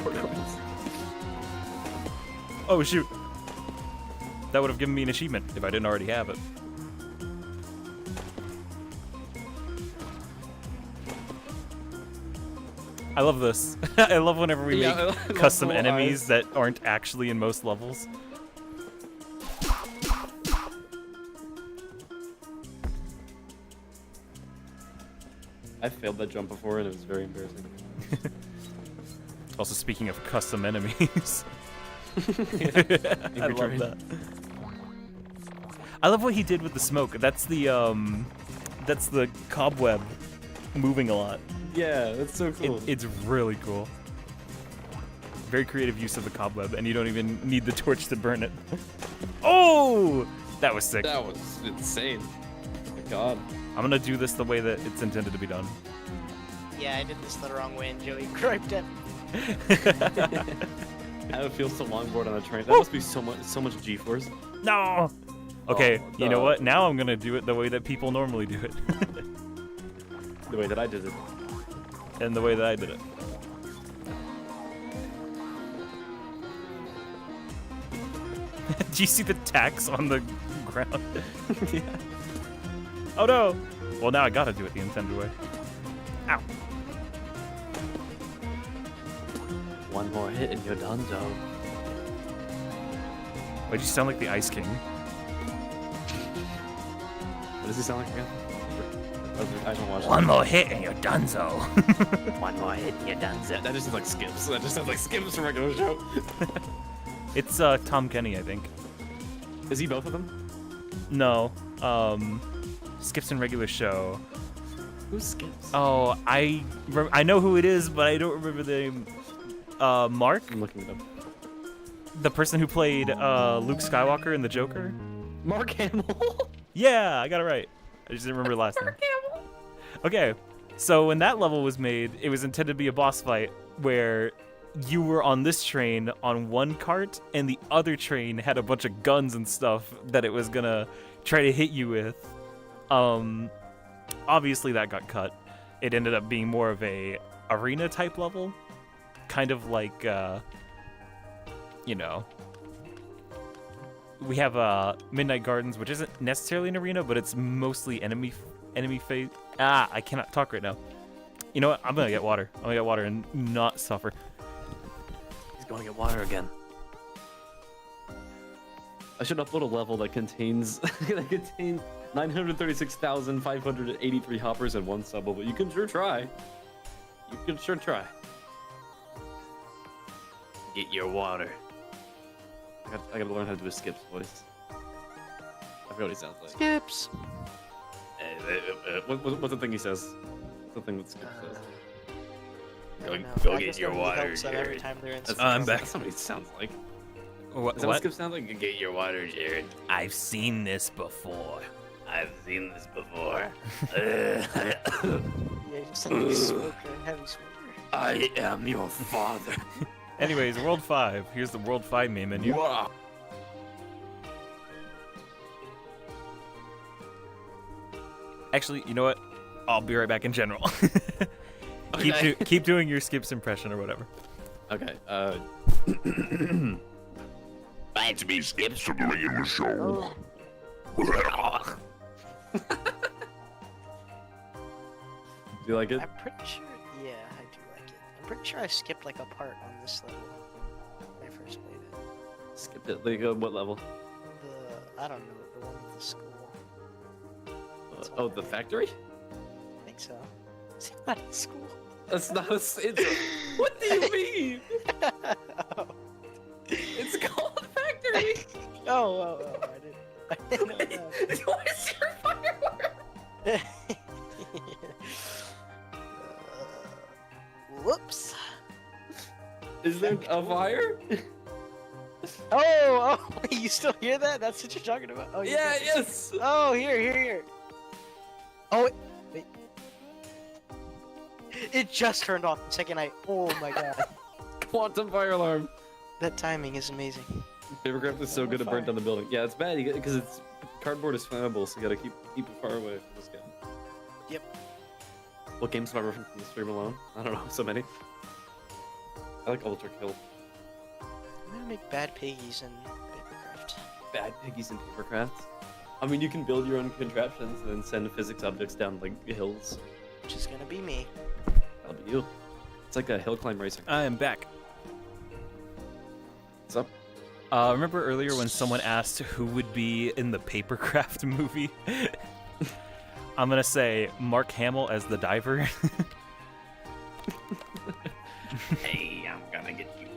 Oh, shoot. That would have given me an achievement if I didn't already have it. I love this. I love whenever we Yeah, I make love custom little enemies eyes. that aren't actually in most levels. I failed that jump before and it was very embarrassing. Also, speaking of custom enemies. I love Train. that. I love what he did with the smoke. That's the cobweb moving a lot. Yeah, that's so cool. It's really cool. Very creative use of the cobweb, and you don't even need the torch to burn it. Oh! That was sick. That was insane. Oh my god. I'm gonna do this the way that it's intended to be done. Yeah, I did this the wrong way and Joey griped it. How it feels to longboard on a train. That must be so much G-force. No! Okay, Oh, you know no. what? Now I'm gonna do it the way that people normally do it. The way that I did it. And the way that I did it. Do you see the tacks on the ground? Yeah. Oh no! Well, now I gotta do it the intended way. Ow. One more hit and you're done, though. Why'd you sound like the Ice King? What does he sound like again? I don't watch One more hit and you're donezo. One more hit and you're done, That just sounds like Skips. That just sounds like Skips from a regular show. It's Tom Kenny, I think. Is he both of them? No, Skips in regular show. Who skips? Oh, I know who it is, but I don't remember the name. Mark, I'm looking it up. the person who played Luke Skywalker in the Joker. Mark Hamill. Yeah, I got it right. I just didn't remember the last name. Okay, so when that level was made, it was intended to be a boss fight where you were on this train on one cart, and the other train had a bunch of guns and stuff that it was gonna try to hit you with. Obviously that got cut. It ended up being more of a arena type level, kind of like, you know, we have Midnight Gardens, which isn't necessarily an arena, but it's mostly enemy phase. Ah, I cannot talk right now. You know what? I'm gonna get water. I'm gonna get water and not suffer. He's going to get water again. I should upload a level that contains 936,583 hoppers and 1 sub level. You can sure try. You can sure try. Get your water. I gotta learn how to do a Skip's voice. I forgot what he sounds like. Skips. What's the thing he says? What's the thing that Skip says? I don't know. Go I get guess your nobody water, helps them every Jared. time they're in That's, I'm that's, back. That's not what he sounds like. What? Is that what Skip sounds like? Get your water, Jared. I've seen this before. I've seen this before. Yeah, just like a smoker, heavy smoker. I am your father. Anyways, World 5. Here's the World 5 main menu. Wow. Actually, you know what? I'll be right back in general. Okay. Keep doing your Skips impression or whatever. Okay, That's me, Skips from the radio show. do you like it? I'm pretty sure, yeah, I do like it. I'm pretty sure I skipped like a part on this level when I first played it. Skipped it. Like, what level? I don't know, the one with the school. Oh, the factory? I think so. Is it not a school? That's not a. It's a what do you mean? Oh. It's called factory. Oh, I didn't know that. What is your firework? Whoops. Is there a fire? Oh, you still hear that? That's what you're talking about? Oh, you Yeah. can- Yes. Oh, here. Oh, wait. It just turned off the second oh my god. Quantum fire alarm. That timing is amazing. Papercraft is so good at burnt down the building. Yeah, it's bad because it's cardboard is flammable, so you gotta keep it far away from this guy. Yep. What games have I referenced from the stream alone? I don't know, so many. I like Ultra Kill. I'm gonna make bad piggies in Papercraft. Bad piggies in Papercraft. I mean, you can build your own contraptions and then send physics objects down like hills. Which is gonna be me. That'll be you. It's like a hill climb racing. I am back. What's up? Remember earlier when someone asked who would be in the Papercraft movie? I'm gonna say Mark Hamill as the diver. Hey, I'm gonna get you.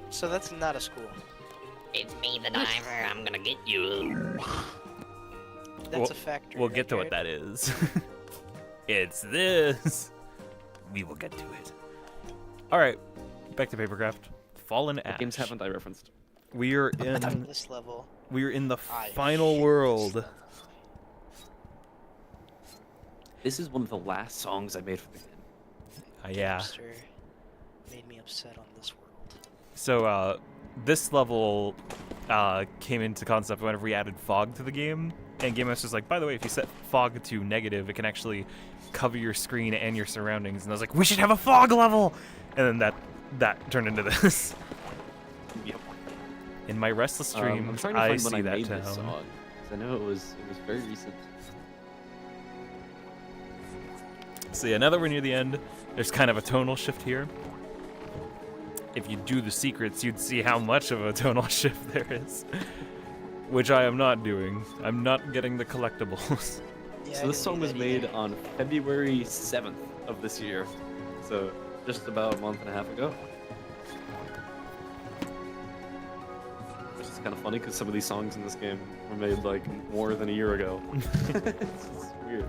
So that's not a school. It's me, the diver. I'm gonna get you. That's a factory. We'll right, get to what Jared? that is. It's this. We will get to it. All right, back to Papercraft. Fallen Ash. What games haven't I referenced? We are On in. this level. We are in the I final hate world. this This is one of the last songs I made for the game. Yeah. Hipster made me upset on this world. So this level came into concept whenever we added fog to the game, and Game Master's like, by the way, if you set fog to negative, it can actually cover your screen and your surroundings. And I was like, we should have a fog level, and then that turned into this. Yep. In my restless dreams, I'm trying to I find see when I that made town. this song. 'Cause I know it was very recent. So yeah, now that we're near the end, there's kind of a tonal shift here. If you do the secrets, you'd see how much of a tonal shift there is. Which I am not doing. I'm not getting the collectibles. Yeah, I So this didn't song do was that made either. on February 7th of this year. So just about a month and a half ago. It's kind of funny because some of these songs in this game were made like more than a year ago. It's just weird.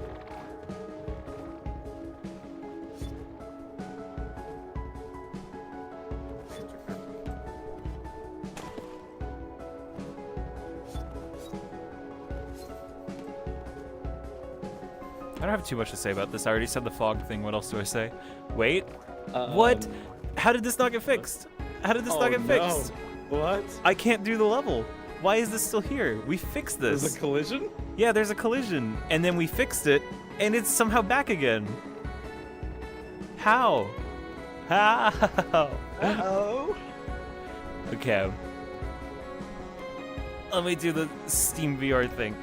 I don't have too much to say about this. I already said the fog thing. What else do I say? Wait. What? How did this not get fixed? How did this not get fixed? What? I can't do the level. Why is this still here? We fixed this. There's a collision? Yeah, there's a collision, and then we fixed it, and it's somehow back again. How? How? Uh-oh. Okay. Let me do the Steam VR thing.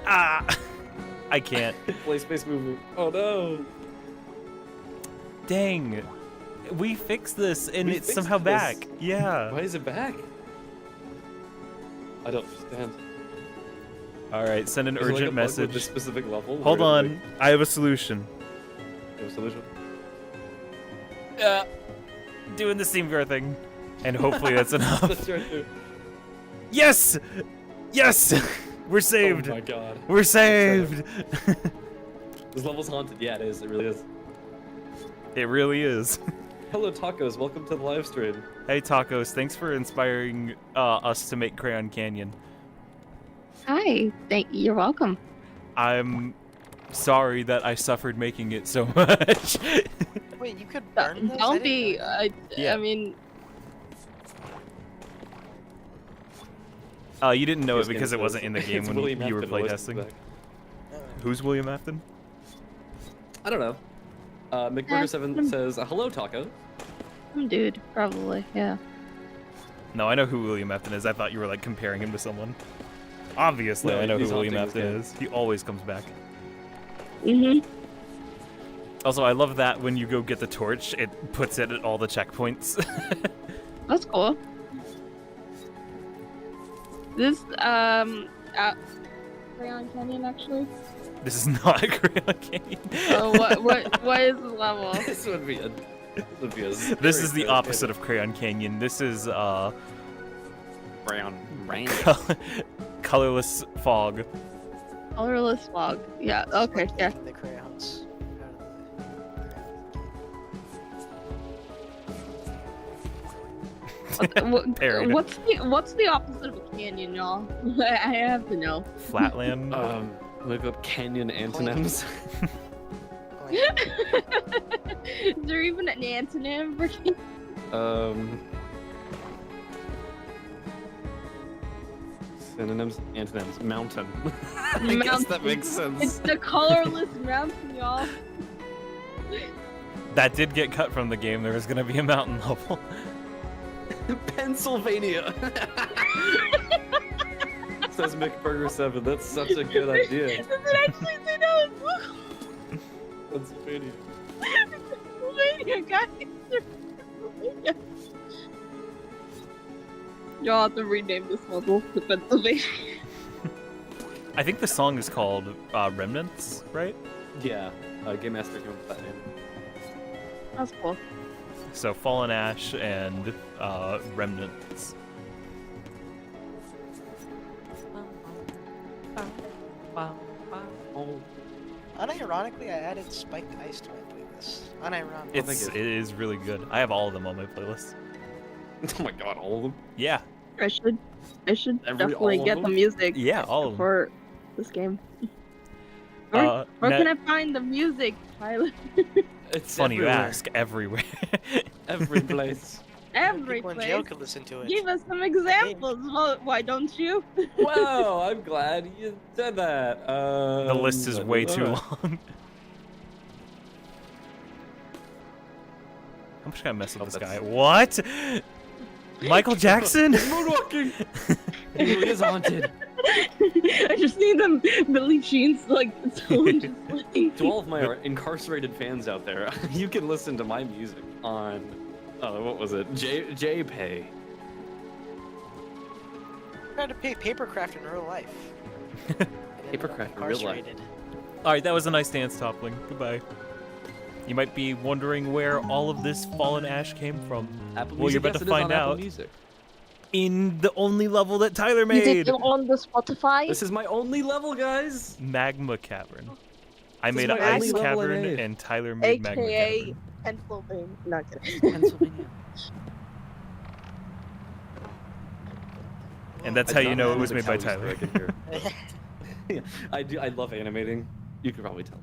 Ah! I can't. Play space movement. Oh no! Dang. We fixed this, and We it's fixed somehow this? back. Yeah. Why is it back? I don't understand. Alright, send an Is it like a urgent bug with message. this specific level? Hold where, on. like, I have a solution. you have a solution? Doing the Steam VR thing. And hopefully that's enough. That's right there. Yes! Yes! We're saved! Oh my god. We're saved! This level's haunted. Yeah, it is. It really is. It really is. Hello, Tacos. Welcome to the live stream. Hey Tacos, thanks for inspiring us to make Crayon Canyon. Hi, you're welcome. I'm sorry that I suffered making it so much. Wait, you could burn this? I Don't didn't be. know that. Yeah. I mean, You didn't know it This because game it wasn't in the says- game it's when William you were Afton, let's playtesting. go back. Who's William Afton? I don't know. McBurger7 says, hello, Taco. some dude, probably. Yeah. No, I know who William Afton is. I thought you were like comparing him to someone. Obviously, No, I know who he's William haunting Afton this is. He always comes back. Mhm. Also, I love that when you go get the torch, it puts it at all the checkpoints. That's cool. This Crayon Canyon actually. This is not a Crayon Canyon. Oh, what is this level? This would be a... This is the opposite of Crayon Canyon. This is brown. colorless fog. Colorless fog. Yeah. Okay. Yeah. The crayons. Parried. What's the opposite of a canyon, y'all? I have to know. Flatland. Look up canyon antonyms. Is there even an antonym for canyon? Synonyms, antonyms, mountain. I guess that makes sense. It's the colorless mountain, y'all. That did get cut from the game. There was gonna be a mountain level. Pennsylvania. Says McBurger7. That's such a good idea. Does it actually say that? Pennsylvania. Pennsylvania, guys. Pennsylvania. Y'all have to rename this level to Pennsylvania. I think the song is called Remnants, right? Yeah, Game Master came up with that name. That's cool. So Fallen Ash and Remnants. Unironically, I added spiked ice to my playlist. Unironically. It is really good. I have all of them on my playlist. Oh my god, all of them? Yeah. I should definitely all of get the them? music Yeah, all of them. for this game. Where Matt- can I find the music, Tyler? It's Funny you everywhere. ask. Everywhere. Every place. Every People in place. jail could listen to it. Give us some examples. Well, why don't you? Wow, I'm glad you said that. The list is way too long. I'm just gonna mess with this guy. What? Michael Jackson? Moonwalking! He really is haunted. I just need them Billie Jean's like someone just playing. To all of my incarcerated fans out there, you can listen to my music on, what was it? JPay. I tried to pay papercraft in real life. Papercraft in real life. Incarcerated. Alright, that was a nice dance, Toppling. Goodbye. You might be wondering where all of this Fallen Ash came from. Apple Well, you're Music, about yes, to it is on find Apple out. Music. in the only level that Tyler Is made. it on the Spotify? This is my only level, guys. Magma Cavern. I This is made my Ice only level I Cavern made. and Tyler made Magma AKA Cavern. Pennsylvania. Not kidding. Pennsylvania. And that's I how do you not know have it was the made by cow Easter Tyler. egg in here. Yeah, I do. I love animating. You could probably tell.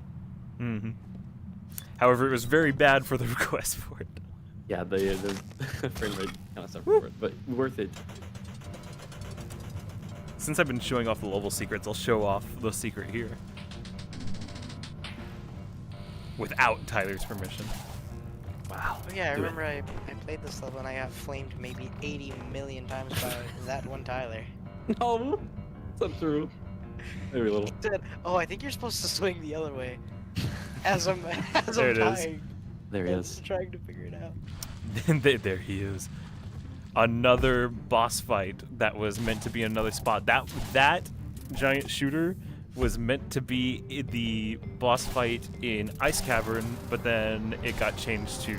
hmm However, it was very bad for the request for it. Yeah, the frame rate kind of suffered for it, but worth it. Since I've been showing off the level secrets, I'll show off the secret here. Without Tyler's permission. Wow. Oh yeah, I Do it. remember I played this level and I got flamed maybe 80 million times by that one Tyler. No, it's not true. Maybe a little. He said, "Oh, I think you're supposed to swing the other way." As I'm There it is. dying. There he I'm is. trying to figure it out. There he is. Another boss fight that was meant to be another spot. That giant shooter was meant to be the boss fight in Ice Cavern, but then it got changed to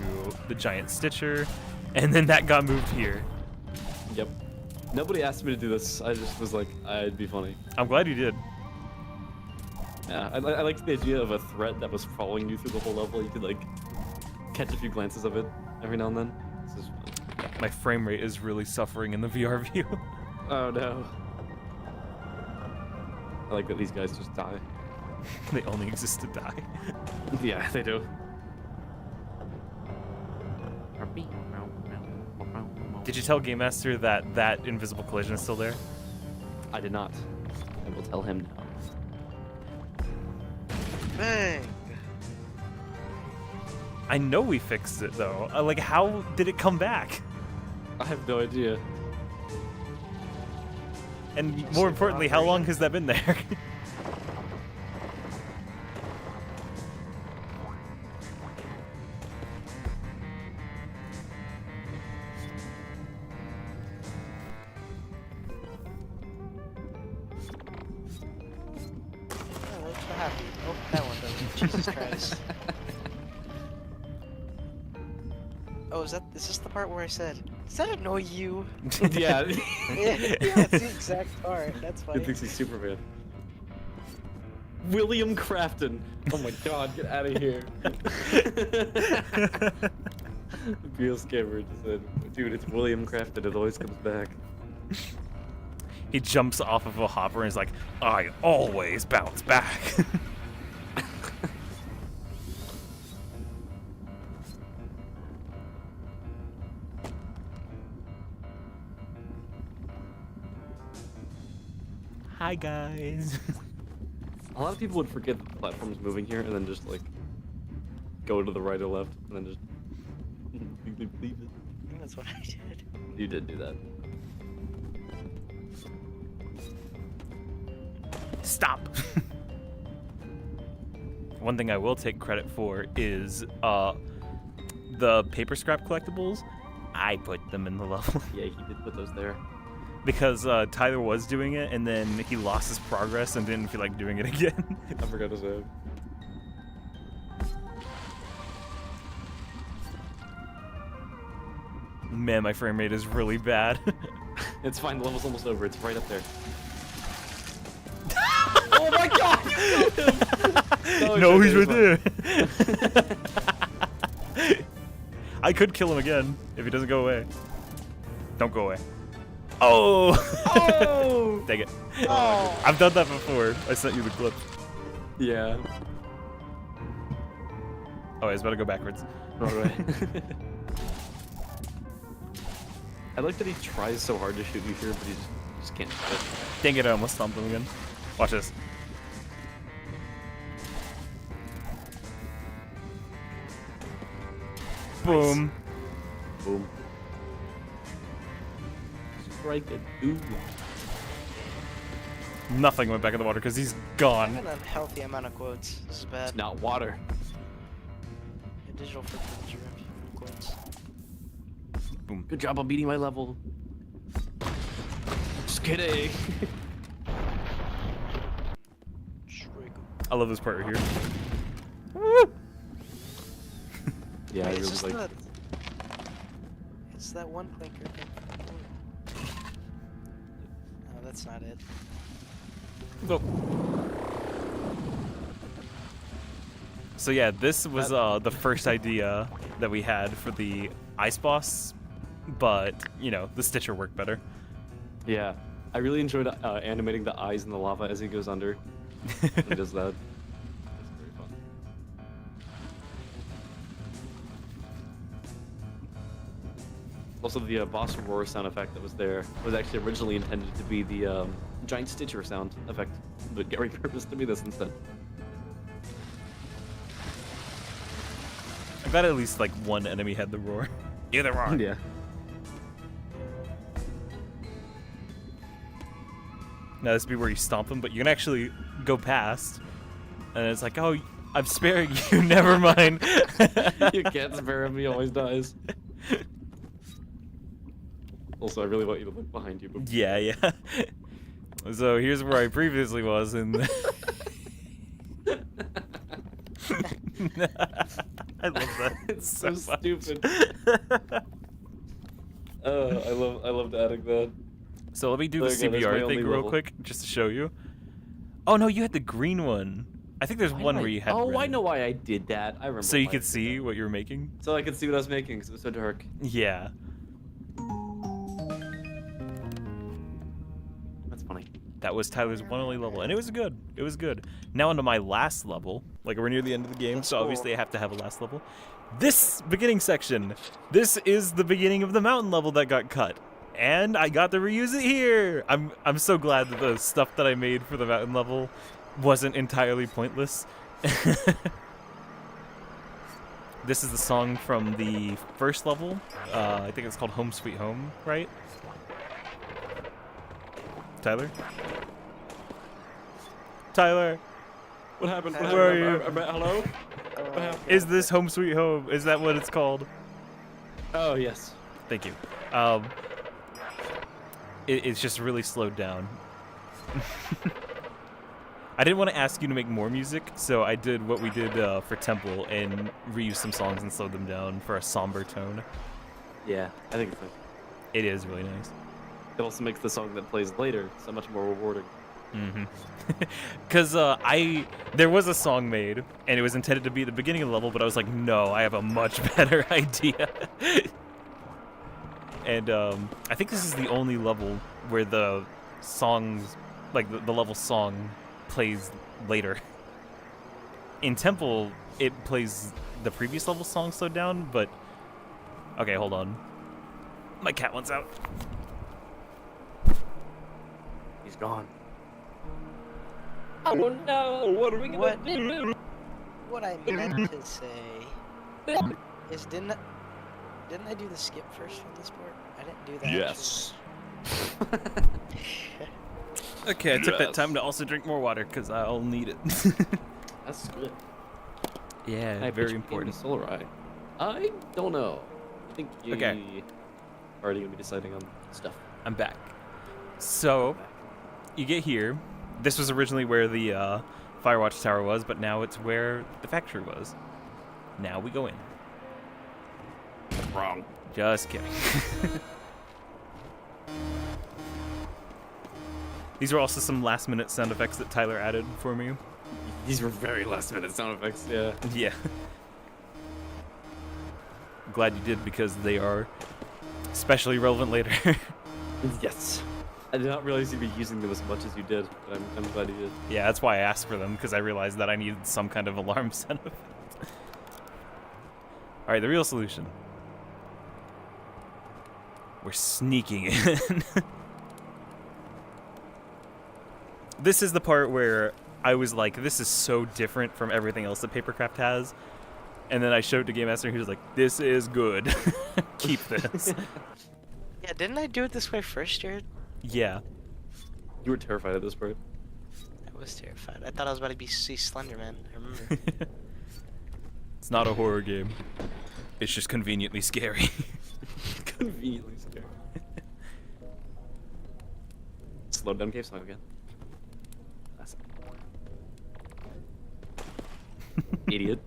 the giant Stitcher, and then that got moved here. Yep. Nobody asked me to do this. I just was like, it'd be funny. I'm glad you did. Yeah, I liked the idea of a threat that was following you through the whole level. You could like catch a few glances of it every now and then. This is fun. My frame rate is really suffering in the VR view. Oh no. I like that these guys just die. They only exist to die. Yeah, they do. Did you tell Game Master that that invisible collision is still there? I did not. I will tell him now. Bang! I know we fixed it though. Like, how did it come back? I have no idea. And Just more like importantly, how long has that been there? Oh, looks so happy. Oh, that one doesn't. Jesus Christ. Oh, is this the part where I said, "Does that annoy you?" Yeah. Yeah, that's the exact part. That's He funny. thinks he's Superman. William Crafton. Oh my god, get out of here. Beal Scammer just said, dude, it's William Crafton. It always comes back. He jumps off of a hopper and is like, I always bounce back. Hi guys. A lot of people would forget that the platform's moving here and then just like go to the right or left and then just leave it. That's what I did. You did do that. Stop. One thing I will take credit for is the paper scrap collectibles. I put them in the level. Yeah, he did put those there. Because Tyler was doing it, and then he lost his progress and didn't feel like doing it again. I forgot to save. Man, my frame rate is really bad. It's fine, the level's almost over. It's right up there. Oh my god! No, he's right there. I could kill him again if he doesn't go away. Don't go away. Oh! Oh! Dang it. Oh. I've done that before. I sent you the clip. Yeah. Oh, I was about to go backwards. Alright. I like that he tries so hard to shoot you here, but he just can't do it. Dang it, I almost stomped him again. Watch this. Boom. Boom. Strike it. Ooh. Nothing went back in the water because he's I gone. have an unhealthy amount of quotes. This is bad. It's not water. A digital footprint quotes. Boom. Good job on beating my level. Just kidding. Strike. I love this part right here. Woo! Yeah, I Wait, really it's like. it's that one clinker thing. that's not it. Go. So yeah, this was the first idea that we had for the ice boss, but you know, the Stitcher worked better. Yeah, I really enjoyed animating the eyes in the lava as he goes under. When he does that. It's very fun. Also, the boss roar sound effect that was there was actually originally intended to be the giant Stitcher sound effect, but get repurposed to be this instead. I bet at least like one enemy had the roar. You're the roar. Yeah. Now this would be where you stomp them, but you can actually go past, and it's like, oh, I'm sparing you. Never mind. You can't spare him. He always dies. Also, I really want you to look behind you. Yeah, yeah. So here's where I previously was, and I love that. It's so much. stupid. I loved adding that. So let me do the Okay, that's my CBR only thing real level. quick, just to show you. Oh no, you had the green one. I think there's one where you had. Oh, I red. know why I did that. I remember. So you why I could did see that. what you were making. So I could see what I was making because it was so dark. Yeah. That's funny. That was Tyler's one only level, and it was good. It was good. Now onto my last level. Like, we're near the end of the game, so obviously I have to have a last level. This beginning section. This is the beginning of the mountain level that got cut. And I got to reuse it here. I'm so glad that the stuff that I made for the mountain level wasn't entirely pointless. This is the song from the first level. I think it's called Home Sweet Home, right? Tyler? Tyler, What happened? What Where happened? are you? Hello? Oh, is this Home Sweet Home? Is that what it's called? Oh, yes. Thank you. It's just really slowed down. I didn't want to ask you to make more music, so I did what we did for Temple and reuse some songs and slowed them down for a somber tone. Yeah, I think it's nice. It is really nice. It also makes the song that plays later so much more rewarding. Mm-hmm. Because there was a song made, and it was intended to be the beginning of the level, but I was like, no, I have a much better idea. And I think this is the only level where the songs, like the level song, plays later. In Temple, it plays the previous level song slowed down, but... Okay, hold on. My cat wants out. He's gone. Oh no! What are we gonna What? do? What I meant to say is didn't I do the skip first for this part? I didn't do that. Yes. Okay, I took that Yes. time to also drink more water, because I'll need it. That's good. Yeah, Can I very pitch important. into Solar Eye? I don't know. I think you Okay. are already gonna be deciding on stuff. I'm back. So, you get here. This was originally where the Firewatch Tower was, but now it's where the factory was. Now we go in. Wrong. Just kidding. These are also some last-minute sound effects that Tyler added for me. These were very last-minute sound effects. Yeah. Yeah. Glad you did, because they are especially relevant later. Yes. I did not realize you'd be using them as much as you did, but I'm glad you did. Yeah, that's why I asked for them, because I realized that I needed some kind of alarm sound effect. Alright, the real solution. We're sneaking in. This is the part where I was like, this is so different from everything else that Papercraft has. And then I showed it to Game Master, and he was like, this is good. Keep this. Yeah, didn't I do it this way first, Jared? Yeah. You were terrified of this part. I was terrified. I thought I was about to see Slenderman. I remember. It's not a horror game. It's just conveniently scary. Conveniently scary. Slow down cave song again. Classic. Idiot.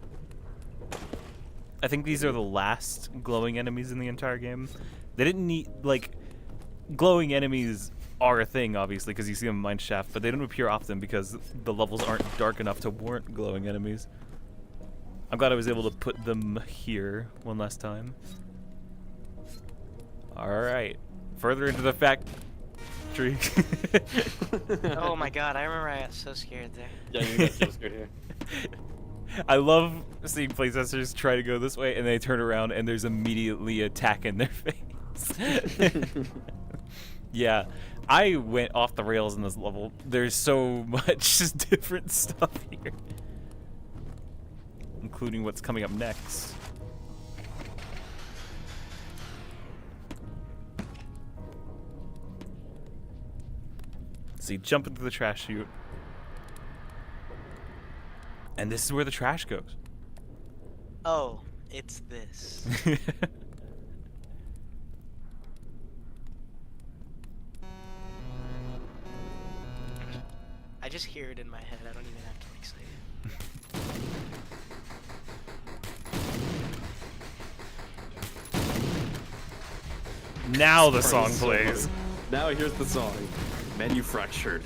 I think these are the last glowing enemies in the entire game. They didn't need, like, glowing enemies are a thing, obviously, because you see them in mine shaft, but they don't appear often because the levels aren't dark enough to warrant glowing enemies. I'm glad I was able to put them here one last time. Alright. Further into the factory. Oh my god, I remember I got so scared there. Yeah, you got so scared here. I love seeing playtesters try to go this way and they turn around and there's immediately attack in their face. Yeah, I went off the rails in this level. There's so much different stuff here, including what's coming up next. See, jump into the trash chute. And this is where the trash goes. Oh, it's this. I just hear it in my head. I don't even have to like say it. Now the This song part is so plays. funny. Now here's the song. Manufactured.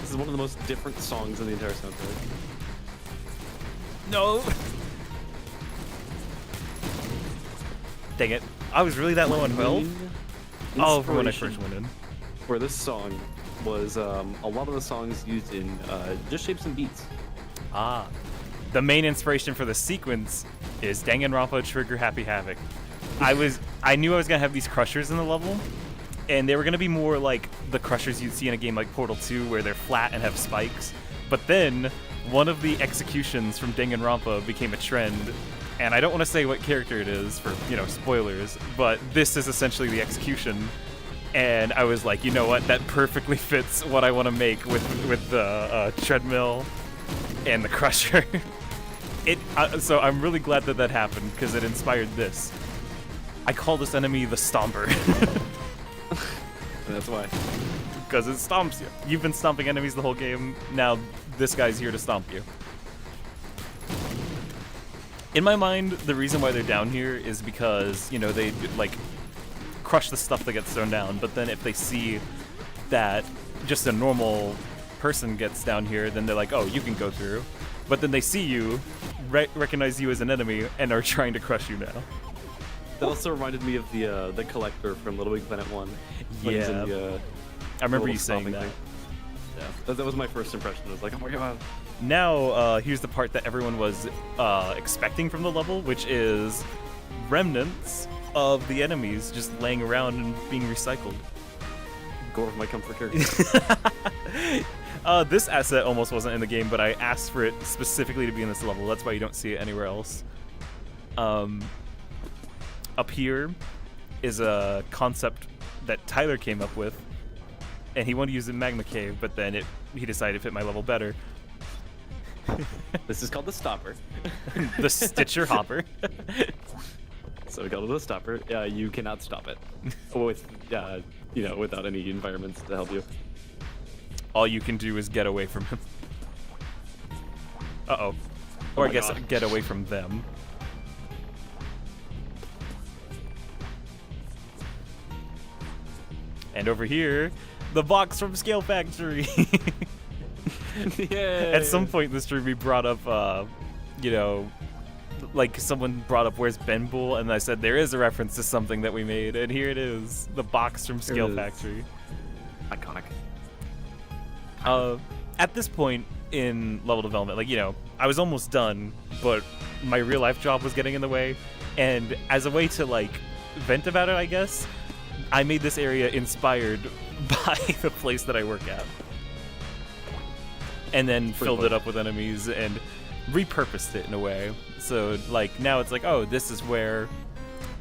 This is one of the most different songs in the entire soundtrack. No. Dang it. I was really that low on health? Oh, for when I first went in. For this song was a lot of the songs used in Just Shapes and Beats. Ah. The main inspiration for the sequence is Danganronpa Trigger Happy Havoc. I knew I was gonna have these crushers in the level, and they were gonna be more like the crushers you'd see in a game like Portal 2 where they're flat and have spikes. But then one of the executions from Danganronpa became a trend, and I don't want to say what character it is for, you know, spoilers, but this is essentially the execution. And I was like, you know what, that perfectly fits what I want to make with the treadmill and the crusher. So I'm really glad that that happened because it inspired this. I call this enemy the Stomper. That's why. Because it stomps you. You've been stomping enemies the whole game. Now this guy's here to stomp you. In my mind, the reason why they're down here is because, you know, they like crush the stuff that gets thrown down. But then if they see that just a normal person gets down here, then they're like, oh, you can go through. But then they see you, recognize you as an enemy, and are trying to crush you now. That also reminded me of the collector from Little Big Planet 1. When he's in the, I remember little you saying stomping that. thing. Yeah, that was my first impression. I was like, oh my god. Now, here's the part that everyone was expecting from the level, which is remnants of the enemies just laying around and being recycled. Gore of my comfort here. This asset almost wasn't in the game, but I asked for it specifically to be in this level. That's why you don't see it anywhere else. Up here is a concept that Tyler came up with, and he wanted to use it in Magma Cave, but then he decided to fit my level better. This is called the stopper. The Stitcher Hopper. So we call it the stopper. You cannot stop it with, you know, without any environments to help you. All you can do is get away from him. Uh-oh. Or I guess get away from them. And over here, the box from Scale Factory. Yay. At some point in the stream, we brought up, you know, like someone brought up where's Ben Bull, and I said there is a reference to something that we made, and here it is, the box from Scale Factory. Iconic. At this point in level development, like, you know, I was almost done, but my real life job was getting in the way, and as a way to like vent about it, I guess, I made this area inspired by the place that I work at. And then filled it up with enemies and repurposed it in a way. So, like, now it's like, oh, this is where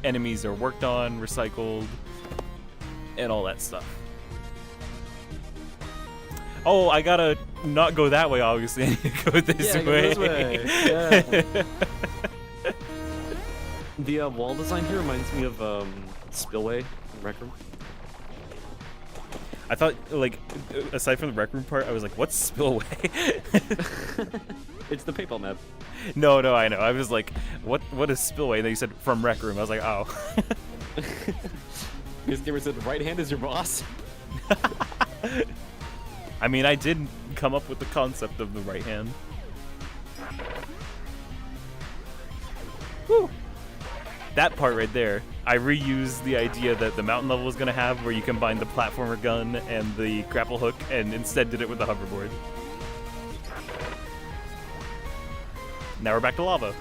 enemies are worked on, recycled, and all that stuff. Oh, I gotta not go that way, obviously. I need to go this way. Go this way. Yeah. The wall design here reminds me of Spillway in Rec Room. I thought, like, aside from the Rec Room part, I was like, what's Spillway? It's the PayPal map. No, I know. I was like, what is Spillway? And then you said from Rec Room. I was like, oh. His gamer said, right hand is your boss. I mean, I did come up with the concept of the right hand. Whew. That part right there, I reused the idea that the mountain level was going to have where you combine the platformer gun and the grapple hook, and instead did it with the hoverboard. Now we're back to lava.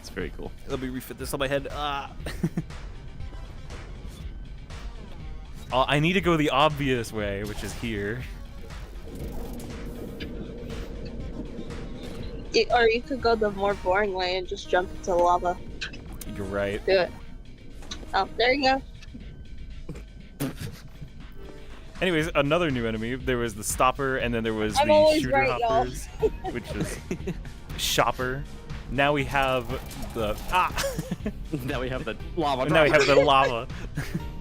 It's very cool. Let me refit this on my head. Ah. Oh, I need to go the obvious way, which is here. Or you could go the more boring way and just jump into lava. You're right. Do it. Oh, there you go. Anyways, another new enemy. There was the stopper, and then there was I'm the always shooter right, y'all. hoppers, which is shopper. Now we have the Now we have the lava. Now we have the lava.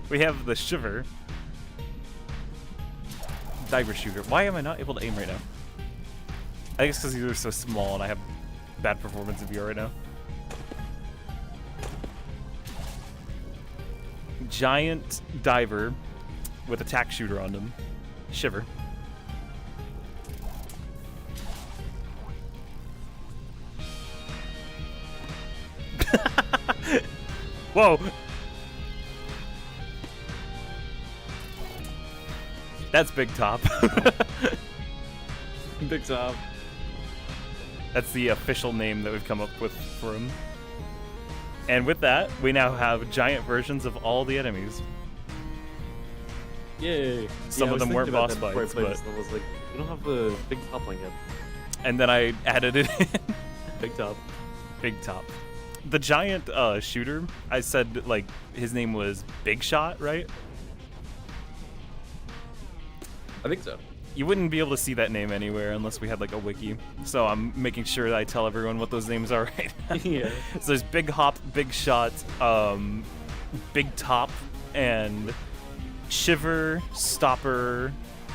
We have the shiver. Diver shooter. Why am I not able to aim right now? I think it's because these are so small and I have bad performance in VR right now. Giant diver with attack shooter on them. Shiver. Whoa! That's Big Top. Big Top. That's the official name that we've come up with for him. And with that, we now have giant versions of all the enemies. Yay. Some of them weren't boss fights, but... I was like, we don't have the Big Top one yet. And then I added it in. Big Top. Big Top. The giant shooter, I said, like, his name was Big Shot, right? I think so. You wouldn't be able to see that name anywhere unless we had, like, a wiki. So I'm making sure that I tell everyone what those names are right now. Yeah. So there's Big Hop, Big Shot, Big Top, and Shiver, Stopper,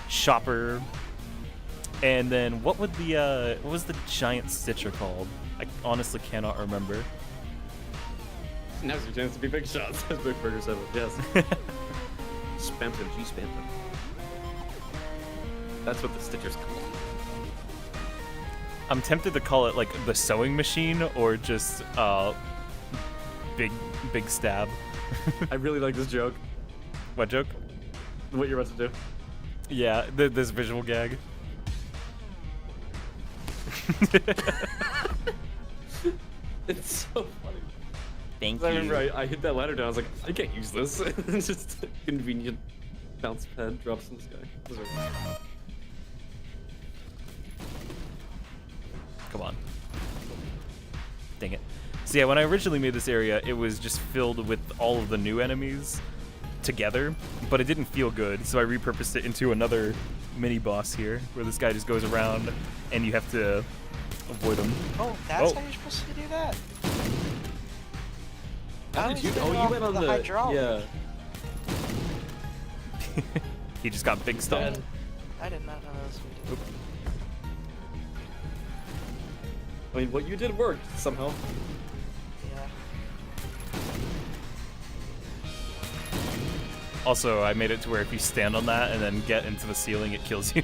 Shopper, and then what would the what was the giant stitcher called? I honestly cannot remember. Now's your chance to be Big Shots, as Big Burger said. Yes. Spam them, G spam them. That's what the Stitchers call it. I'm tempted to call it like the sewing machine or just big stab. I really like this joke. What joke? What you're about to do. Yeah, this visual gag. It's so funny. Thank I you. remember I hit that ladder down. I was like, I can't use this. It's just a convenient bounce pad drops in the sky. Those are- Come on. Dang it. So yeah, when I originally made this area, it was just filled with all of the new enemies together, but it didn't feel good, so I repurposed it into another mini-boss here, where this guy just goes around, and you have to avoid him. Oh, that's Oh. how you're supposed to do that? How I did was you? thinking Oh, you off went of on the the hydraulic. yeah. He just got big stuff. I did not know that was what we did. I mean, what you did worked somehow. Yeah. Also, I made it to where if you stand on that and then get into the ceiling, it kills you.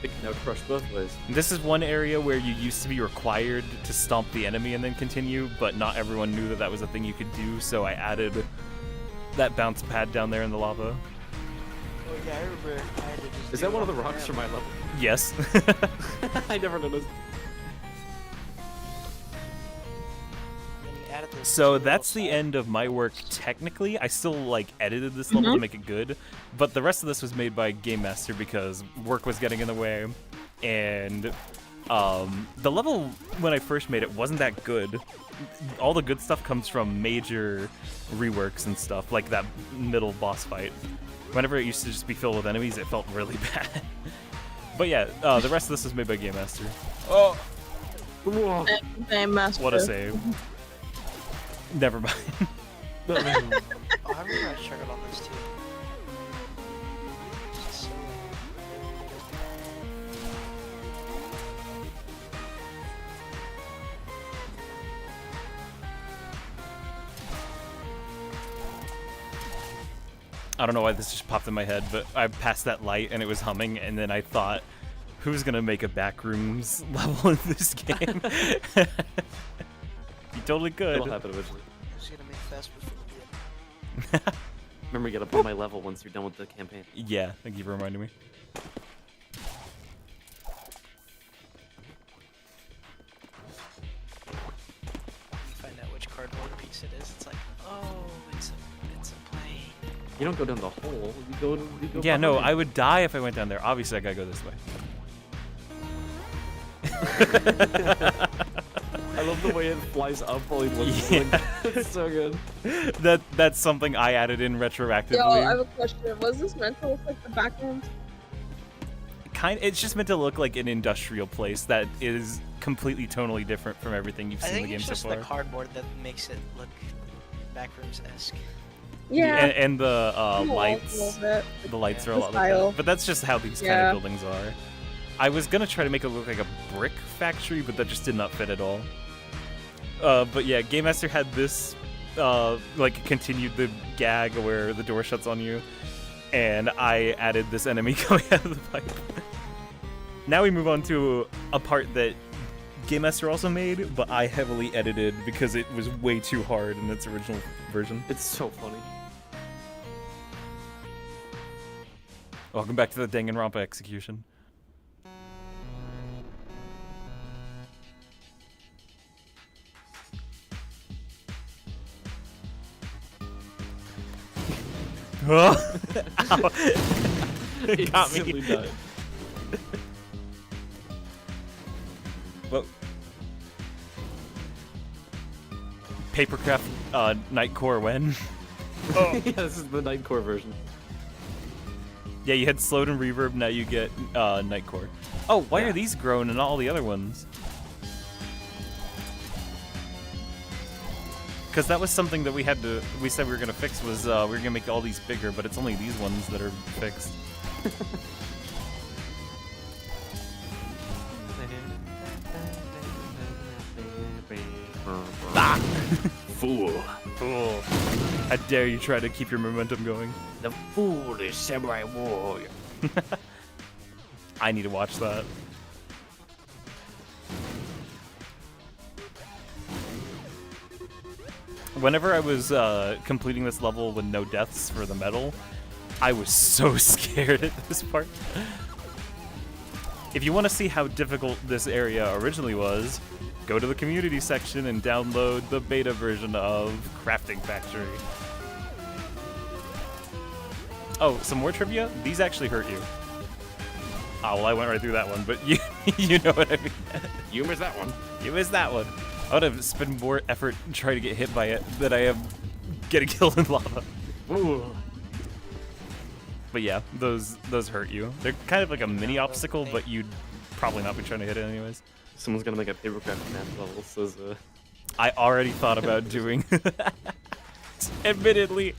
It can now crush both ways. This is one area where you used to be required to stomp the enemy and then continue, but not everyone knew that that was a thing you could do, so I added that bounce pad down there in the lava. Oh yeah, I remember I had to just Is do that one it of the off rocks ramp. from my level? Yes. I never noticed. And you added this So two that's the little end of my work technically. I still like edited this level to make it good, but the rest of this was made by Game Master because work was getting in the way, and the level when I first made it wasn't that good. All the good stuff comes from major reworks and stuff, like that middle boss fight. Whenever it used to just be filled with enemies, it felt really bad. But yeah, the rest of this was made by Game Master. Oh, Whoa. what a save. Never mind. Oh, I remember I struggled on this too. It's just so I don't know why this just popped in my head, but I passed that light and it was humming, and then I thought, who's gonna make a backrooms level in this game? You totally could. It'll happen eventually. Who's gonna make Fast Food? Remember, you gotta put my level once you're done with the campaign. Yeah, thank you for reminding me. You find out which cardboard piece it is. It's like, oh, it's a plane. You don't go down the hole. You go. Yeah, no, behind. I would die if I went down there. Obviously, I gotta go this way. I love the way it flies up while he looks. Yeah. It's so good. That's something I added in retroactively. Yo, I have a question. Was this meant to look like the backrooms? It's just meant to look like an industrial place that is completely tonally different from everything you've I seen in think the game it's so just far. the cardboard that makes it look backrooms-esque. Yeah. And the a lights. little bit. The lights are a The lot like style. that. But that's just how these kind Yeah. of buildings are. I was gonna try to make it look like a brick factory, but that just did not fit at all. But yeah, Game Master had this, like, continued the gag where the door shuts on you, and I added this enemy coming out of the pipe. Now we move on to a part that Game Master also made, but I heavily edited because it was way too hard in its original version. It's so funny. Welcome back to the Danganronpa execution. Oh! Ow. It got me. Instantly died. Well, Papercraft Nightcore when? Oh. Yeah, this is the Nightcore version. Yeah, you had slowed and reverb, now you get Nightcore. Oh, why Yeah. are these grown and not all the other ones? Because that was something that we said we were gonna fix was we were gonna make all these bigger, but it's only these ones that are fixed. Ah! Fool. Fool. How dare you try to keep your momentum going? The foolish samurai warrior. I need to watch that. Whenever I was completing this level with no deaths for the medal, I was so scared at this part. If you want to see how difficult this area originally was, go to the community section and download the beta version of Crafting Factory. Oh, some more trivia? These actually hurt you. Oh, well, I went right through that one, but you you know what I mean. You missed that one. You missed that one. I would have spent more effort trying to get hit by it than I have getting killed in lava. Ooh. But yeah, those hurt you. They're kind of like a mini obstacle, but you'd probably not be trying to hit it anyways. Someone's gonna make a papercraft map level, says I already thought about doing that. Admittedly,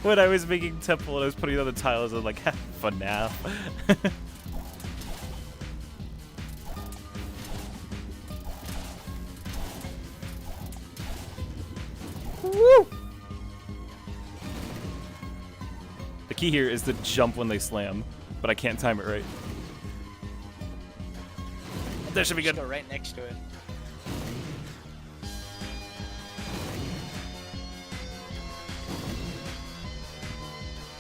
when I was making temple and I was putting on the tiles, I was like, fun now. Woo! The key here is to jump when they slam, but I can't time it right. That should be Just good. go right next to it.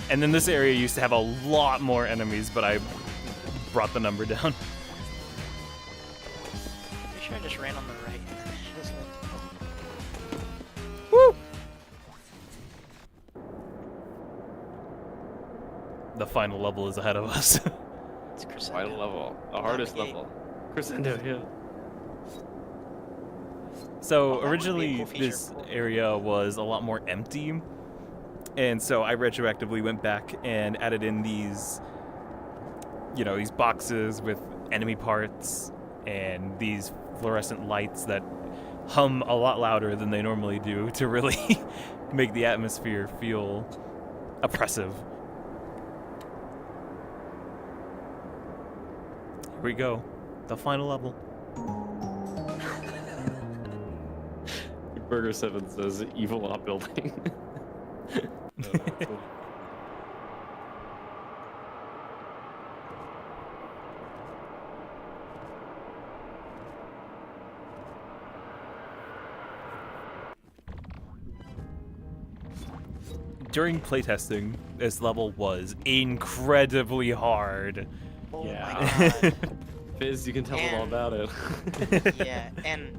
And then this area used to have a lot more enemies, but I brought the number down. Pretty sure I just ran on the right, isn't it? Woo! The final level is ahead of us. It's crescendo. final level, the hardest Navigate. level. Crescendo, yeah. So Oh, that would be a originally cool feature. this area was a lot more empty, and so I retroactively went back and added in these, you know, these boxes with enemy parts and these fluorescent lights that hum a lot louder than they normally do to really make the atmosphere feel oppressive. Here we go, the final level. Burger 7 says evil op building. During playtesting, this level was incredibly hard. Oh Yeah. my god. Fizz, you can tell them all And- about it. Yeah, and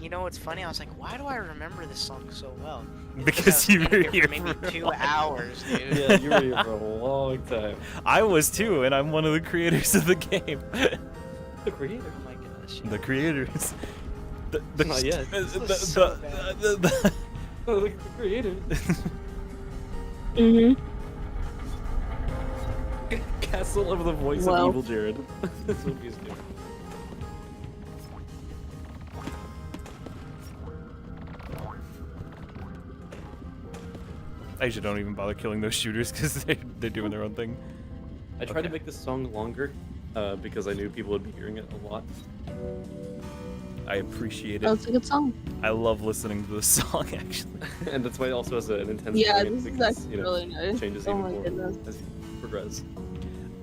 you know what's funny? I was like, why do I remember this song so well? It's Because I you was were in here for maybe for a 2 while. hours, dude. Yeah, you were here for a long time. I was too, and I'm one of the creators of the game. The creator. Oh my goodness. The creators. The, Not yet. This was so bad. Oh, the creator. Mm-hmm. Castle of the voice Well. of evil Jared. That's what he's doing. I usually don't even bother killing those shooters because they're doing their own thing. I tried to Okay. make this song longer because I knew people would be hearing it a lot. I appreciate it. That's a good song. I love listening to this song, actually. And that's why it also has an intense Yeah, variant this is because, actually you know, really nice. changes Oh even my more goodness. as you progress.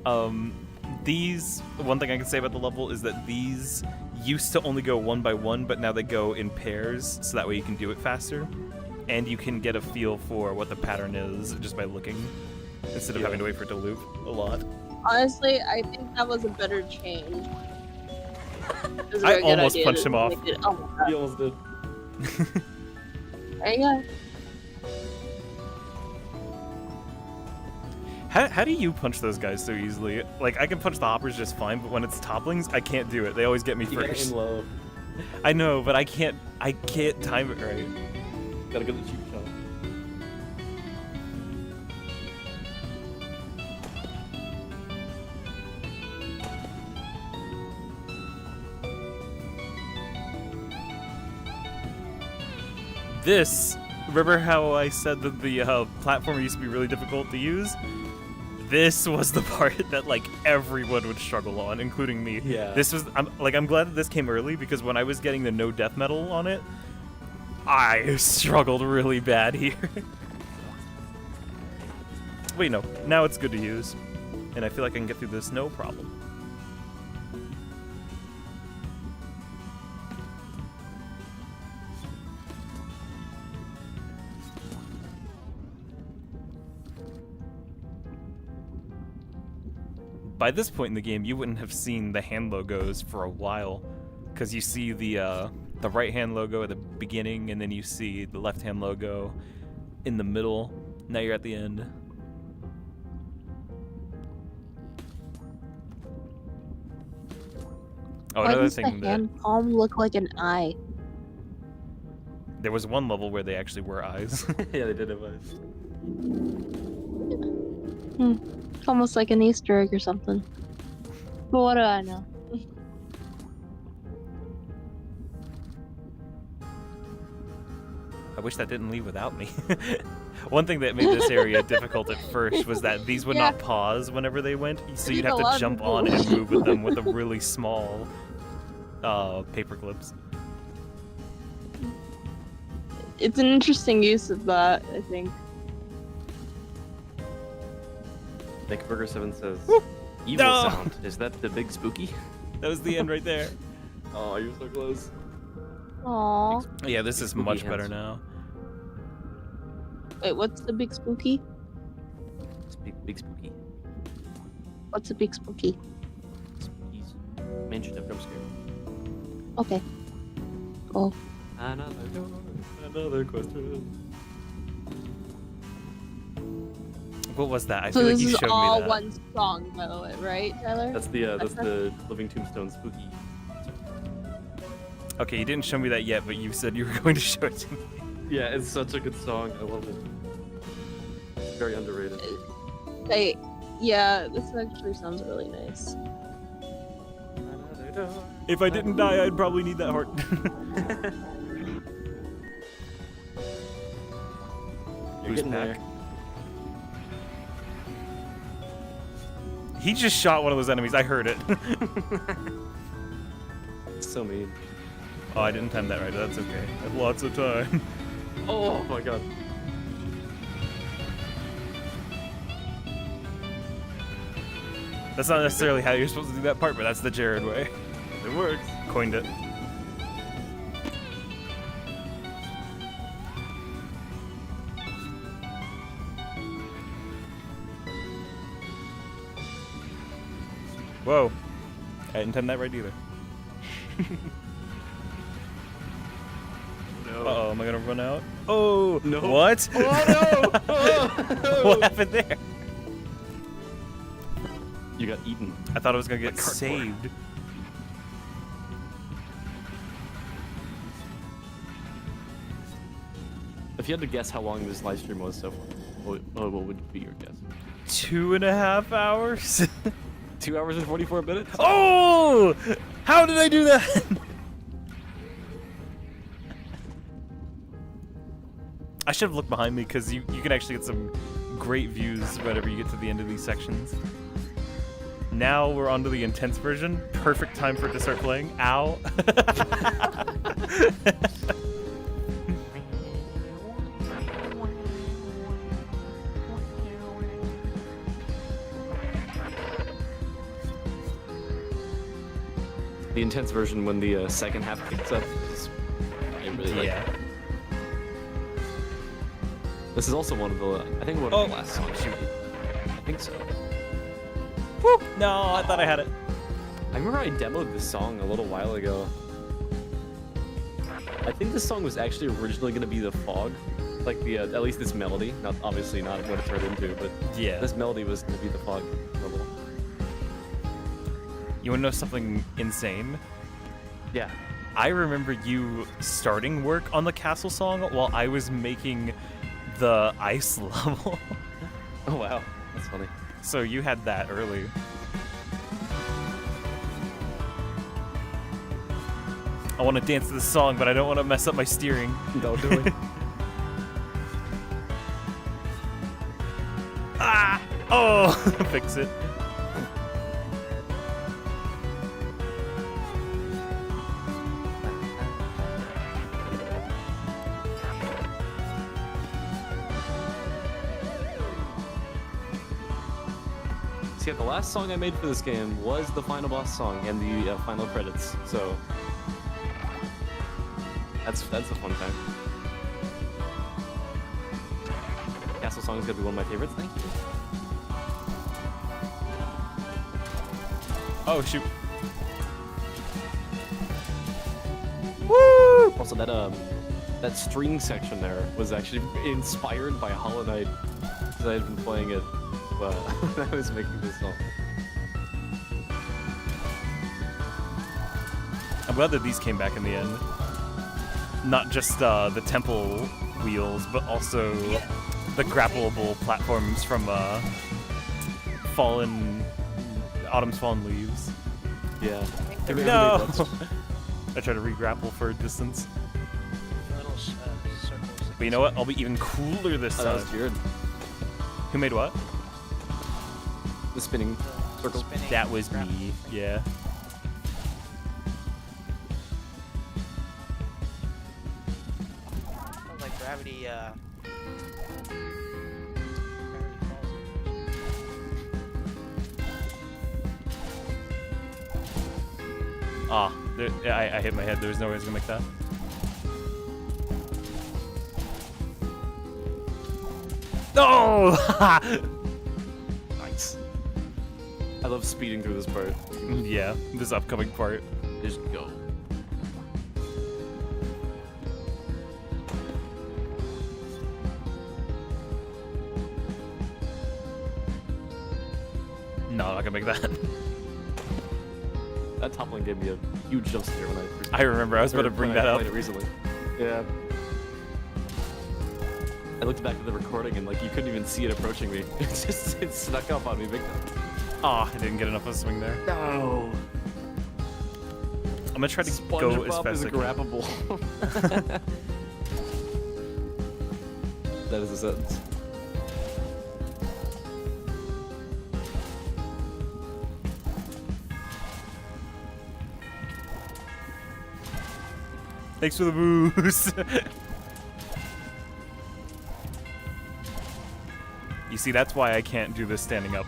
One thing I can say about the level is that these used to only go one by one, but now they go in pairs, so that way you can do it faster. And you can get a feel for what the pattern is just by looking, instead of Yeah. having to wait for it to loop a lot. Honestly, I think that was a better change. It was a I very good almost idea punched to him off. make it- oh my god. He almost did. There you go. How do you punch those guys so easily? Like, I can punch the hoppers just fine, but when it's topplings, I can't do it. They always get me You gotta aim first. low. I know, but I can't time it right. Gotta get the cheap shot. This, remember how I said that the platformer used to be really difficult to use? This was the part that like everyone would struggle on, including me. Yeah. This was I'm glad that this came early because when I was getting the no death medal on it, I struggled really bad here. Wait, no. Now it's good to use, and I feel like I can get through this no problem. By this point in the game, you wouldn't have seen the hand logos for a while, because you see the right hand logo at the beginning, and then you see the left hand logo in the middle. Now you're at the end. Oh, Why another does the thing that hand palm look like an eye? there was one level where they actually were eyes. Yeah, they did have eyes. It's almost like an Easter egg or something. But what do I know? I wish that didn't leave without me. One thing that made this area difficult at first was that these would not pause whenever they went, so you'd think have a lot to of jump people- on and move with them with a really small paper clips. It's an interesting use of that, I think. Nickburger7 says, "Evil No! sound. Is that the big spooky?" That was the end right there. Oh, you're so close. Aww. Yeah, this is Spooky much better hands. now. Wait, what's the big spooky? It's big spooky. What's a big spooky? Spookies. Mansion of jump scare. Okay. Cool. Another question. What was that? I So feel like this you is showed all me that. one song, by the way, right, Tyler? That's the Living Tombstone spooky. Okay, you didn't show me that yet, but you said you were going to show it to me. Yeah, it's such a good song. I love it. It's very underrated. Hey, yeah, this actually sounds really nice. If I didn't die, I'd probably need that heart. You're Who's getting back? there. He just shot one of those enemies. I heard it. So mean. Oh, I didn't time that right. That's okay. I have lots of time. Oh my god. That's not necessarily how you're supposed to do that part, but that's the Jared way. It works. Coined it. Whoa. I didn't intend that right either. No. Uh-oh, am I gonna run out? Oh! No. What? Oh no! What happened there? You got eaten. I thought I was gonna get Like cardboard. saved. If you had to guess how long this live stream was so far, what would be your guess? 2.5 hours? 2 hours and 44 minutes? Oh! How did I do that? I should have looked behind me because you can actually get some great views whenever you get to the end of these sections. Now we're on to the intense version. Perfect time for it to start playing. Ow. The intense version when the second half picks up is I really like. Yeah. This is also one of the I think one of the last songs. I think so. Woo! No, I thought I had it. I remember I demoed this song a little while ago. I think this song was actually originally going to be the fog, like the at least this melody. Not obviously not what it turned into, but Yeah. this melody was going to be the fog level. You want to know something insane? Yeah. I remember you starting work on the castle song while I was making the ice level. Oh wow, that's funny. So you had that early. I want to dance to this song, but I don't want to mess up my steering. Don't do it. Ah! Oh! Fix it. See, the last song I made for this game was the final boss song and the final credits, so that's a fun time. Castle song is gonna be one of my favorites. Thank you. Oh, shoot. Woo! Also, that string section there was actually inspired by Hollow Knight because I had been playing it when I was making this song. I'm glad that these came back in the end. Not just the temple wheels, but also the grappleable platforms from Autumn's Fallen Leaves. Yeah. No! I try to re-grapple for distance. Little circles. But you know what? I'll be even cooler this Oh, that time. was Jared. Who made what? The spinning circle. Spinning That was grapple me. thing. Yeah. Sounds like gravity. Gravity falls. Ah, I hit my head. There was no way I was gonna make that. No! Nice. I love speeding through this part. Yeah, this upcoming part. Just go. No, I'm not gonna make that. That top line gave me a huge jump scare when I first I remember. I was about to when bring I that up. played it recently. Yeah. I looked back at the recording and like you couldn't even see it approaching me. It snuck up on me big time. Aw, I didn't get enough of a swing there. No. I'm gonna try to go as SpongeBob fast is as I can. grabbable. That is a sentence. Thanks for the boost. You see, that's why I can't do this standing up.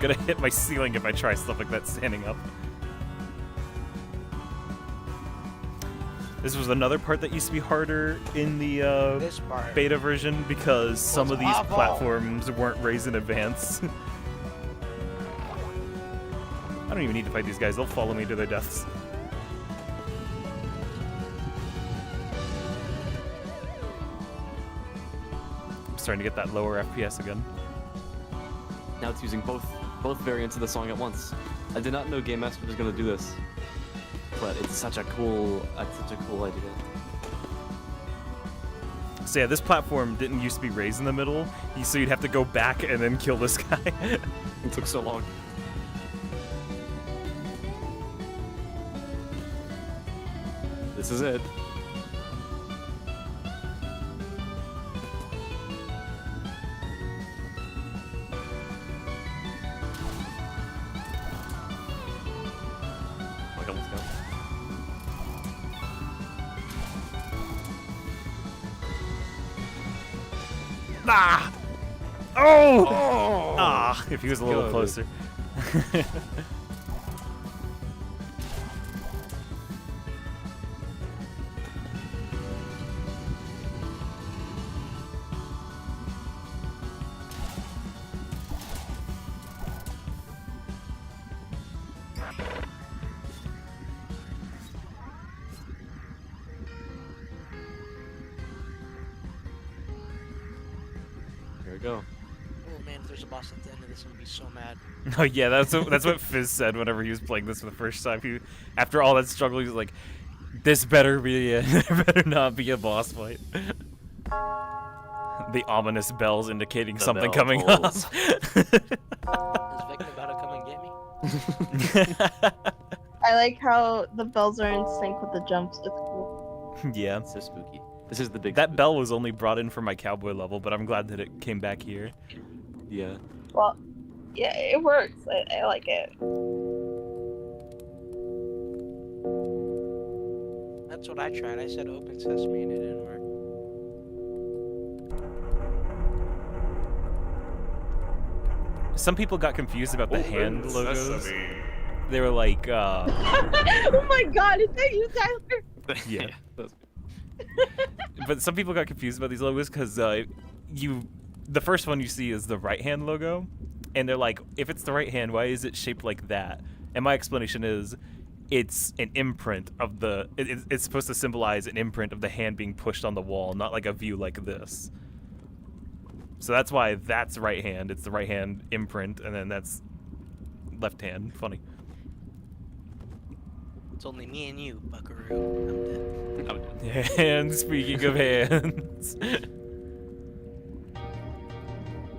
gonna hit my ceiling if I try stuff like that standing up. This was another part that used to be harder in the This part. beta version because some of these awful. platforms weren't raised in advance. I don't even need to fight these guys, they'll follow me to their deaths. I'm starting to get that lower FPS again. Now it's using both variants of the song at once. I did not know Game Master was gonna do this, but it's such a cool idea. So yeah, this platform didn't used to be raised in the middle, so you'd have to go back and then kill this guy. It took so long. This is it. Like almost done. Ah! Oh! Ah! If he was a little Good. closer. Here we go. Oh man, if there's a boss at the end of this, I'm gonna be so mad. Oh yeah, that's what Fizz said whenever he was playing this for the first time. He, after all that struggle, he was like, "This better be it. There better not be a boss fight." The ominous bells indicating The something bell coming tolls. up. Is Vector about to come and get me? I like how the bells are in sync with the jumps. It's cool. Yeah, It's so spooky. This is the big. that spook. bell was only brought in for my cowboy level, but I'm glad that it came back here. Yeah. Well, yeah, it works. I like it. That's what I tried. I said open sesame and it didn't work. Some people got confused about the hand Open logos. sesame. They were like, Oh my god, is that you, Tyler? yeah. That's- But some people got confused about these logos because the first one you see is the right hand logo, and they're like, if it's the right hand, why is it shaped like that? And my explanation is, it's an imprint of the. It's supposed to symbolize an imprint of the hand being pushed on the wall, not like a view like this. So that's why that's right hand. It's the right hand imprint, and then that's left hand. Funny. It's only me and you, Buckaroo. I'm dead. And speaking of hands.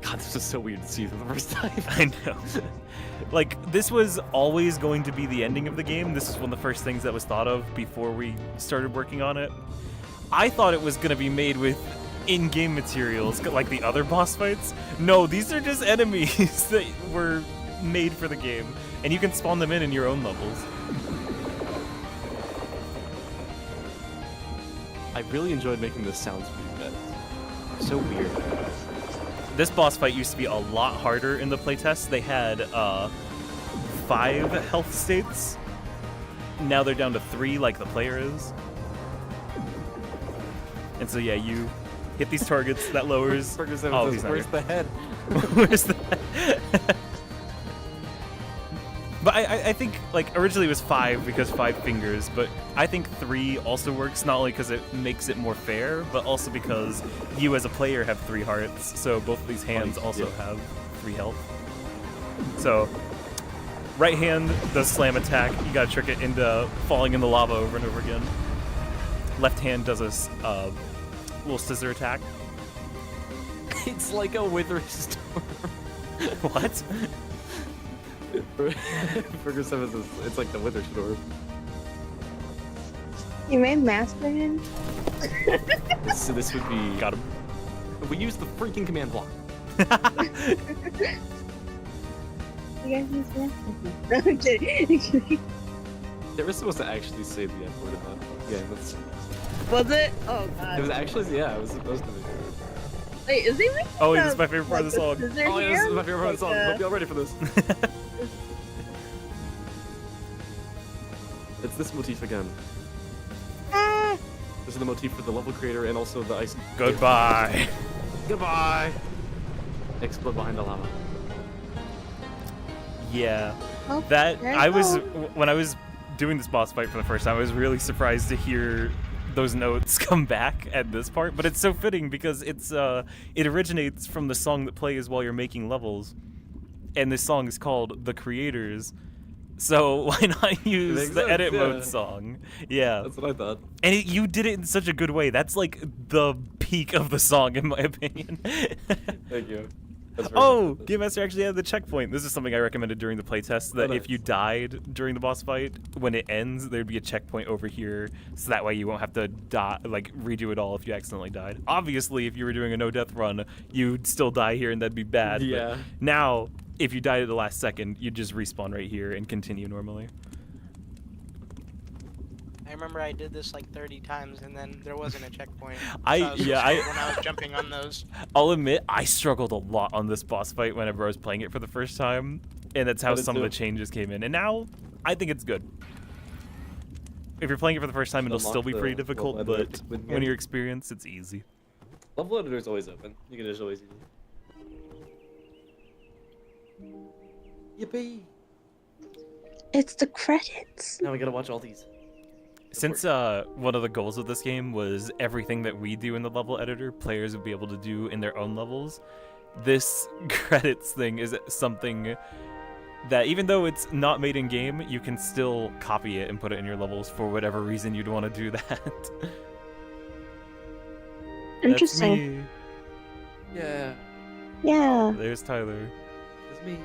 God, this is so weird to see for the first time. I know. Like, this was always going to be the ending of the game. This is one of the first things that was thought of before we started working on it. I thought it was going to be made with in-game materials, like the other boss fights. No, these are just enemies that were made for the game. And you can spawn them in your own levels. I really enjoyed making this sound for you guys. So weird. This boss fight used to be a lot harder in the playtest. They had 5 health states. Now they're down to 3 like the player is. And so yeah, you hit these targets, that lowers... Ferguson Oh, says, he's not where's here. the head? Where's that? But I think, like, originally it was 5 because 5 fingers, but I think 3 also works, not only because it makes it more fair, but also because you as a player have 3 hearts, so both of these hands also have 3 health. So, right hand does slam attack, you gotta trick it into falling in the lava over and over again. Left hand does a little scissor attack. It's like a wither storm. What? Ferguson says it's like the wither storm. You made Master him? So this would be. Got him. We use the freaking command block. You guys use Master. No, I'm kidding. They were supposed to actually say the F word in that. Yeah, that's. Was it? Oh It god. was actually, yeah, it was supposed to be. Wait, is he making Oh, this is my favorite part of the song. scissor Oh, yeah, this is hand? my favorite part of the song. Hope y'all ready for this. It's this motif again. This is the motif for the level creator and also the ice. Goodbye. Goodbye. Explode behind the lava. Yeah. Oh, That there I you was go. when I was doing this boss fight for the first time, I was really surprised to hear those notes come back at this part, but it's so fitting because it originates from the song that plays while you're making levels. And this song is called The Creators. So why not use makes the sense, edit yeah. mode song? Yeah. That's what I thought. And you did it in such a good way. That's like the peak of the song, in my opinion. Thank you. That's very Oh, helpful. Game Master actually had the checkpoint. This is something I recommended during the playtest, that Oh, if you nice. died during the boss fight, when it ends, there'd be a checkpoint over here, so that way you won't have to redo it all if you accidentally died. Obviously, if you were doing a no-death run, you'd still die here and that'd be bad. Yeah. But now, if you died at the last second, you'd just respawn right here and continue normally. I remember I did this like 30 times and then there wasn't a checkpoint. I- So was so yeah, scared when I was jumping on those. I'll admit, I struggled a lot on this boss fight whenever I was playing it for the first time, and that's how I did some of the too. changes came in. And now, I think it's good. If you're playing it for the first time, it'll still be Unlock pretty the difficult, level editor but with when me. you're experienced, it's easy. Level editor's always open. You can just always use it. Yippee! It's the credits. Now we gotta watch all these. Since one of the goals of this game was everything that we do in the level editor, players would be able to do in their own levels, this credits thing is something that, even though it's not made in game, you can still copy it and put it in your levels for whatever reason you'd want to do that. Interesting. That's Yeah, Yeah. me. There's Tyler. it's me.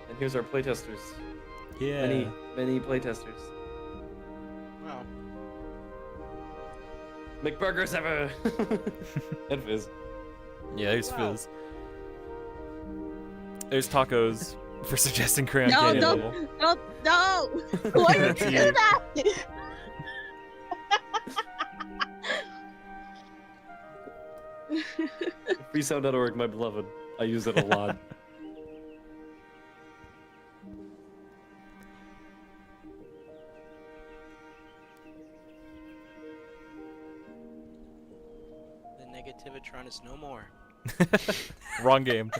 And here's our playtesters. Yeah. Many playtesters. Wow. McBurgers ever! And Fizz. Yeah, there's Wow. Fizz. There's Tacos for suggesting Crayon No, Canyon don't- level. No! Why did you do that? Freesound.org, my beloved. I use it a lot. The Negativitron is no more. Wrong game.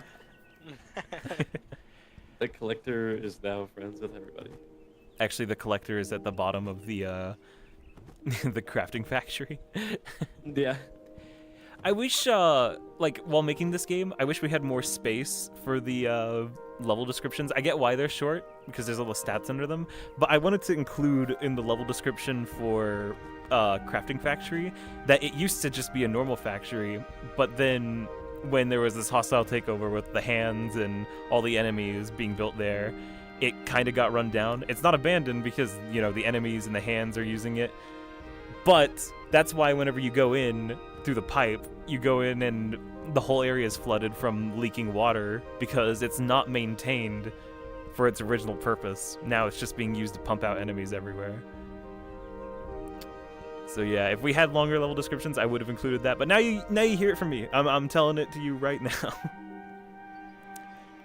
The collector is now friends with everybody. Actually, the collector is at the bottom of the the crafting factory. Yeah. I wish, like, while making this game, I wish we had more space for the level descriptions. I get why they're short, because there's all the stats under them, but I wanted to include in the level description for crafting factory that it used to just be a normal factory, but then when there was this hostile takeover with the hands and all the enemies being built there, it kind of got run down. It's not abandoned because, you know, the enemies and the hands are using it, but that's why whenever you go in through the pipe, you go in and the whole area is flooded from leaking water because it's not maintained for its original purpose. Now it's just being used to pump out enemies everywhere. So yeah, if we had longer level descriptions, I would have included that. But now you hear it from me. I'm telling it to you right now.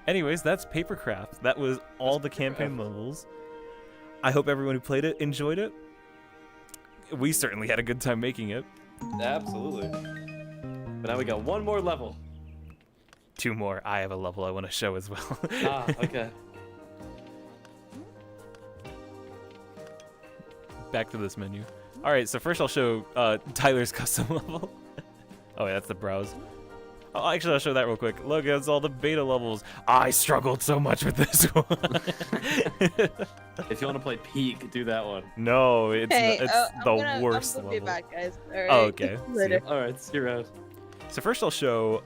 Anyways, that's Papercraft. That was all the campaign levels. I hope everyone who played it enjoyed it. We certainly had a good time making it. Absolutely. But now we got one more level. 2 more. I have a level I want to show as well. Ah, okay. Back to this menu. All right, so first I'll show Tyler's custom level. Oh, yeah, that's the browse. Oh, actually, I'll show that real quick. Look, it's all the beta levels. I struggled so much with this one. If you want to play Peak, do that one. No, it's the worst I'm gonna level. be back, guys. All right. Oh, okay. Later. All right, see you around. So first I'll show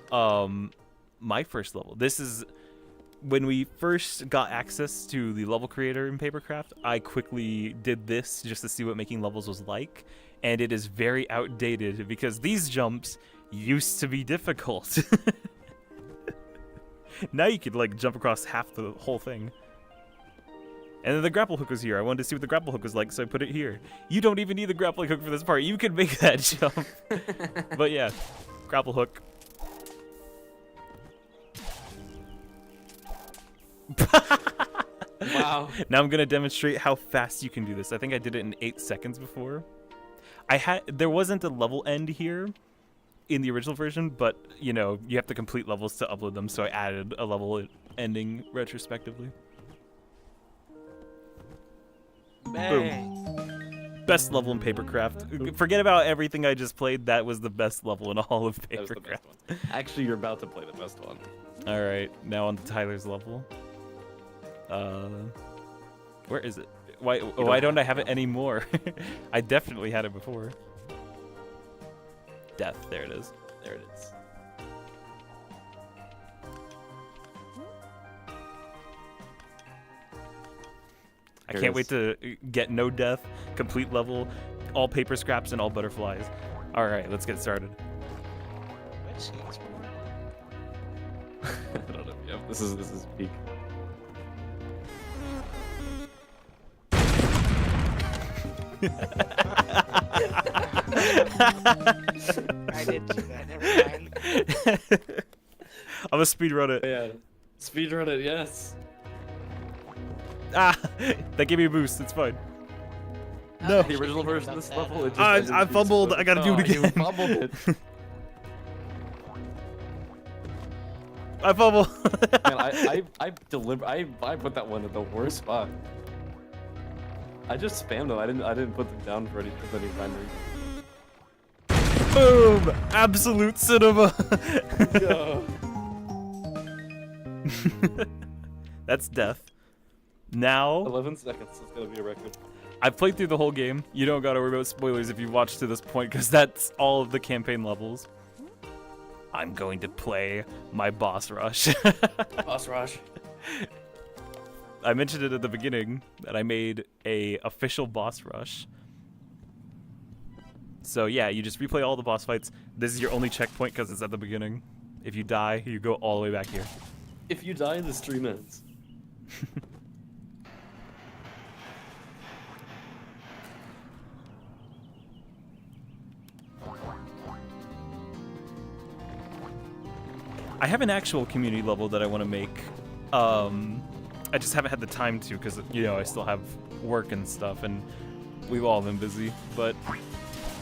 my first level. This is when we first got access to the level creator in Papercraft. I quickly did this just to see what making levels was like, and it is very outdated because these jumps used to be difficult. Now you could like jump across half the whole thing. And then the grapple hook was here. I wanted to see what the grapple hook was like, so I put it here. You don't even need the grappling hook for this part. You could make that jump. But yeah, grapple hook. Wow. Now I'm gonna demonstrate how fast you can do this. I think I did it in 8 seconds before. There wasn't a level end here in the original version, but you know, you have to complete levels to upload them, so I added a level ending retrospectively. Boom. Best level in Papercraft. Forget about everything I just played. That was the best level in all of That was the best Papercraft. one. Actually, you're about to play the best one. All right, now on to Tyler's level. Where is it? Why don't I have it anymore? I definitely had it before. Death. There it is. There it is. I can't wait to get no death, complete level, all paper scraps, and all butterflies. All right, let's get started. I've seen this before. I don't know. Yeah, this is peak. I did do that. Never mind. I'm gonna speedrun it. Yeah. Speedrun it, yes. Ah, that gave me a boost. It's fine. No. The original version of this level, it just I ended in fumbled. speed. I gotta do it You again. fumbled it. I fumbled. Man, I put that one at the worst spot. I just spammed them. I didn't put them down for any rhyme reason. Boom! Absolute cinema. Yo. That's death. Now 11 seconds. It's gonna be a record. I've played through the whole game. You don't gotta worry about spoilers if you've watched to this point, because that's all of the campaign levels. I'm going to play my boss rush. Boss rush. I mentioned it at the beginning that I made a official boss rush. So yeah, you just replay all the boss fights. This is your only checkpoint because it's at the beginning. If you die, you go all the way back here. If you die, the stream ends. I have an actual community level that I want to make. I just haven't had the time to because, you know, I still have work and stuff and we've all been busy. But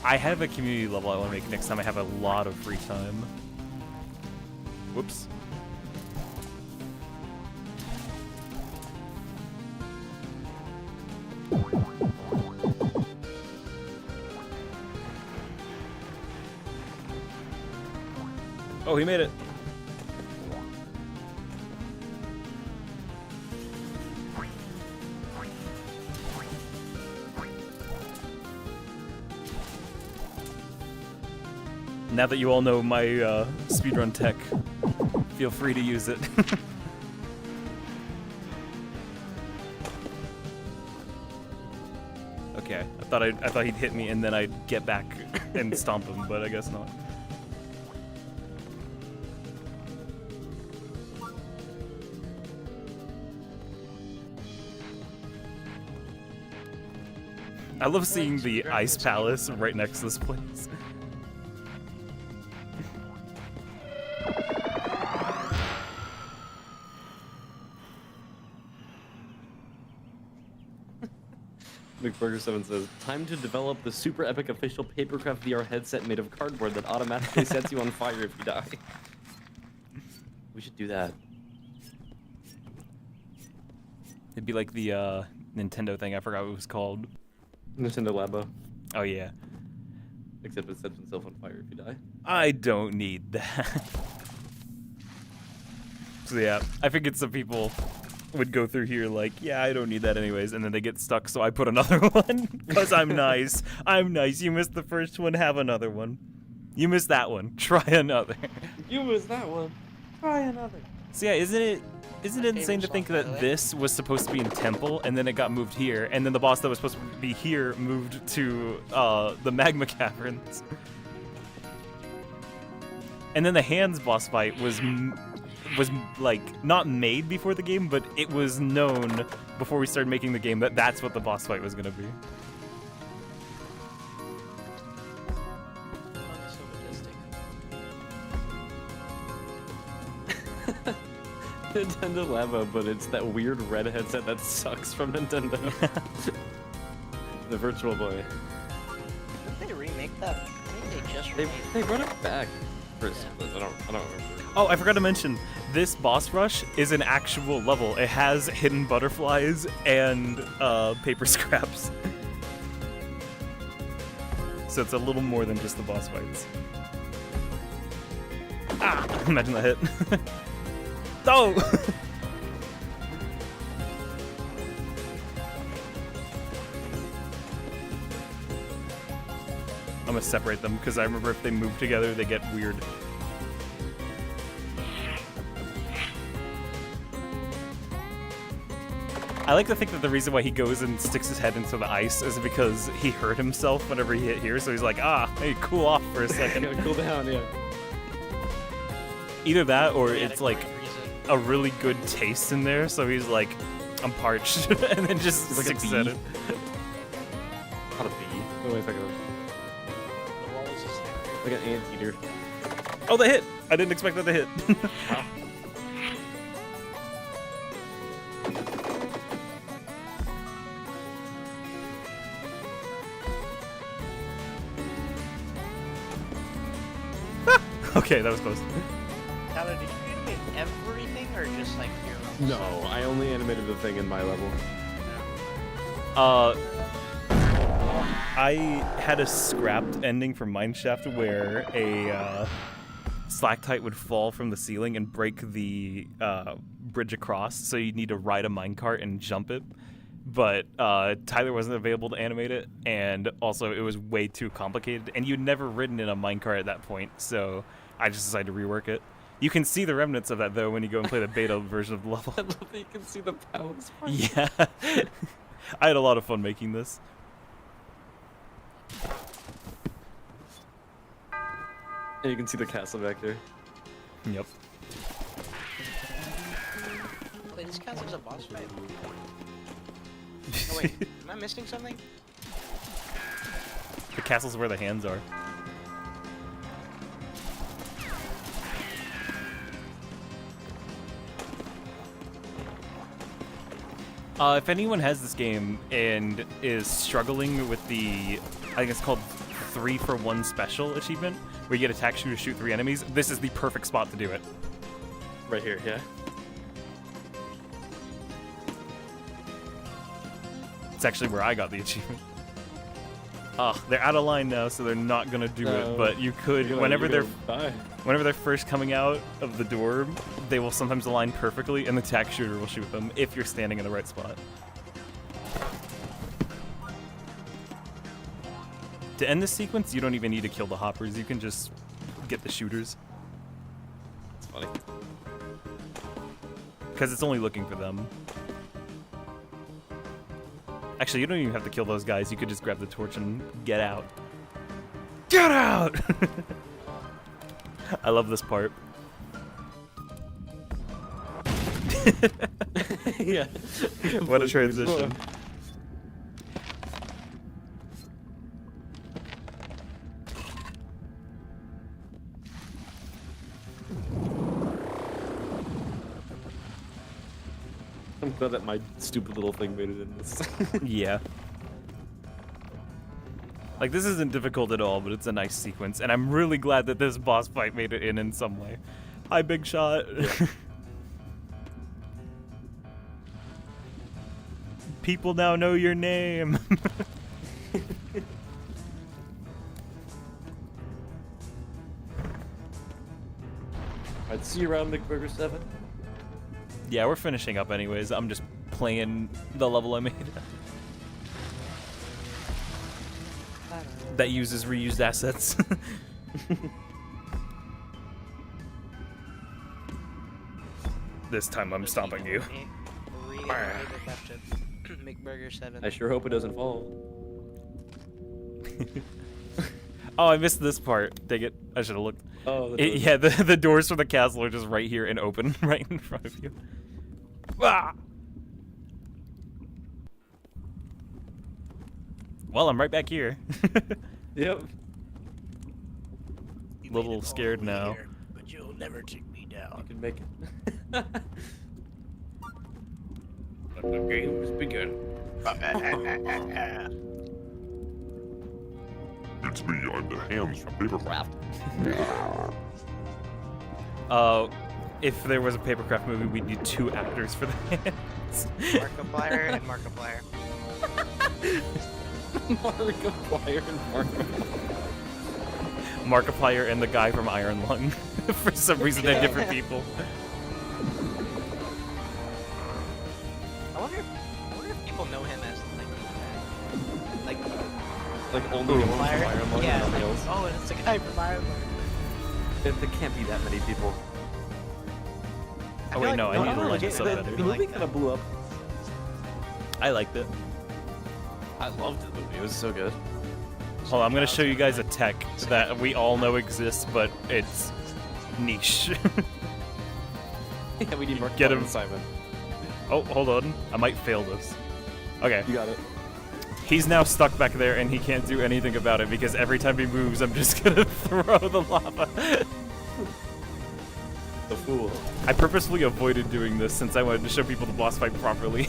I have a community level I want to make next time I have a lot of free time. Whoops. Oh, he made it. Now that you all know my speedrun tech, feel free to use it. Okay, I thought he'd hit me and then I'd get back and stomp him, but I guess not. I love seeing the ice palace right next to this place. McBurger7 says, time to develop the super epic official Papercraft VR headset made of cardboard that automatically sets you on fire if you die. We should do that. It'd be like the Nintendo thing, I forgot what it was called. Nintendo Labo. Oh yeah. Except it sets itself on fire if you die. I don't need that. So yeah, I figured some people would go through here like, yeah, I don't need that anyways, and then they get stuck, so I put another one, because I'm nice. I'm nice. You missed the first one, have another one. You missed that one, try another. You missed that one. Try another. So yeah, isn't it insane to song, think by the that way. this was supposed to be in Temple, and then it got moved here, and then the boss that was supposed to be here moved to the Magma Caverns. And then the Hands boss fight was like not made before the game, but it was known before we started making the game that that's what the boss fight was gonna be. So majestic. Nintendo Labo, but it's that weird red headset that sucks from Nintendo. The Virtual Boy. Didn't they remake that? I think they just remade They brought it back for a split. I don't remember. Oh, I forgot to mention, this boss rush is an actual level. It has hidden butterflies and paper scraps. So it's a little more than just the boss fights. Ah! Imagine that hit. Oh! I'm gonna separate them because I remember if they move together, they get weird. I like to think that the reason why he goes and sticks his head into the ice is because he hurt himself whenever he hit here, so he's like, hey, cool off for a second. Gotta cool down, yeah. Either that, or He had it's a like great reason. a really good taste in there, so he's like, I'm parched, and then just He's like a sticks at bee. it. Not a bee. Oh, wait a second. The wall is just Like an anteater. Oh, that hit! I didn't expect that to hit. Okay, that was close. Tyler, did you animate everything or just like your No, I only animated the thing in my level. I had a scrapped ending from Mineshaft where a stalactite would fall from the ceiling and break the bridge across, so you need to ride a minecart and jump it. But Tyler wasn't available to animate it, and also it was way too complicated, and you'd never ridden in a minecart at that point, so I just decided to rework it. You can see the remnants of that, though, when you go and play the beta version of the level. I love that you can see the palace. Yeah. I had a lot of fun making this. And you can see the castle back there. Yep. Wait, this counts as a boss fight? Oh wait, am I missing something? The castle's where the hands are. If anyone has this game and is struggling with the, I think it's called 3-for-1 special achievement, where you get attack, shoot, or shoot 3 enemies, this is the perfect spot to do it. Right here, yeah. It's actually where I got the achievement. They're out of line now, so they're not gonna do it. But you could, whenever they're first coming out of the door, they will sometimes align perfectly, and the attack shooter will shoot them if you're standing in the right spot. To end this sequence, you don't even need to kill the hoppers. You can just get the shooters, It's funny. because it's only looking for them. Actually, you don't even have to kill those guys. You could just grab the torch and get out. Get out! I love this part. Yeah. What a transition. I'm glad that my stupid little thing made it in this. Yeah. Like, this isn't difficult at all, but it's a nice sequence, and I'm really glad that this boss fight made it in some way. Hi, Big Shot. Yeah. People now know your name. I'd see you around McBurger 7. Yeah, we're finishing up anyways. I'm just playing the level I made. That uses reused assets. This time I'm stomping you. Reading the paper question. McBurger 7. I sure hope it doesn't fall. Oh, I missed this part. Dang it. I should have looked. Oh, Yeah, the doors for the castle are just right here and open right in front of you. Ah! Well, I'm right back here. Yep. Little scared now. But you'll never take me down. You can make it. Let the games begin. It's me, I'm the Hands from Papercraft. If there was a Papercraft movie, we'd need 2 actors for the hands. Markiplier and Markiplier. Markiplier and Markiplier. Markiplier and the guy from Iron Lung. For some reason, they're different people. I wonder if people know him as Like only the one from Markiplier. Iron Lung Yeah. and Like, nothing else. oh, it's the guy from Iron Lung. There can't be that many people. Oh wait, no, I need to don't know, line this up the better. movie kind of blew up. I liked it. I loved the movie. It was so good. Hold on, I'm gonna show you guys a tech that we all know exists, but it's niche. Yeah, we need Mark Get him. and Simon. Oh, hold on. I might fail this. Okay. You got it. He's now stuck back there and he can't do anything about it because every time he moves, I'm just gonna throw the lava. The fool. I purposefully avoided doing this since I wanted to show people the boss fight properly.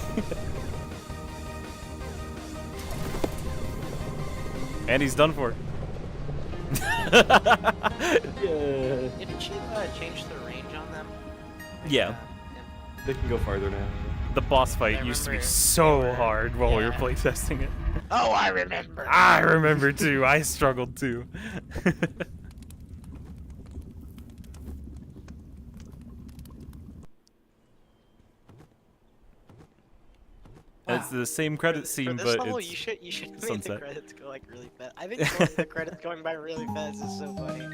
And he's done for. Yeah. Didn't you change the range on them? Yeah. They can go farther now. The boss fight I used to be remember so they were- hard while we were yeah. playtesting it. Oh, I remember. I remember too. I struggled too. It's the same credit For scene, this but level, it's you should make sunset. the credits go like really fast. I think the credits going by really fast is so funny.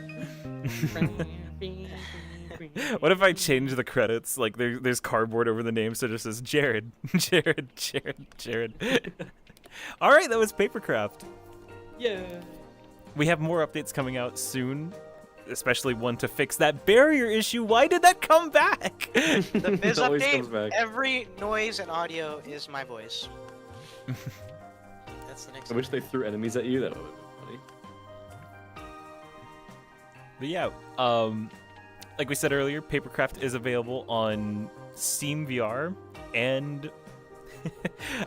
What if I change the credits? Like there's cardboard over the name, so it just says Jared, Jared, Jared, Jared. All right, that was Papercraft. Yeah. We have more updates coming out soon, especially one to fix that barrier issue. Why did that come back? The Viz It always comes update, back. every noise and audio is my voice. That's the next I wish they threw enemies at you. That would have been funny. But yeah, like we said earlier, Papercraft is available on Steam VR and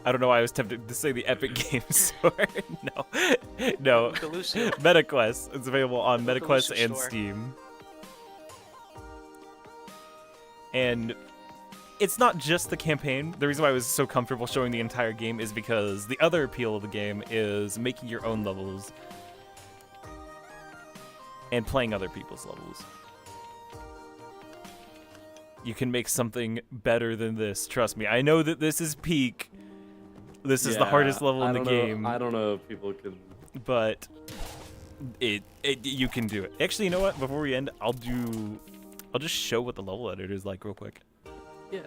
I don't know why I was tempted to say the Epic Games Store. No, Delusive. MetaQuest. It's available on MetaQuest Delusive and Store. Steam. And it's not just the campaign. The reason why I was so comfortable showing the entire game is because the other appeal of the game is making your own levels and playing other people's levels. You can make something better than this, trust me. I know that this is peak. This is the hardest level in the game. I don't know if people can. But you can do it. Actually, you know what? Before we end, I'll just show what the level editor is like real quick. Yeah.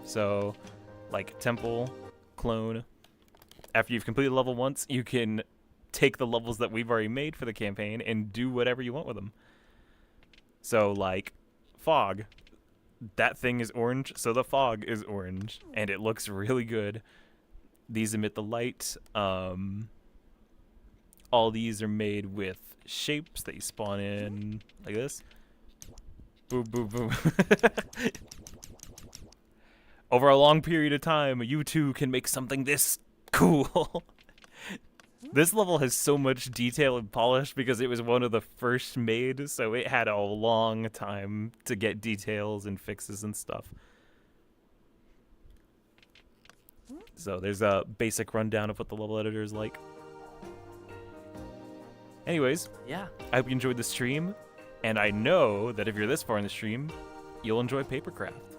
So, like temple, clone. After you've completed level once, you can take the levels that we've already made for the campaign and do whatever you want with them. So, like fog. That thing is orange, so the fog is orange, and it looks really good. These emit the light. All these are made with shapes that you spawn in like this. Boom, boom, boom. Over a long period of time, you too can make something this cool. This level has so much detail and polish because it was one of the first made, so it had a long time to get details and fixes and stuff. So there's a basic rundown of what the level editor is like. Anyways, Yeah. I hope you enjoyed the stream, and I know that if you're this far in the stream, you'll enjoy Papercraft.